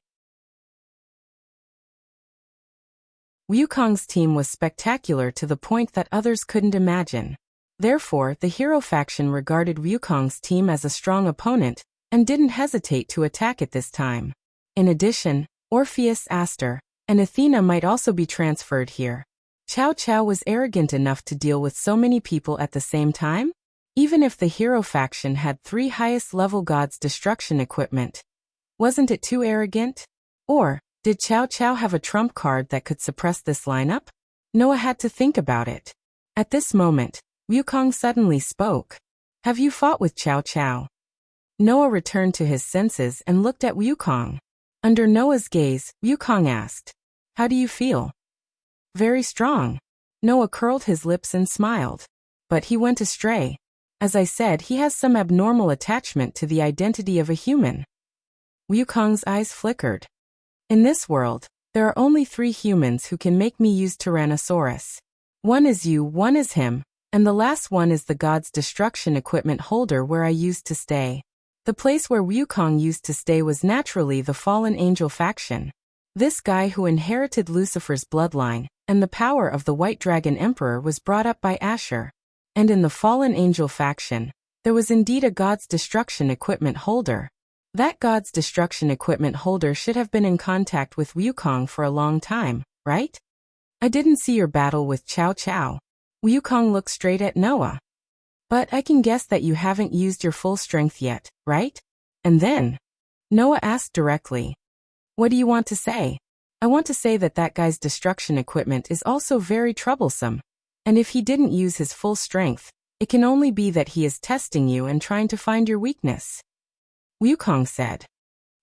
Wukong's team was spectacular to the point that others couldn't imagine. Therefore, the hero faction regarded Wukong's team as a strong opponent, and didn't hesitate to attack it this time. In addition, Orpheus, Aster, and Athena might also be transferred here. Cao Cao was arrogant enough to deal with so many people at the same time? Even if the hero faction had 3 highest level gods destruction equipment. Wasn't it too arrogant? Or, did Cao Cao have a trump card that could suppress this lineup? Noah had to think about it. At this moment, Wukong suddenly spoke. Have you fought with Cao Cao? Noah returned to his senses and looked at Wukong. Under Noah's gaze, Wukong asked, how do you feel? Very strong. Noah curled his lips and smiled. But he went astray. As I said, he has some abnormal attachment to the identity of a human. Wukong's eyes flickered. In this world, there are only 3 humans who can make me use Tyrannosaurus. One is you, one is him, and the last one is the god's destruction equipment holder where I used to stay. The place where Wukong used to stay was naturally the fallen angel faction. This guy who inherited Lucifer's bloodline and the power of the White Dragon Emperor was brought up by Asher. And in the fallen angel faction, there was indeed a god's destruction equipment holder. That god's destruction equipment holder should have been in contact with Wukong for a long time, right? I didn't see your battle with Cao Cao. Wukong looked straight at Noah. But I can guess that you haven't used your full strength yet, right? And then? Noah asked directly. What do you want to say? I want to say that that guy's destruction equipment is also very troublesome. And if he didn't use his full strength, it can only be that he is testing you and trying to find your weakness. Wukong said.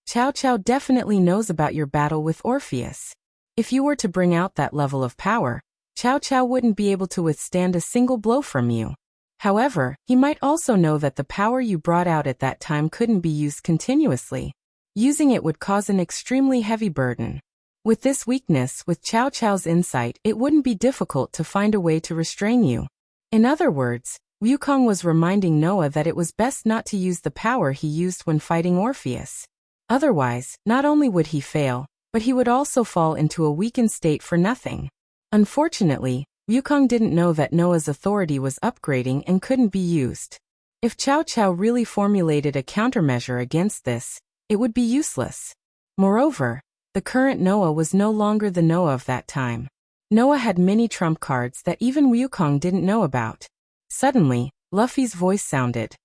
Cao Cao definitely knows about your battle with Orpheus. If you were to bring out that level of power, Cao Cao wouldn't be able to withstand a single blow from you. However, he might also know that the power you brought out at that time couldn't be used continuously. Using it would cause an extremely heavy burden. With this weakness, with Cao Cao's insight, it wouldn't be difficult to find a way to restrain you. In other words, Wukong was reminding Noah that it was best not to use the power he used when fighting Orpheus. Otherwise, not only would he fail, but he would also fall into a weakened state for nothing. Unfortunately, Wukong didn't know that Noah's authority was upgrading and couldn't be used. If Cao Cao really formulated a countermeasure against this, it would be useless. Moreover, the current Noah was no longer the Noah of that time. Noah had many trump cards that even Wukong didn't know about. Suddenly, Luffy's voice sounded.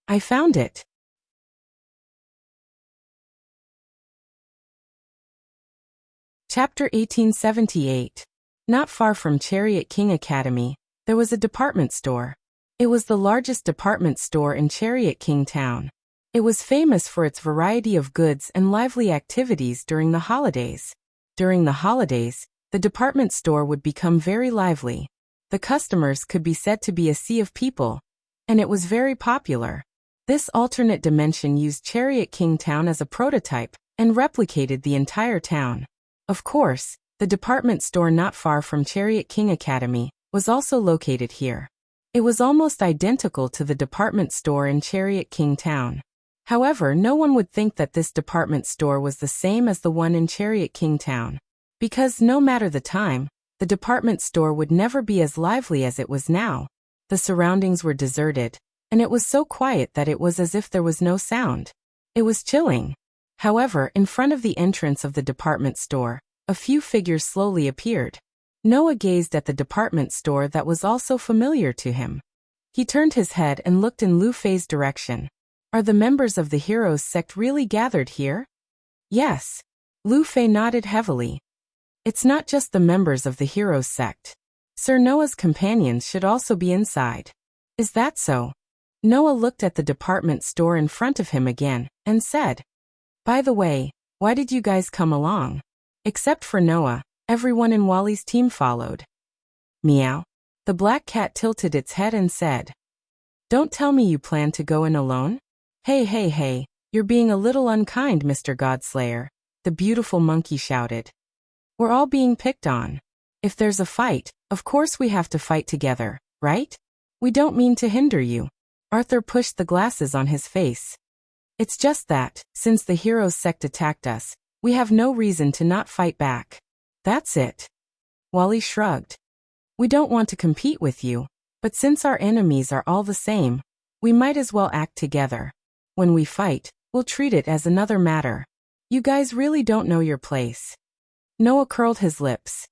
I found it. Chapter 1878. Not far from Chariot King Academy, there was a department store. It was the largest department store in Chariot King Town. It was famous for its variety of goods and lively activities during the holidays. During the holidays, the department store would become very lively. The customers could be said to be a sea of people, and it was very popular. This alternate dimension used Chariot King Town as a prototype and replicated the entire town. Of course, the department store not far from Chariot King Academy was also located here. It was almost identical to the department store in Chariot King Town. However, no one would think that this department store was the same as the one in Chariot King Town. Because no matter the time, the department store would never be as lively as it was now. The surroundings were deserted, and it was so quiet that it was as if there was no sound. It was chilling. However, in front of the entrance of the department store, a few figures slowly appeared. Noah gazed at the department store that was also familiar to him. He turned his head and looked in Lu Fei's direction. Are the members of the Heroes sect really gathered here? Yes. Lu Fei nodded heavily. It's not just the members of the Heroes sect. Sir Noah's companions should also be inside. Is that so? Noah looked at the department store in front of him again, and said, By the way, why did you guys come along? Except for Noah, everyone in Wally's team followed. Meow. The black cat tilted its head and said, Don't tell me you plan to go in alone? Hey, you're being a little unkind, Mr. Godslayer, the beautiful monkey shouted. We're all being picked on. If there's a fight, of course we have to fight together, right? We don't mean to hinder you. Arthur pushed the glasses on his face. It's just that, since the Heroes sect attacked us, we have no reason to not fight back. That's it. Wally shrugged. We don't want to compete with you, but since our enemies are all the same, we might as well act together. When we fight, we'll treat it as another matter. You guys really don't know your place. Noah curled his lips.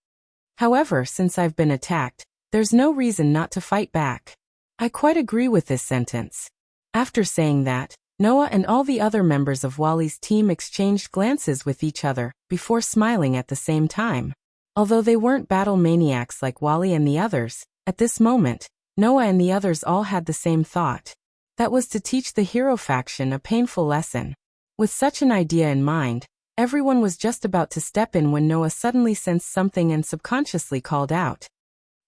However, since I've been attacked, there's no reason not to fight back. I quite agree with this sentence. After saying that, Noah and all the other members of Wally's team exchanged glances with each other, before smiling at the same time. Although they weren't battle maniacs like Wally and the others, at this moment, Noah and the others all had the same thought. That was to teach the hero faction a painful lesson. With such an idea in mind, everyone was just about to step in when Noah suddenly sensed something and subconsciously called out.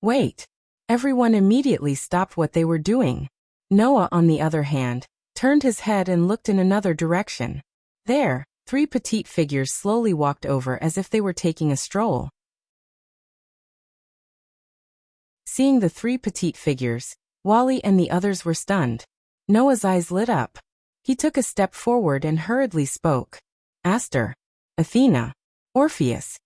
Wait. Everyone immediately stopped what they were doing. Noah, on the other hand, turned his head and looked in another direction. There, 3 petite figures slowly walked over as if they were taking a stroll. Seeing the 3 petite figures, Wally and the others were stunned. Noah's eyes lit up. He took a step forward and hurriedly spoke. Aster, Athena, Orpheus.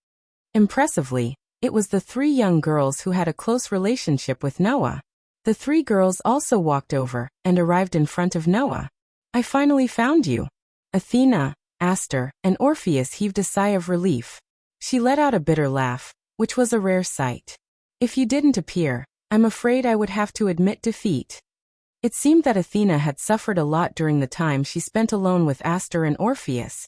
Impressively, it was the 3 young girls who had a close relationship with Noah. The 3 girls also walked over and arrived in front of Noah. I finally found you. Athena, Aster, and Orpheus heaved a sigh of relief. She let out a bitter laugh, which was a rare sight. If you didn't appear, I'm afraid I would have to admit defeat. It seemed that Athena had suffered a lot during the time she spent alone with Aster and Orpheus.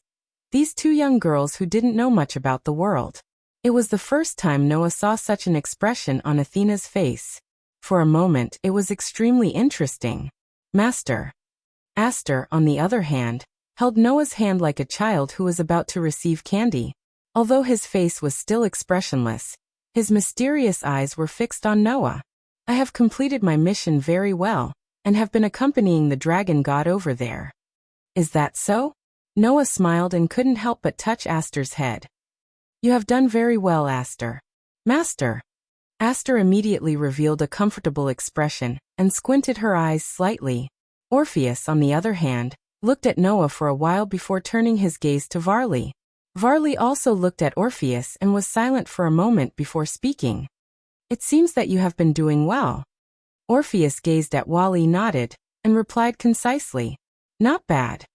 These 2 young girls who didn't know much about the world. It was the first time Noah saw such an expression on Athena's face. For a moment, it was extremely interesting. Master. Aster, on the other hand, held Noah's hand like a child who was about to receive candy. Although his face was still expressionless, his mysterious eyes were fixed on Noah. I have completed my mission very well, and have been accompanying the dragon god over there. Is that so? Noah smiled and couldn't help but touch Aster's head. You have done very well, Aster. Master. Aster immediately revealed a comfortable expression, and squinted her eyes slightly. Orpheus, on the other hand, looked at Noah for a while before turning his gaze to Varley. Varley also looked at Orpheus and was silent for a moment before speaking. It seems that you have been doing well. Orpheus gazed at Wally, nodded, and replied concisely. Not bad.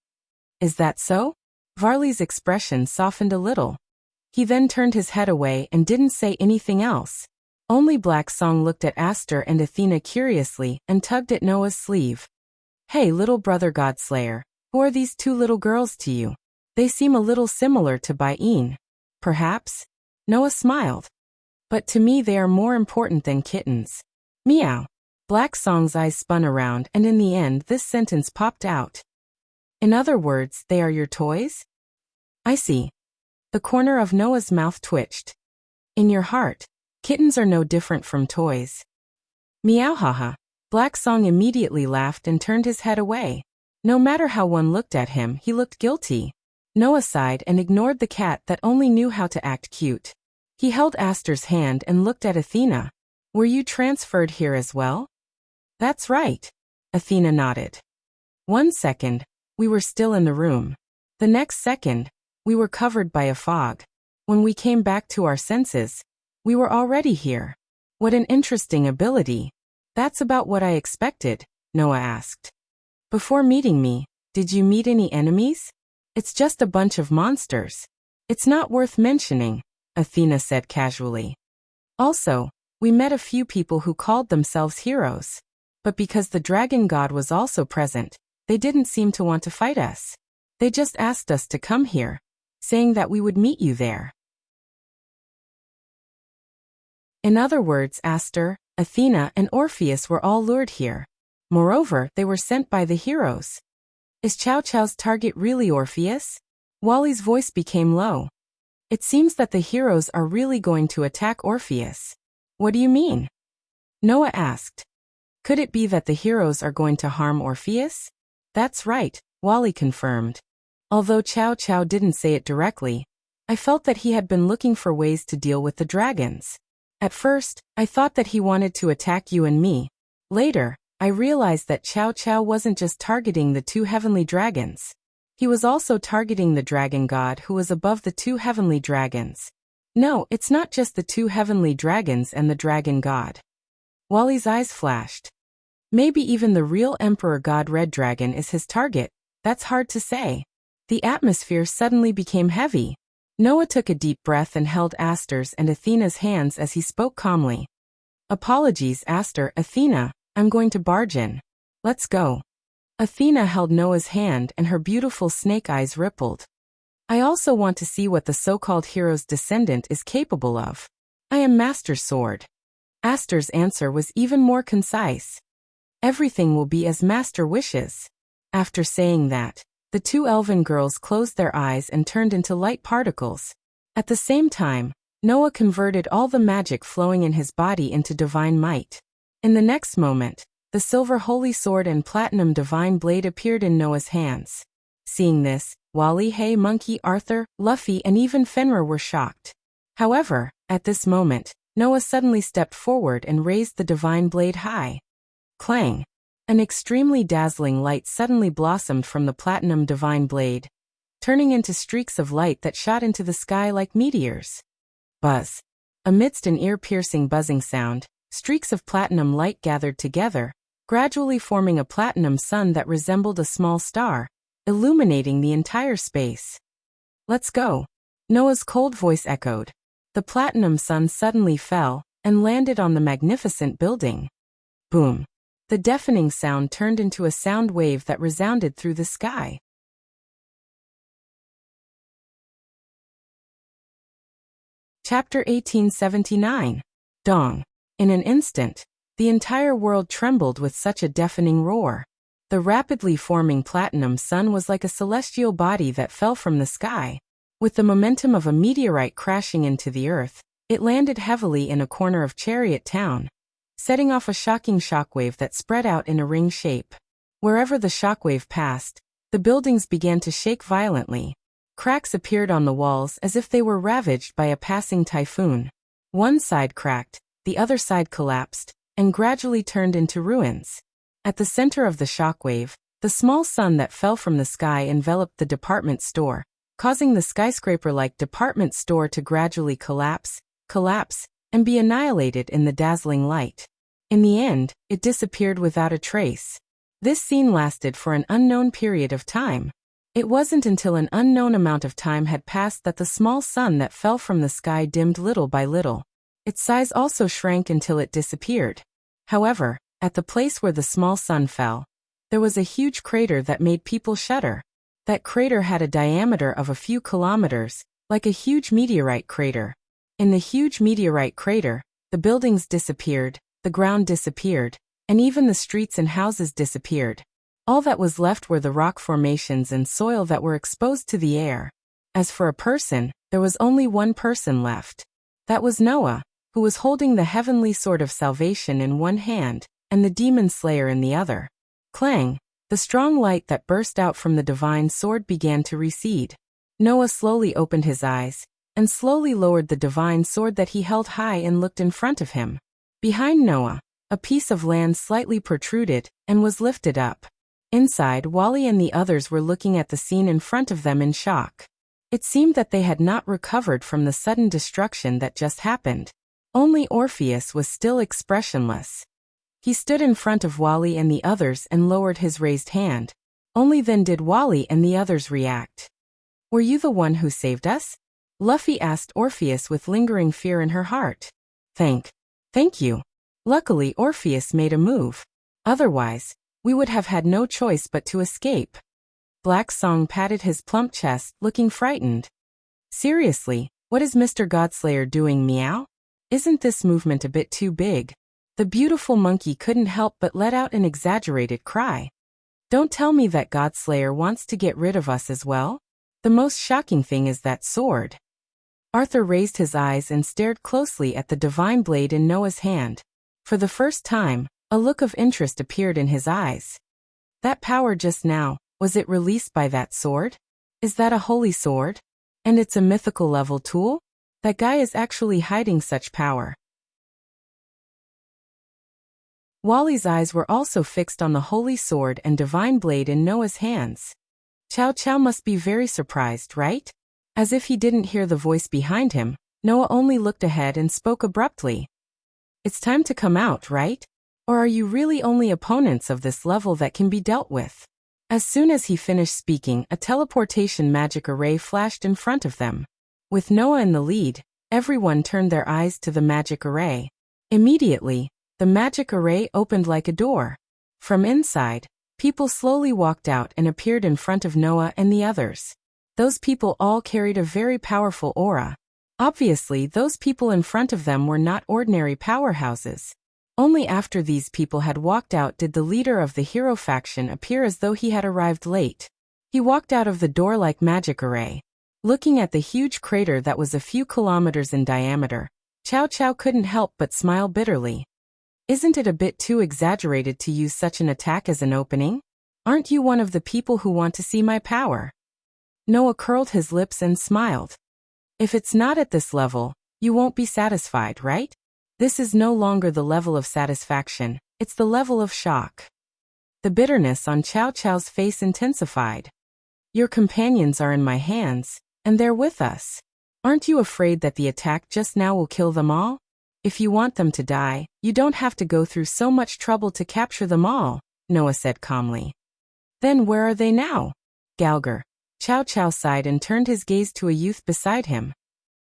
Is that so? Varley's expression softened a little. He then turned his head away and didn't say anything else. Only Black Song looked at Aster and Athena curiously and tugged at Noah's sleeve. Hey, little brother Godslayer, who are these 2 little girls to you? They seem a little similar to Bain. Perhaps? Noah smiled. But to me they are more important than kittens. Meow. Black Song's eyes spun around and in the end this sentence popped out. In other words, they are your toys? I see. The corner of Noah's mouth twitched. In your heart, kittens are no different from toys. Meow haha. Black Song immediately laughed and turned his head away. No matter how one looked at him, he looked guilty. Noah sighed and ignored the cat that only knew how to act cute. He held Aster's hand and looked at Athena. Were you transferred here as well? That's right. Athena nodded. 1 second, we were still in the room. The next second, we were covered by a fog. When we came back to our senses, we were already here. What an interesting ability. That's about what I expected, Noah asked. Before meeting me, did you meet any enemies? It's just a bunch of monsters. It's not worth mentioning, Athena said casually. Also, we met a few people who called themselves heroes. But because the dragon god was also present, they didn't seem to want to fight us. They just asked us to come here, saying that we would meet you there. In other words, Aster, Athena, and Orpheus were all lured here. Moreover, they were sent by the heroes. Is Chow Chow's target really Orpheus? Wally's voice became low. It seems that the heroes are really going to attack Orpheus. What do you mean? Noah asked. Could it be that the heroes are going to harm Orpheus? That's right, Wally confirmed. Although Chow Chow didn't say it directly, I felt that he had been looking for ways to deal with the dragons. At first, I thought that he wanted to attack you and me. Later, I realized that Chow Chow wasn't just targeting the 2 heavenly dragons. He was also targeting the dragon god who was above the 2 heavenly dragons. No, it's not just the 2 heavenly dragons and the dragon god. Wally's eyes flashed. Maybe even the real Emperor God Red Dragon is his target. That's hard to say. The atmosphere suddenly became heavy. Noah took a deep breath and held Aster's and Athena's hands as he spoke calmly. Apologies, Aster, Athena, I'm going to barge in. Let's go. Athena held Noah's hand and her beautiful snake eyes rippled. I also want to see what the so-called hero's descendant is capable of. I am Master Sword. Aster's answer was even more concise. Everything will be as Master wishes. After saying that, the 2 elven girls closed their eyes and turned into light particles. At the same time, Noah converted all the magic flowing in his body into divine might. In the next moment, the silver holy sword and platinum divine blade appeared in Noah's hands. Seeing this, Wally, Hey, Monkey, Arthur, Luffy, and even Fenrir were shocked. However, at this moment, Noah suddenly stepped forward and raised the divine blade high. Clang! An extremely dazzling light suddenly blossomed from the platinum divine blade, turning into streaks of light that shot into the sky like meteors. Buzz! Amidst an ear-piercing buzzing sound, streaks of platinum light gathered together, gradually forming a platinum sun that resembled a small star, illuminating the entire space. Let's go! Noah's cold voice echoed. The platinum sun suddenly fell and landed on the magnificent building. Boom! The deafening sound turned into a sound wave that resounded through the sky. Chapter 1879. Dong. In an instant, the entire world trembled with such a deafening roar. The rapidly forming platinum sun was like a celestial body that fell from the sky. With the momentum of a meteorite crashing into the earth, it landed heavily in a corner of Chariot Town, setting off a shocking shockwave that spread out in a ring shape. Wherever the shockwave passed, the buildings began to shake violently. Cracks appeared on the walls as if they were ravaged by a passing typhoon. One side cracked, the other side collapsed, and gradually turned into ruins. At the center of the shockwave, the small sun that fell from the sky enveloped the department store, causing the skyscraper-like department store to gradually collapse, and be annihilated in the dazzling light. In the end, it disappeared without a trace. This scene lasted for an unknown period of time. It wasn't until an unknown amount of time had passed that the small sun that fell from the sky dimmed little by little. Its size also shrank until it disappeared. However, at the place where the small sun fell, there was a huge crater that made people shudder. That crater had a diameter of a few kilometers, like a huge meteorite crater. In the huge meteorite crater, the buildings disappeared, the ground disappeared, and even the streets and houses disappeared. All that was left were the rock formations and soil that were exposed to the air. As for a person, there was only one person left. That was Noah, who was holding the heavenly sword of salvation in one hand, and the demon slayer in the other. Clang! The strong light that burst out from the divine sword began to recede. Noah slowly opened his eyes, and slowly lowered the divine sword that he held high and looked in front of him. Behind Noah, a piece of land slightly protruded and was lifted up. Inside, Wally and the others were looking at the scene in front of them in shock. It seemed that they had not recovered from the sudden destruction that just happened. Only Orpheus was still expressionless. He stood in front of Wally and the others and lowered his raised hand. Only then did Wally and the others react. "Were you the one who saved us?" Luffy asked Orpheus with lingering fear in her heart. Thank you. Luckily, Orpheus made a move. Otherwise, we would have had no choice but to escape. Black Song patted his plump chest, looking frightened. Seriously, what is Mr. Godslayer doing, meow? Isn't this movement a bit too big? The beautiful monkey couldn't help but let out an exaggerated cry. Don't tell me that Godslayer wants to get rid of us as well? The most shocking thing is that sword. Arthur raised his eyes and stared closely at the divine blade in Noah's hand. For the first time, a look of interest appeared in his eyes. That power just now, was it released by that sword? Is that a holy sword? And it's a mythical level tool? That guy is actually hiding such power. Wally's eyes were also fixed on the holy sword and divine blade in Noah's hands. Chow Chow must be very surprised, right? As if he didn't hear the voice behind him, Noah only looked ahead and spoke abruptly. It's time to come out, right? Or are you really only opponents of this level that can be dealt with? As soon as he finished speaking, a teleportation magic array flashed in front of them. With Noah in the lead, everyone turned their eyes to the magic array. Immediately, the magic array opened like a door. From inside, people slowly walked out and appeared in front of Noah and the others. Those people all carried a very powerful aura. Obviously, those people in front of them were not ordinary powerhouses. Only after these people had walked out did the leader of the hero faction appear as though he had arrived late. He walked out of the door-like magic array. Looking at the huge crater that was a few kilometers in diameter, Chow Chow couldn't help but smile bitterly. Isn't it a bit too exaggerated to use such an attack as an opening? Aren't you one of the people who want to see my power? Noah curled his lips and smiled. If it's not at this level, you won't be satisfied, right? This is no longer the level of satisfaction, it's the level of shock. The bitterness on Chow Chow's face intensified. Your companions are in my hands, and they're with us. Aren't you afraid that the attack just now will kill them all? If you want them to die, you don't have to go through so much trouble to capture them all, Noah said calmly. Then where are they now? Galgar. Chow Chow sighed and turned his gaze to a youth beside him.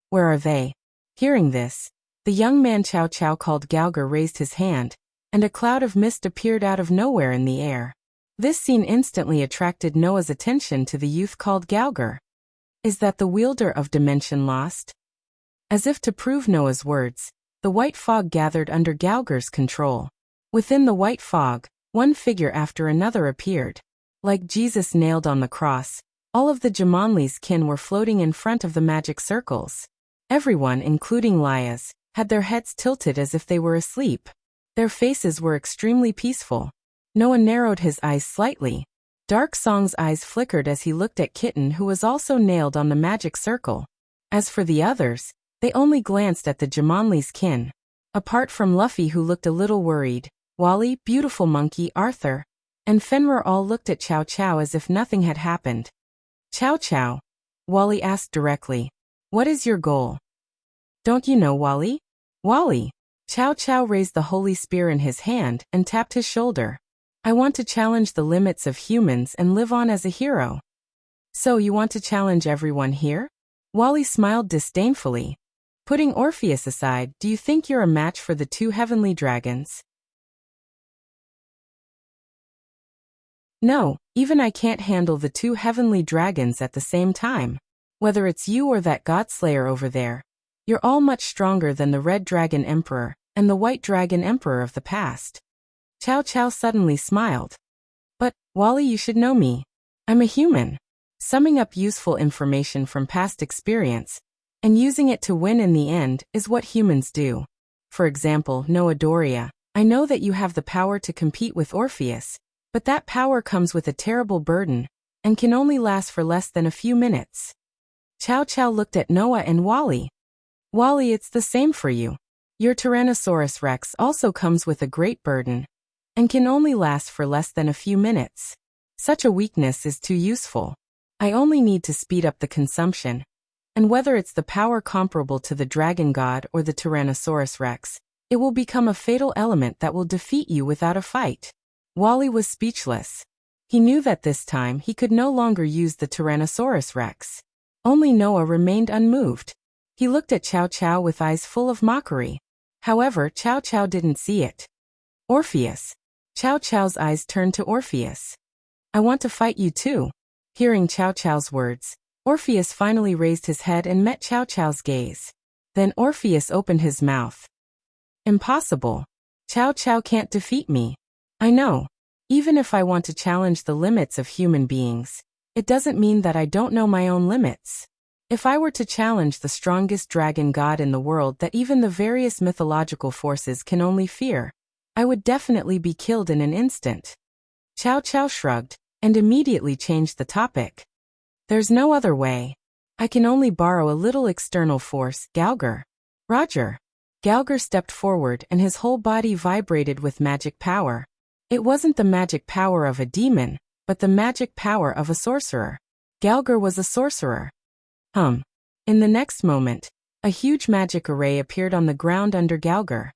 Where are they? Hearing this, the young man Chow Chow called Galgar raised his hand, and a cloud of mist appeared out of nowhere in the air. This scene instantly attracted Noah's attention to the youth called Galgar. Is that the wielder of Dimension Lost? As if to prove Noah's words, the white fog gathered under Galgar's control. Within the white fog, one figure after another appeared. Like Jesus nailed on the cross, all of the Jumanli's kin were floating in front of the magic circles. Everyone, including Lias, had their heads tilted as if they were asleep. Their faces were extremely peaceful. Noah narrowed his eyes slightly. Dark Song's eyes flickered as he looked at Kitten, who was also nailed on the magic circle. As for the others, they only glanced at the Jumanli's kin. Apart from Luffy, who looked a little worried, Wally, Beautiful Monkey, Arthur, and Fenrir all looked at Chow Chow as if nothing had happened. Chow Chow, Wally asked directly. What is your goal? Don't you know, Wally? Wally! Chow Chow raised the holy spear in his hand and tapped his shoulder. I want to challenge the limits of humans and live on as a hero. So you want to challenge everyone here? Wally smiled disdainfully. Putting Orpheus aside, do you think you're a match for the two heavenly dragons? No, even I can't handle the two heavenly dragons at the same time. Whether it's you or that Godslayer over there, you're all much stronger than the Red Dragon Emperor and the White Dragon Emperor of the past. Chow Chow suddenly smiled. But, Wally, you should know me. I'm a human. Summing up useful information from past experience and using it to win in the end is what humans do. For example, Noah Doria, I know that you have the power to compete with Orpheus, but that power comes with a terrible burden and can only last for less than a few minutes. Chow Chow looked at Noah and Wally. Wally, it's the same for you. Your Tyrannosaurus Rex also comes with a great burden and can only last for less than a few minutes. Such a weakness is too useful. I only need to speed up the consumption. And whether it's the power comparable to the Dragon God or the Tyrannosaurus Rex, it will become a fatal element that will defeat you without a fight. Wally was speechless. He knew that this time he could no longer use the Tyrannosaurus Rex. Only Noah remained unmoved. He looked at Chow Chow with eyes full of mockery. However, Chow Chow didn't see it. Orpheus. Chow Chow's eyes turned to Orpheus. I want to fight you too. Hearing Chow Chow's words, Orpheus finally raised his head and met Chow Chow's gaze. Then Orpheus opened his mouth. Impossible. Chow Chow can't defeat me. I know. Even if I want to challenge the limits of human beings, it doesn't mean that I don't know my own limits. If I were to challenge the strongest dragon god in the world that even the various mythological forces can only fear, I would definitely be killed in an instant. Chow Chow shrugged and immediately changed the topic. There's no other way. I can only borrow a little external force, Galgar. Roger. Galgar stepped forward and his whole body vibrated with magic power. It wasn't the magic power of a demon, but the magic power of a sorcerer. Galgar was a sorcerer. In the next moment, a huge magic array appeared on the ground under Galgar.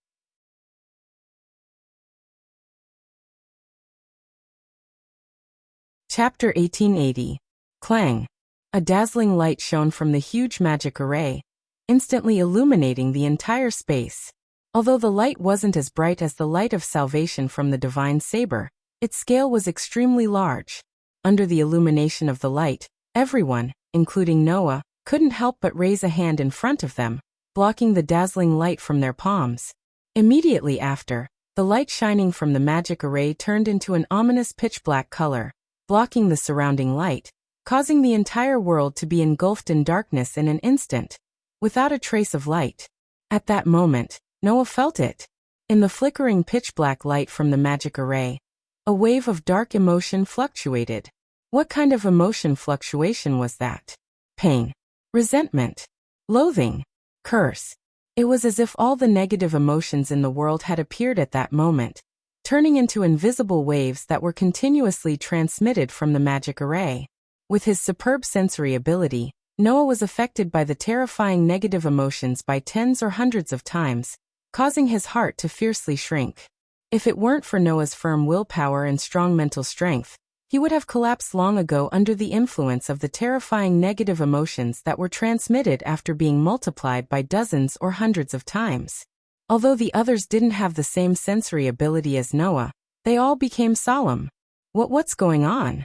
Chapter 1880. Clang. A dazzling light shone from the huge magic array, instantly illuminating the entire space. Although the light wasn't as bright as the light of salvation from the divine saber, its scale was extremely large. Under the illumination of the light, everyone, including Noah, couldn't help but raise a hand in front of them, blocking the dazzling light from their palms. Immediately after, the light shining from the magic array turned into an ominous pitch-black color, blocking the surrounding light, causing the entire world to be engulfed in darkness in an instant, without a trace of light. At that moment, Noah felt it. In the flickering pitch-black light from the magic array, a wave of dark emotion fluctuated. What kind of emotion fluctuation was that? Pain, resentment, loathing, curse. It was as if all the negative emotions in the world had appeared at that moment, turning into invisible waves that were continuously transmitted from the magic array. With his superb sensory ability, Noah was affected by the terrifying negative emotions by tens or hundreds of times, causing his heart to fiercely shrink. If it weren't for Noah's firm willpower and strong mental strength, he would have collapsed long ago under the influence of the terrifying negative emotions that were transmitted after being multiplied by dozens or hundreds of times. Although the others didn't have the same sensory ability as Noah, they all became solemn. What's going on?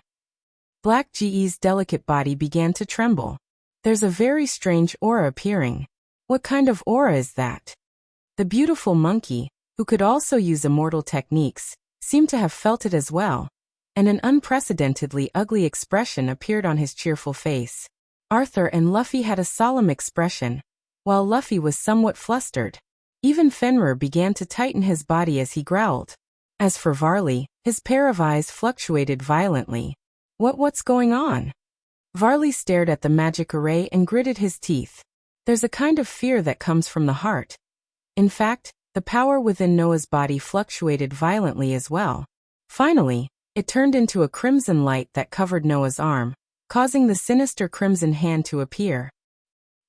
Black Ge's delicate body began to tremble. There's a very strange aura appearing. What kind of aura is that? The beautiful monkey, who could also use immortal techniques, seemed to have felt it as well, and an unprecedentedly ugly expression appeared on his cheerful face. Arthur and Luffy had a solemn expression, while Luffy was somewhat flustered. Even Fenrir began to tighten his body as he growled. As for Varley, his pair of eyes fluctuated violently. What's going on? Varley stared at the magic array and gritted his teeth. There's a kind of fear that comes from the heart. In fact, the power within Noah's body fluctuated violently as well. Finally, it turned into a crimson light that covered Noah's arm, causing the sinister crimson hand to appear.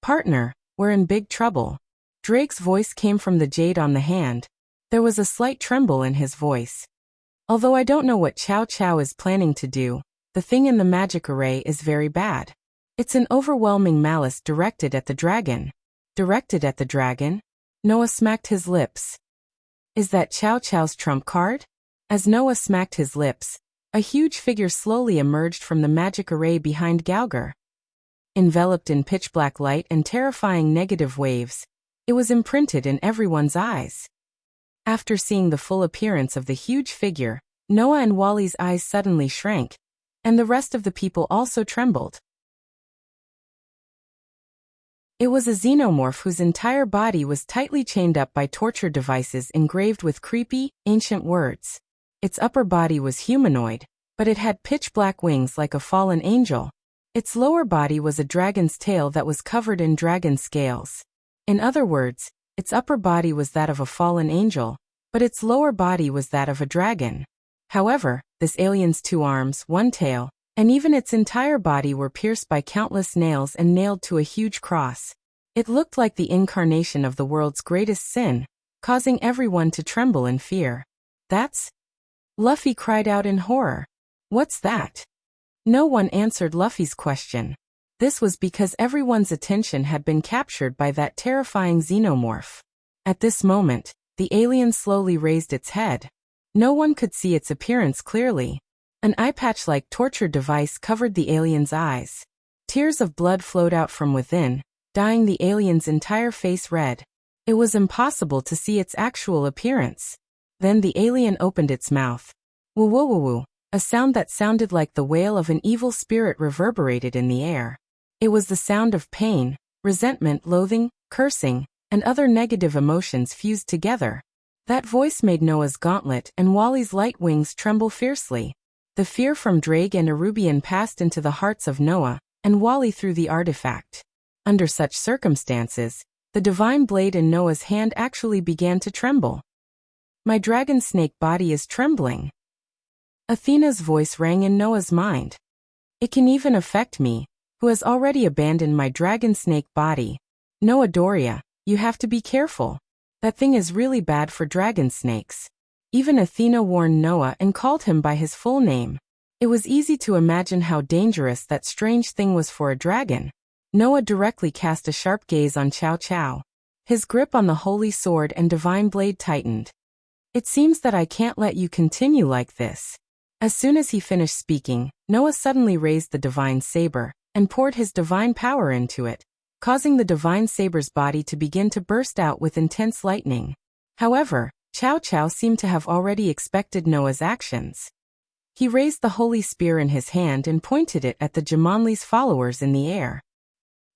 Partner, we're in big trouble. Drake's voice came from the jade on the hand. There was a slight tremble in his voice. Although I don't know what Chow Chow is planning to do, the thing in the magic array is very bad. It's an overwhelming malice directed at the dragon. Directed at the dragon? Noah smacked his lips. Is that Chow Chow's trump card? As Noah smacked his lips, a huge figure slowly emerged from the magic array behind Gauger. Enveloped in pitch-black light and terrifying negative waves, it was imprinted in everyone's eyes. After seeing the full appearance of the huge figure, Noah and Wally's eyes suddenly shrank, and the rest of the people also trembled. It was a xenomorph whose entire body was tightly chained up by torture devices engraved with creepy, ancient words. Its upper body was humanoid, but it had pitch-black wings like a fallen angel. Its lower body was a dragon's tail that was covered in dragon scales. In other words, its upper body was that of a fallen angel, but its lower body was that of a dragon. However, this alien's 2 arms, 1 tail, and even its entire body were pierced by countless nails and nailed to a huge cross. It looked like the incarnation of the world's greatest sin, causing everyone to tremble in fear. That's... Luffy cried out in horror. What's that? No one answered Luffy's question. This was because everyone's attention had been captured by that terrifying xenomorph. At this moment, the alien slowly raised its head. No one could see its appearance clearly. An eye patch-like torture device covered the alien's eyes. Tears of blood flowed out from within, dyeing the alien's entire face red. It was impossible to see its actual appearance. Then the alien opened its mouth. Woo-woo-woo-woo, a sound that sounded like the wail of an evil spirit reverberated in the air. It was the sound of pain, resentment, loathing, cursing, and other negative emotions fused together. That voice made Noah's gauntlet and Wally's light wings tremble fiercely. The fear from Drake and Arubian passed into the hearts of Noah and Wally through the artifact. Under such circumstances, the divine blade in Noah's hand actually began to tremble. My dragon snake body is trembling. Athena's voice rang in Noah's mind. It can even affect me, who has already abandoned my dragon snake body. Noah Doria, you have to be careful. That thing is really bad for dragon snakes. Even Athena warned Noah and called him by his full name. It was easy to imagine how dangerous that strange thing was for a dragon. Noah directly cast a sharp gaze on Chow Chow. His grip on the holy sword and divine blade tightened. It seems that I can't let you continue like this. As soon as he finished speaking, Noah suddenly raised the divine saber and poured his divine power into it, causing the divine saber's body to begin to burst out with intense lightning. However, Chow Chow seemed to have already expected Noah's actions. He raised the holy spear in his hand and pointed it at the Jumanli's followers in the air.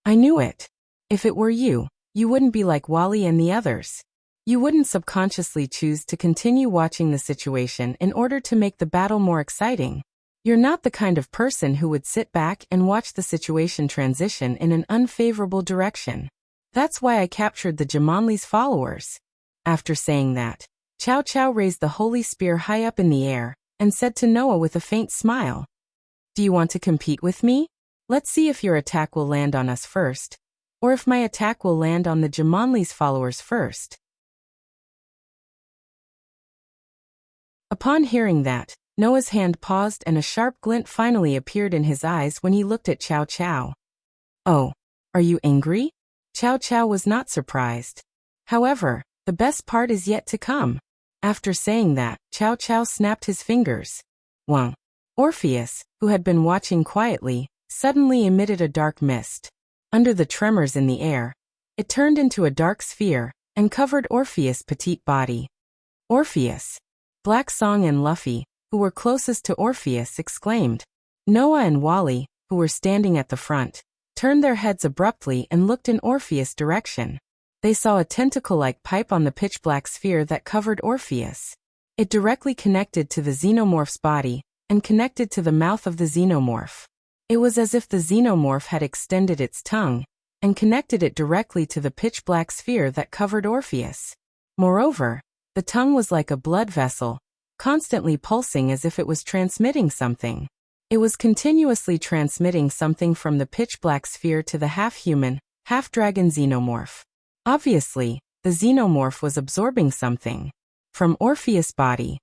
I knew it. If it were you, you wouldn't be like Wally and the others. You wouldn't subconsciously choose to continue watching the situation in order to make the battle more exciting. You're not the kind of person who would sit back and watch the situation transition in an unfavorable direction. That's why I captured the Jumanli's followers. After saying that, Chow Chow raised the holy spear high up in the air and said to Noah with a faint smile, "Do you want to compete with me? Let's see if your attack will land on us first, or if my attack will land on the Jumanli's followers first." Upon hearing that, Noah's hand paused and a sharp glint finally appeared in his eyes when he looked at Chow Chow. "Oh, are you angry?" Chow Chow was not surprised. However, the best part is yet to come. After saying that, Chow Chow snapped his fingers. Wang. Orpheus, who had been watching quietly, suddenly emitted a dark mist. Under the tremors in the air, it turned into a dark sphere and covered Orpheus' petite body. Orpheus. Black Song and Luffy, who were closest to Orpheus, exclaimed. Noah and Wally, who were standing at the front, turned their heads abruptly and looked in Orpheus' direction. They saw a tentacle-like pipe on the pitch-black sphere that covered Orpheus. It directly connected to the xenomorph's body and connected to the mouth of the xenomorph. It was as if the xenomorph had extended its tongue and connected it directly to the pitch-black sphere that covered Orpheus. Moreover, the tongue was like a blood vessel, constantly pulsing as if it was transmitting something. It was continuously transmitting something from the pitch-black sphere to the half-human, half-dragon xenomorph. Obviously, the xenomorph was absorbing something from Orpheus' body.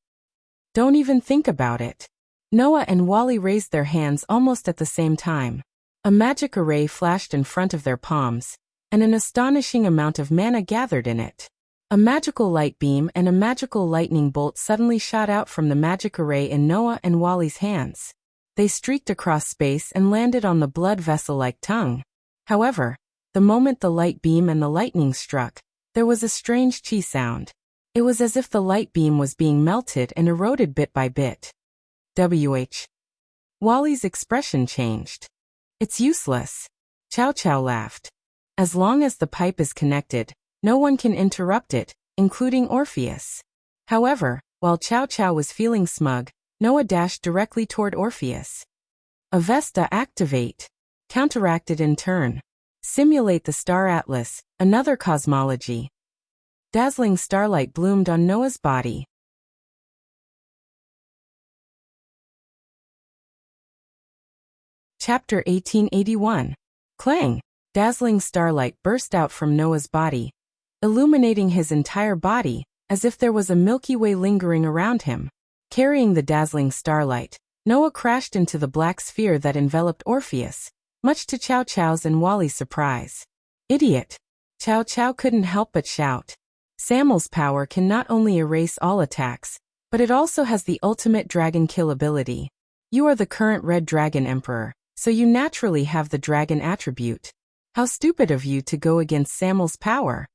Don't even think about it. Noah and Wally raised their hands almost at the same time. A magic array flashed in front of their palms, and an astonishing amount of mana gathered in it. A magical light beam and a magical lightning bolt suddenly shot out from the magic array in Noah and Wally's hands. They streaked across space and landed on the blood vessel-like tongue. However, the moment the light beam and the lightning struck, there was a strange chi sound. It was as if the light beam was being melted and eroded bit by bit. Wally's expression changed. It's useless. Chow Chow laughed. As long as the pipe is connected, no one can interrupt it, including Orpheus. However, while Chow Chow was feeling smug, Noah dashed directly toward Orpheus. Avesta activate. Counteracted in turn. Simulate the Star Atlas, another cosmology. Dazzling starlight bloomed on Noah's body. Chapter 1881. Clang! Dazzling starlight burst out from Noah's body, illuminating his entire body, as if there was a Milky Way lingering around him. Carrying the dazzling starlight, Noah crashed into the black sphere that enveloped Orpheus, much to Chow Chow's and Wally's surprise. Idiot! Chow Chow couldn't help but shout. Samuel's power can not only erase all attacks, but it also has the ultimate dragon kill ability. You are the current Red Dragon Emperor, so you naturally have the dragon attribute. How stupid of you to go against Samuel's power.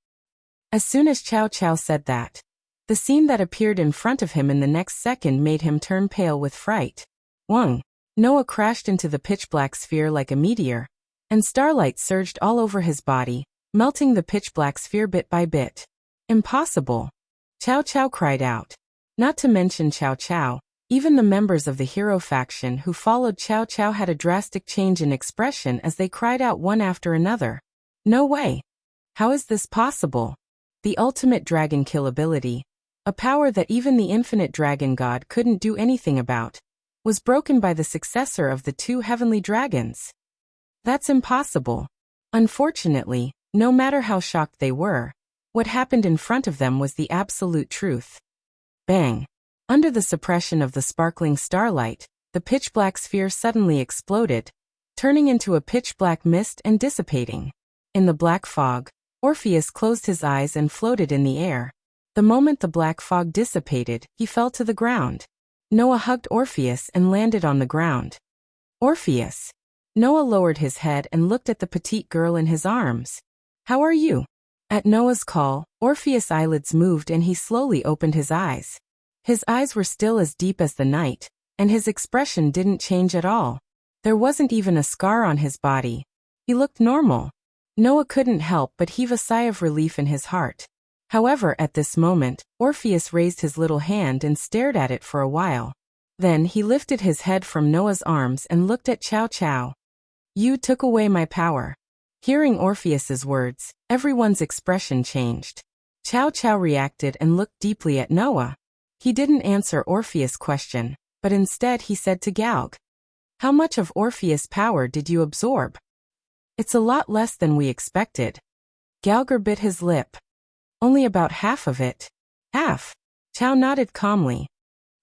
As soon as Chow Chow said that, the scene that appeared in front of him in the next second made him turn pale with fright. Wang! Noah crashed into the pitch-black sphere like a meteor, and starlight surged all over his body, melting the pitch-black sphere bit by bit. Impossible! Chow Chow cried out. Not to mention Chow Chow, even the members of the hero faction who followed Chow Chow had a drastic change in expression as they cried out one after another. No way! How is this possible? The ultimate dragon kill ability, a power that even the infinite dragon god couldn't do anything about, was broken by the successor of the two heavenly dragons. That's impossible. Unfortunately, no matter how shocked they were, what happened in front of them was the absolute truth. Bang! Under the suppression of the sparkling starlight, the pitch-black sphere suddenly exploded, turning into a pitch-black mist and dissipating. In the black fog, Orpheus closed his eyes and floated in the air. The moment the black fog dissipated, he fell to the ground. Noah hugged Orpheus and landed on the ground. Orpheus! Noah lowered his head and looked at the petite girl in his arms. How are you? At Noah's call, Orpheus' eyelids moved and he slowly opened his eyes. His eyes were still as deep as the night, and his expression didn't change at all. There wasn't even a scar on his body. He looked normal. Noah couldn't help but heave a sigh of relief in his heart. However, at this moment, Orpheus raised his little hand and stared at it for a while. Then he lifted his head from Noah's arms and looked at Chow Chow. "You took away my power." Hearing Orpheus's words, everyone's expression changed. Chow Chow reacted and looked deeply at Noah. He didn't answer Orpheus' question, but instead he said to Galg, "How much of Orpheus' power did you absorb?" "It's a lot less than we expected." Galger bit his lip. "Only about half of it." "Half?" Chow nodded calmly.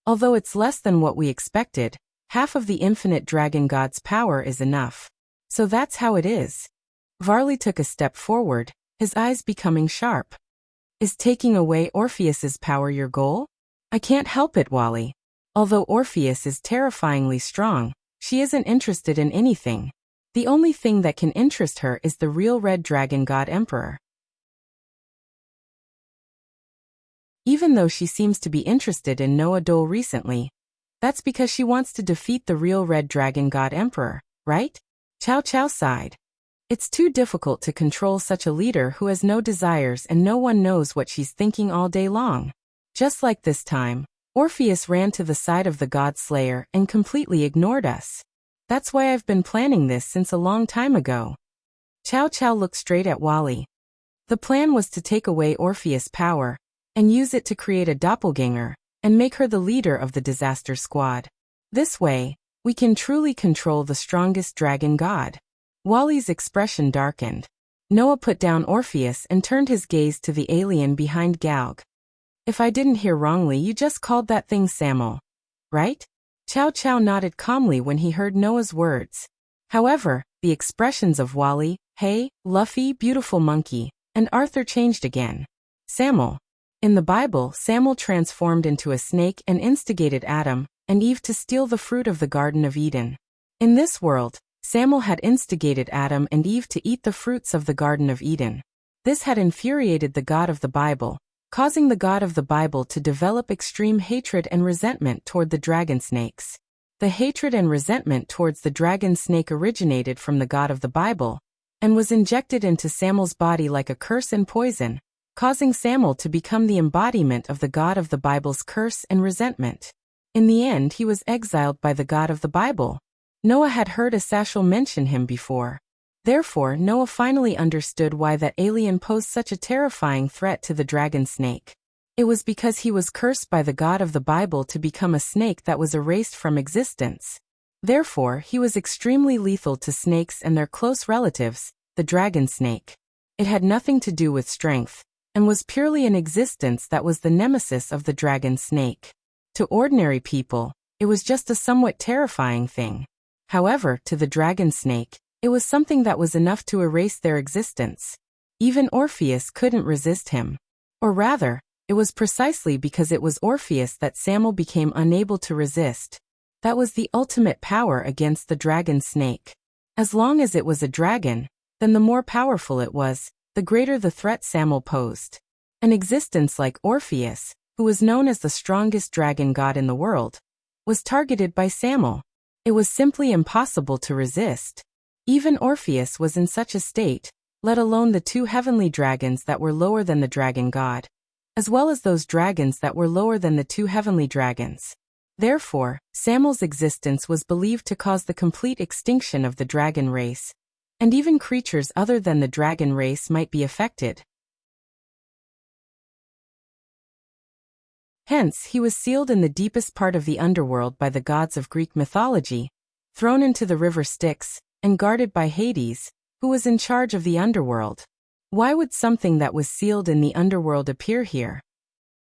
"Although it's less than what we expected, half of the infinite dragon god's power is enough. So that's how it is." Varley took a step forward, his eyes becoming sharp. "Is taking away Orpheus's power your goal?" "I can't help it, Wally. Although Orpheus is terrifyingly strong, she isn't interested in anything. The only thing that can interest her is the real red dragon god emperor. Even though she seems to be interested in Noah Dole recently, that's because she wants to defeat the real red dragon god emperor, right?" Chow Chow sighed. "It's too difficult to control such a leader who has no desires and no one knows what she's thinking all day long." Just like this time, Orpheus ran to the side of the god slayer and completely ignored us. "That's why I've been planning this since a long time ago." Chow Chow looked straight at Wally. "The plan was to take away Orpheus' power and use it to create a doppelganger and make her the leader of the disaster squad. This way, we can truly control the strongest dragon god." Wally's expression darkened. Noah put down Orpheus and turned his gaze to the alien behind Galg. "If I didn't hear wrongly, you just called that thing Samuel, right?" Chow Chow nodded calmly when he heard Noah's words. However, the expressions of Wally, Hey, Luffy, Beautiful Monkey, and Arthur changed again. Samuel. In the Bible, Samuel transformed into a snake and instigated Adam and Eve to steal the fruit of the Garden of Eden. In this world, Samuel had instigated Adam and Eve to eat the fruits of the Garden of Eden. This had infuriated the God of the Bible, causing the God of the Bible to develop extreme hatred and resentment toward the dragon snakes. The hatred and resentment towards the dragon snake originated from the God of the Bible and was injected into Samuel's body like a curse and poison, causing Samuel to become the embodiment of the God of the Bible's curse and resentment. In the end, he was exiled by the God of the Bible. Noah had heard Asashel mention him before. Therefore, Noah finally understood why that alien posed such a terrifying threat to the dragon snake. It was because he was cursed by the God of the Bible to become a snake that was erased from existence. Therefore, he was extremely lethal to snakes and their close relatives, the dragon snake. It had nothing to do with strength, and was purely an existence that was the nemesis of the dragon snake. To ordinary people, it was just a somewhat terrifying thing. However, to the dragon snake, it was something that was enough to erase their existence. Even Orpheus couldn't resist him. Or rather, it was precisely because it was Orpheus that Samuel became unable to resist. That was the ultimate power against the dragon snake. As long as it was a dragon, then the more powerful it was, the greater the threat Samuel posed. An existence like Orpheus, who was known as the strongest dragon god in the world, was targeted by Samuel. It was simply impossible to resist. Even Orpheus was in such a state, let alone the two heavenly dragons that were lower than the dragon god, as well as those dragons that were lower than the two heavenly dragons. Therefore, Samuel's existence was believed to cause the complete extinction of the dragon race, and even creatures other than the dragon race might be affected. Hence, he was sealed in the deepest part of the underworld by the gods of Greek mythology, thrown into the river Styx, and guarded by Hades, who was in charge of the underworld. Why would something that was sealed in the underworld appear here?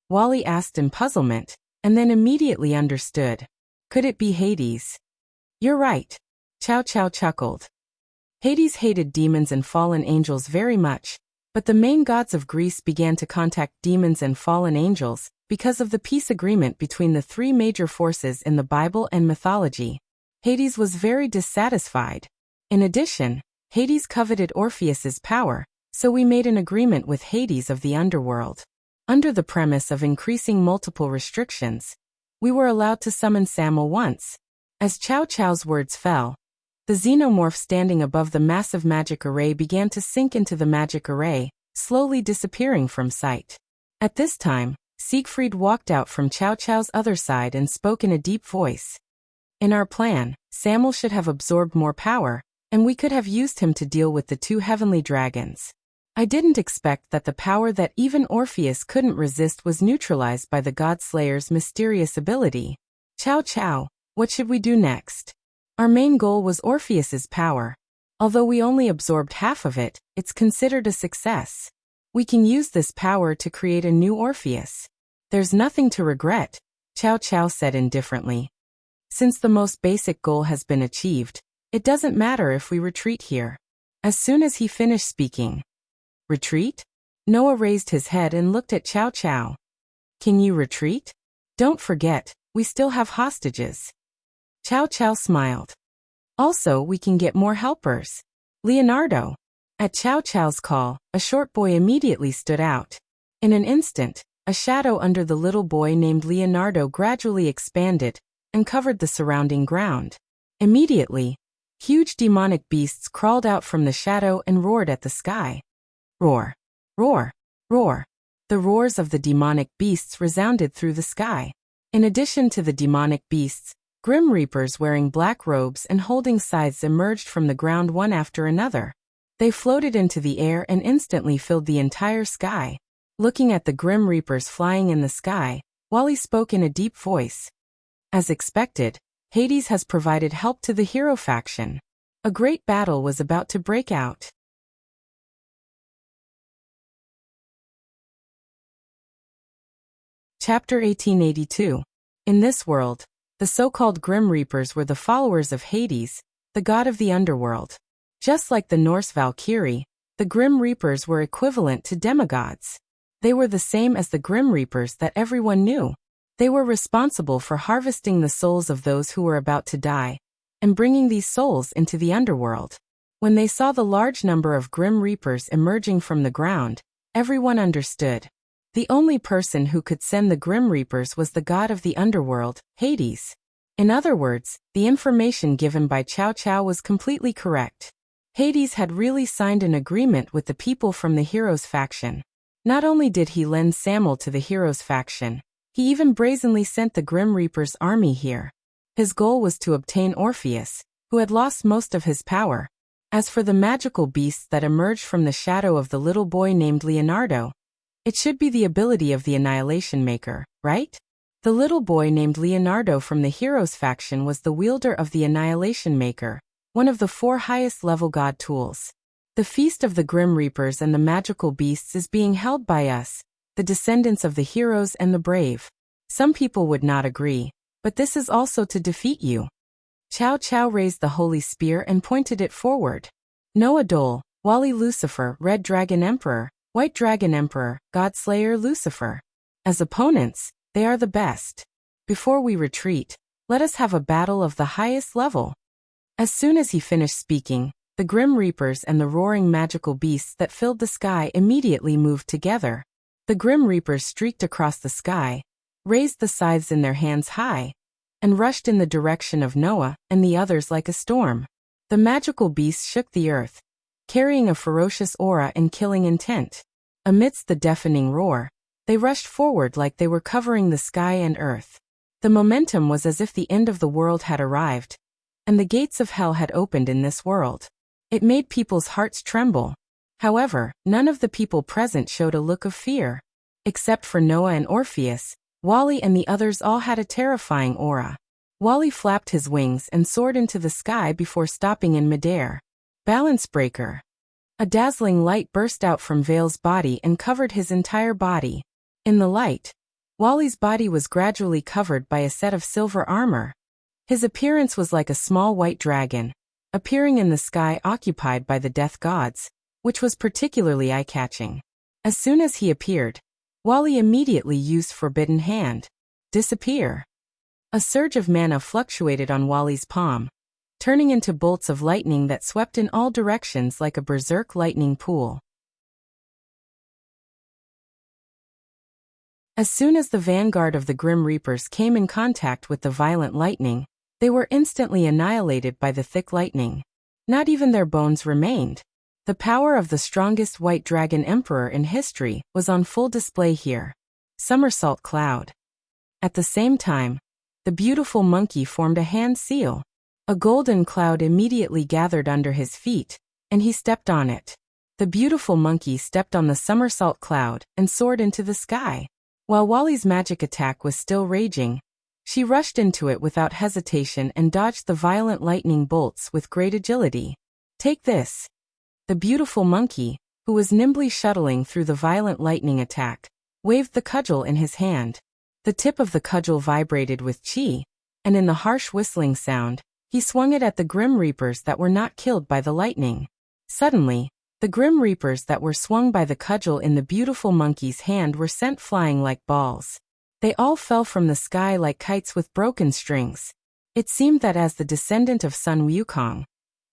Wally asked in puzzlement, and then immediately understood. Could it be Hades? You're right. Chow Chow chuckled. Hades hated demons and fallen angels very much, but the main gods of Greece began to contact demons and fallen angels because of the peace agreement between the three major forces in the Bible and mythology. Hades was very dissatisfied. In addition, Hades coveted Orpheus's power, so we made an agreement with Hades of the underworld. Under the premise of increasing multiple restrictions, we were allowed to summon Samuel once. As Chow Chow's words fell, the xenomorph standing above the massive magic array began to sink into the magic array, slowly disappearing from sight. At this time, Siegfried walked out from Chow Chow's other side and spoke in a deep voice. In our plan, Samuel should have absorbed more power, and we could have used him to deal with the two heavenly dragons. I didn't expect that the power that even Orpheus couldn't resist was neutralized by the God Slayer's mysterious ability. Chow Chow, what should we do next? Our main goal was Orpheus's power. Although we only absorbed half of it, it's considered a success. We can use this power to create a new Orpheus. There's nothing to regret, Chow Chow said indifferently. Since the most basic goal has been achieved, it doesn't matter if we retreat here. As soon as he finished speaking. Retreat? Noah raised his head and looked at Chow Chow. Can you retreat? Don't forget, we still have hostages. Chow Chow smiled. Also, we can get more helpers. Leonardo. At Chow Chow's call, a short boy immediately stood out. In an instant, a shadow under the little boy named Leonardo gradually expanded and covered the surrounding ground. Immediately, huge demonic beasts crawled out from the shadow and roared at the sky. Roar, roar, roar. The roars of the demonic beasts resounded through the sky. In addition to the demonic beasts, Grim Reapers wearing black robes and holding scythes emerged from the ground one after another. They floated into the air and instantly filled the entire sky. Looking at the Grim Reapers flying in the sky, Wally spoke in a deep voice. As expected, Hades has provided help to the hero faction. A great battle was about to break out. Chapter 1882. In this world, the so-called Grim Reapers were the followers of Hades, the god of the underworld. Just like the Norse Valkyrie, the Grim Reapers were equivalent to demigods. They were the same as the Grim Reapers that everyone knew. They were responsible for harvesting the souls of those who were about to die, and bringing these souls into the underworld. When they saw the large number of Grim Reapers emerging from the ground, everyone understood. The only person who could send the Grim Reapers was the god of the underworld, Hades. In other words, the information given by Chow Chow was completely correct. Hades had really signed an agreement with the people from the heroes faction. Not only did he lend Samuel to the heroes faction, he even brazenly sent the Grim Reapers' army here. His goal was to obtain Orpheus, who had lost most of his power. As for the magical beasts that emerged from the shadow of the little boy named Leonardo, it should be the ability of the Annihilation Maker, right? The little boy named Leonardo from the heroes faction was the wielder of the Annihilation Maker, one of the 4 highest level god tools. The feast of the Grim Reapers and the magical beasts is being held by us, the descendants of the heroes and the brave. Some people would not agree, but this is also to defeat you. Chow Chow raised the holy spear and pointed it forward. Noah Dole, Wally Lucifer, Red Dragon Emperor, White Dragon Emperor, God Slayer Lucifer. As opponents, they are the best. Before we retreat, let us have a battle of the highest level. As soon as he finished speaking, the Grim Reapers and the roaring magical beasts that filled the sky immediately moved together. The Grim Reapers streaked across the sky, raised the scythes in their hands high, and rushed in the direction of Noah and the others like a storm. The magical beasts shook the earth, carrying a ferocious aura and killing intent. Amidst the deafening roar, they rushed forward like they were covering the sky and earth. The momentum was as if the end of the world had arrived, and the gates of hell had opened in this world. It made people's hearts tremble. However, none of the people present showed a look of fear. Except for Noah and Orpheus, Wally and the others all had a terrifying aura. Wally flapped his wings and soared into the sky before stopping in midair. Balance breaker. A dazzling light burst out from Vale's body and covered his entire body. In the light, Wally's body was gradually covered by a set of silver armor. His appearance was like a small white dragon, appearing in the sky occupied by the death gods, which was particularly eye-catching. As soon as he appeared, Wally immediately used Forbidden Hand. Disappear. A surge of mana fluctuated on Wally's palm, turning into bolts of lightning that swept in all directions like a berserk lightning pool. As soon as the vanguard of the Grim Reapers came in contact with the violent lightning, they were instantly annihilated by the thick lightning. Not even their bones remained. The power of the strongest white dragon emperor in history was on full display here. Somersault cloud. At the same time, the beautiful monkey formed a hand seal. A golden cloud immediately gathered under his feet, and he stepped on it. The beautiful monkey stepped on the somersault cloud and soared into the sky. While Wally's magic attack was still raging, she rushed into it without hesitation and dodged the violent lightning bolts with great agility. Take this. The beautiful monkey, who was nimbly shuttling through the violent lightning attack, waved the cudgel in his hand. The tip of the cudgel vibrated with chi, and in the harsh whistling sound, he swung it at the Grim Reapers that were not killed by the lightning. Suddenly, the Grim Reapers that were swung by the cudgel in the beautiful monkey's hand were sent flying like balls. They all fell from the sky like kites with broken strings. It seemed that as the descendant of Sun Wukong,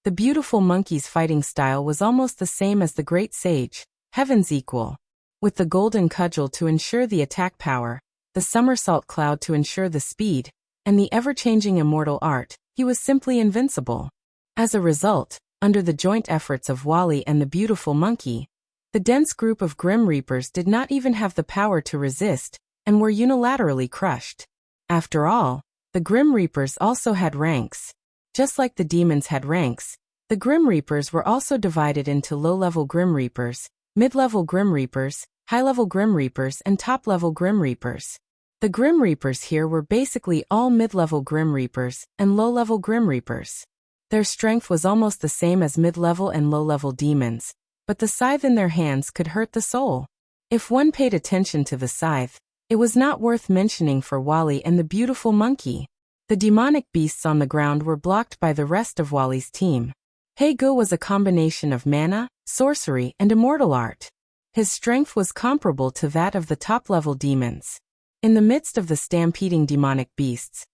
the beautiful monkey's fighting style was almost the same as the great sage, heaven's equal. With the golden cudgel to ensure the attack power, the somersault cloud to ensure the speed, and the ever-changing immortal art, he was simply invincible. As a result, under the joint efforts of Wally and the beautiful monkey, the dense group of Grim Reapers did not even have the power to resist, and were unilaterally crushed. After all, the Grim Reapers also had ranks. Just like the demons had ranks, the Grim Reapers were also divided into low-level Grim Reapers, mid-level Grim Reapers, high-level Grim Reapers, and top-level Grim Reapers. The Grim Reapers here were basically all mid-level Grim Reapers and low-level Grim Reapers. Their strength was almost the same as mid-level and low-level demons, but the scythe in their hands could hurt the soul. If one paid attention to the scythe, it was not worth mentioning for Wally and the beautiful monkey. The demonic beasts on the ground were blocked by the rest of Wally's team. Haegu was a combination of mana, sorcery, and immortal art. His strength was comparable to that of the top-level demons. In the midst of the stampeding demonic beasts,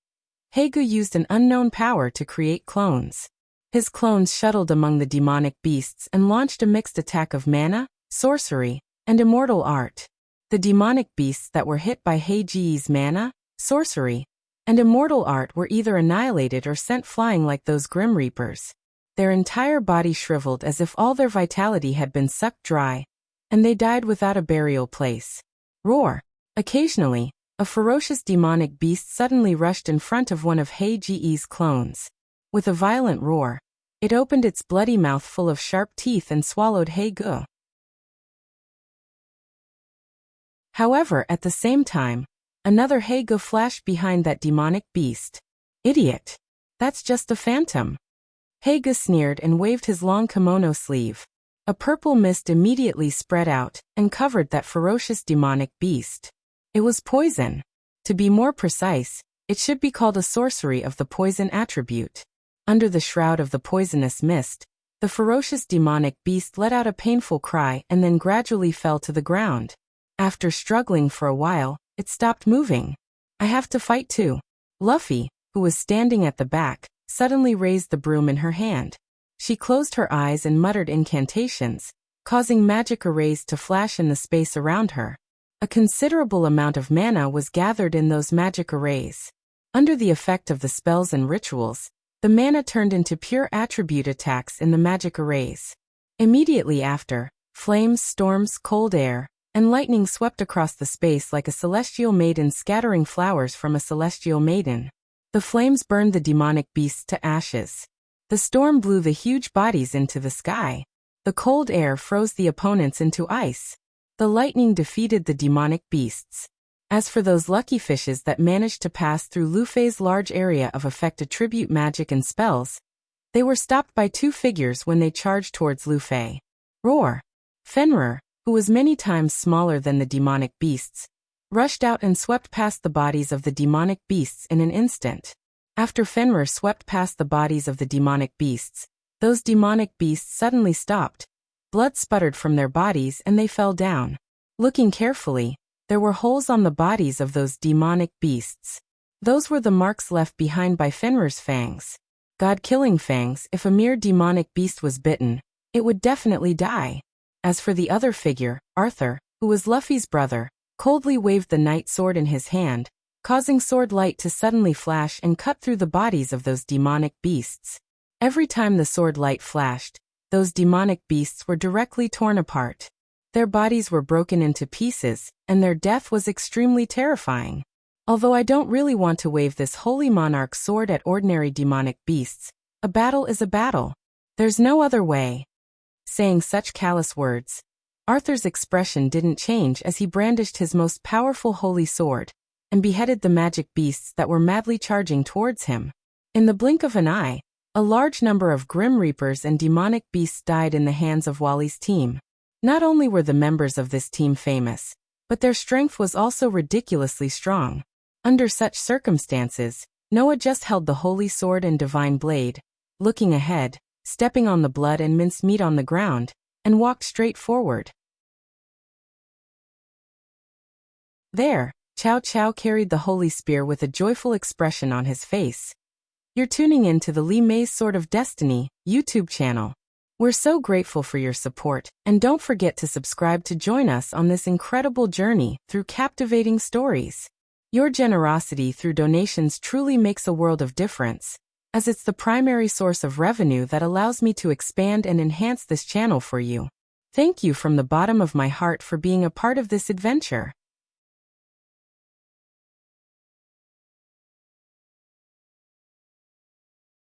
Haegu used an unknown power to create clones. His clones shuttled among the demonic beasts and launched a mixed attack of mana, sorcery, and immortal art. The demonic beasts that were hit by Haeji's mana, sorcery, and immortal art were either annihilated or sent flying like those Grim Reapers. Their entire body shriveled as if all their vitality had been sucked dry, and they died without a burial place. Roar! Occasionally, a ferocious demonic beast suddenly rushed in front of one of Haeji's clones. With a violent roar, it opened its bloody mouth full of sharp teeth and swallowed Haegu. However, at the same time, another Haegu flashed behind that demonic beast. Idiot! That's just a phantom. Haegu sneered and waved his long kimono sleeve. A purple mist immediately spread out and covered that ferocious demonic beast. It was poison. To be more precise, it should be called a sorcery of the poison attribute. Under the shroud of the poisonous mist, the ferocious demonic beast let out a painful cry and then gradually fell to the ground. After struggling for a while, it stopped moving. I have to fight too. Luffy, who was standing at the back, suddenly raised the broom in her hand. She closed her eyes and muttered incantations, causing magic arrays to flash in the space around her. A considerable amount of mana was gathered in those magic arrays. Under the effect of the spells and rituals, the mana turned into pure attribute attacks in the magic arrays. Immediately after, flames, storms, cold air, and lightning swept across the space like a celestial maiden scattering flowers from a celestial maiden. The flames burned the demonic beasts to ashes. The storm blew the huge bodies into the sky. The cold air froze the opponents into ice. The lightning defeated the demonic beasts. As for those lucky fishes that managed to pass through Luffy's large area of effect attribute magic and spells, they were stopped by two figures when they charged towards Luffy. Roar! Fenrir, who was many times smaller than the demonic beasts, rushed out and swept past the bodies of the demonic beasts in an instant. After Fenrir swept past the bodies of the demonic beasts, those demonic beasts suddenly stopped. Blood sputtered from their bodies and they fell down. Looking carefully, there were holes on the bodies of those demonic beasts. Those were the marks left behind by Fenrir's fangs. God-killing fangs. If a mere demonic beast was bitten, it would definitely die. As for the other figure, Arthur, who was Luffy's brother, coldly waved the knight sword in his hand, causing sword light to suddenly flash and cut through the bodies of those demonic beasts. Every time the sword light flashed, those demonic beasts were directly torn apart. Their bodies were broken into pieces, and their death was extremely terrifying. Although I don't really want to wave this holy monarch sword at ordinary demonic beasts, a battle is a battle. There's no other way. Saying such callous words, Arthur's expression didn't change as he brandished his most powerful holy sword and beheaded the magic beasts that were madly charging towards him. In the blink of an eye, a large number of Grim Reapers and demonic beasts died in the hands of Wally's team. Not only were the members of this team famous, but their strength was also ridiculously strong. Under such circumstances, Noah just held the holy sword and divine blade, looking ahead, stepping on the blood and minced meat on the ground, and walked straight forward. There, Chow Chow carried the holy spear with a joyful expression on his face. You're tuning in to the Lee May's Sword of Destiny YouTube channel. We're so grateful for your support, and don't forget to subscribe to join us on this incredible journey through captivating stories. Your generosity through donations truly makes a world of difference, as it's the primary source of revenue that allows me to expand and enhance this channel for you. Thank you from the bottom of my heart for being a part of this adventure.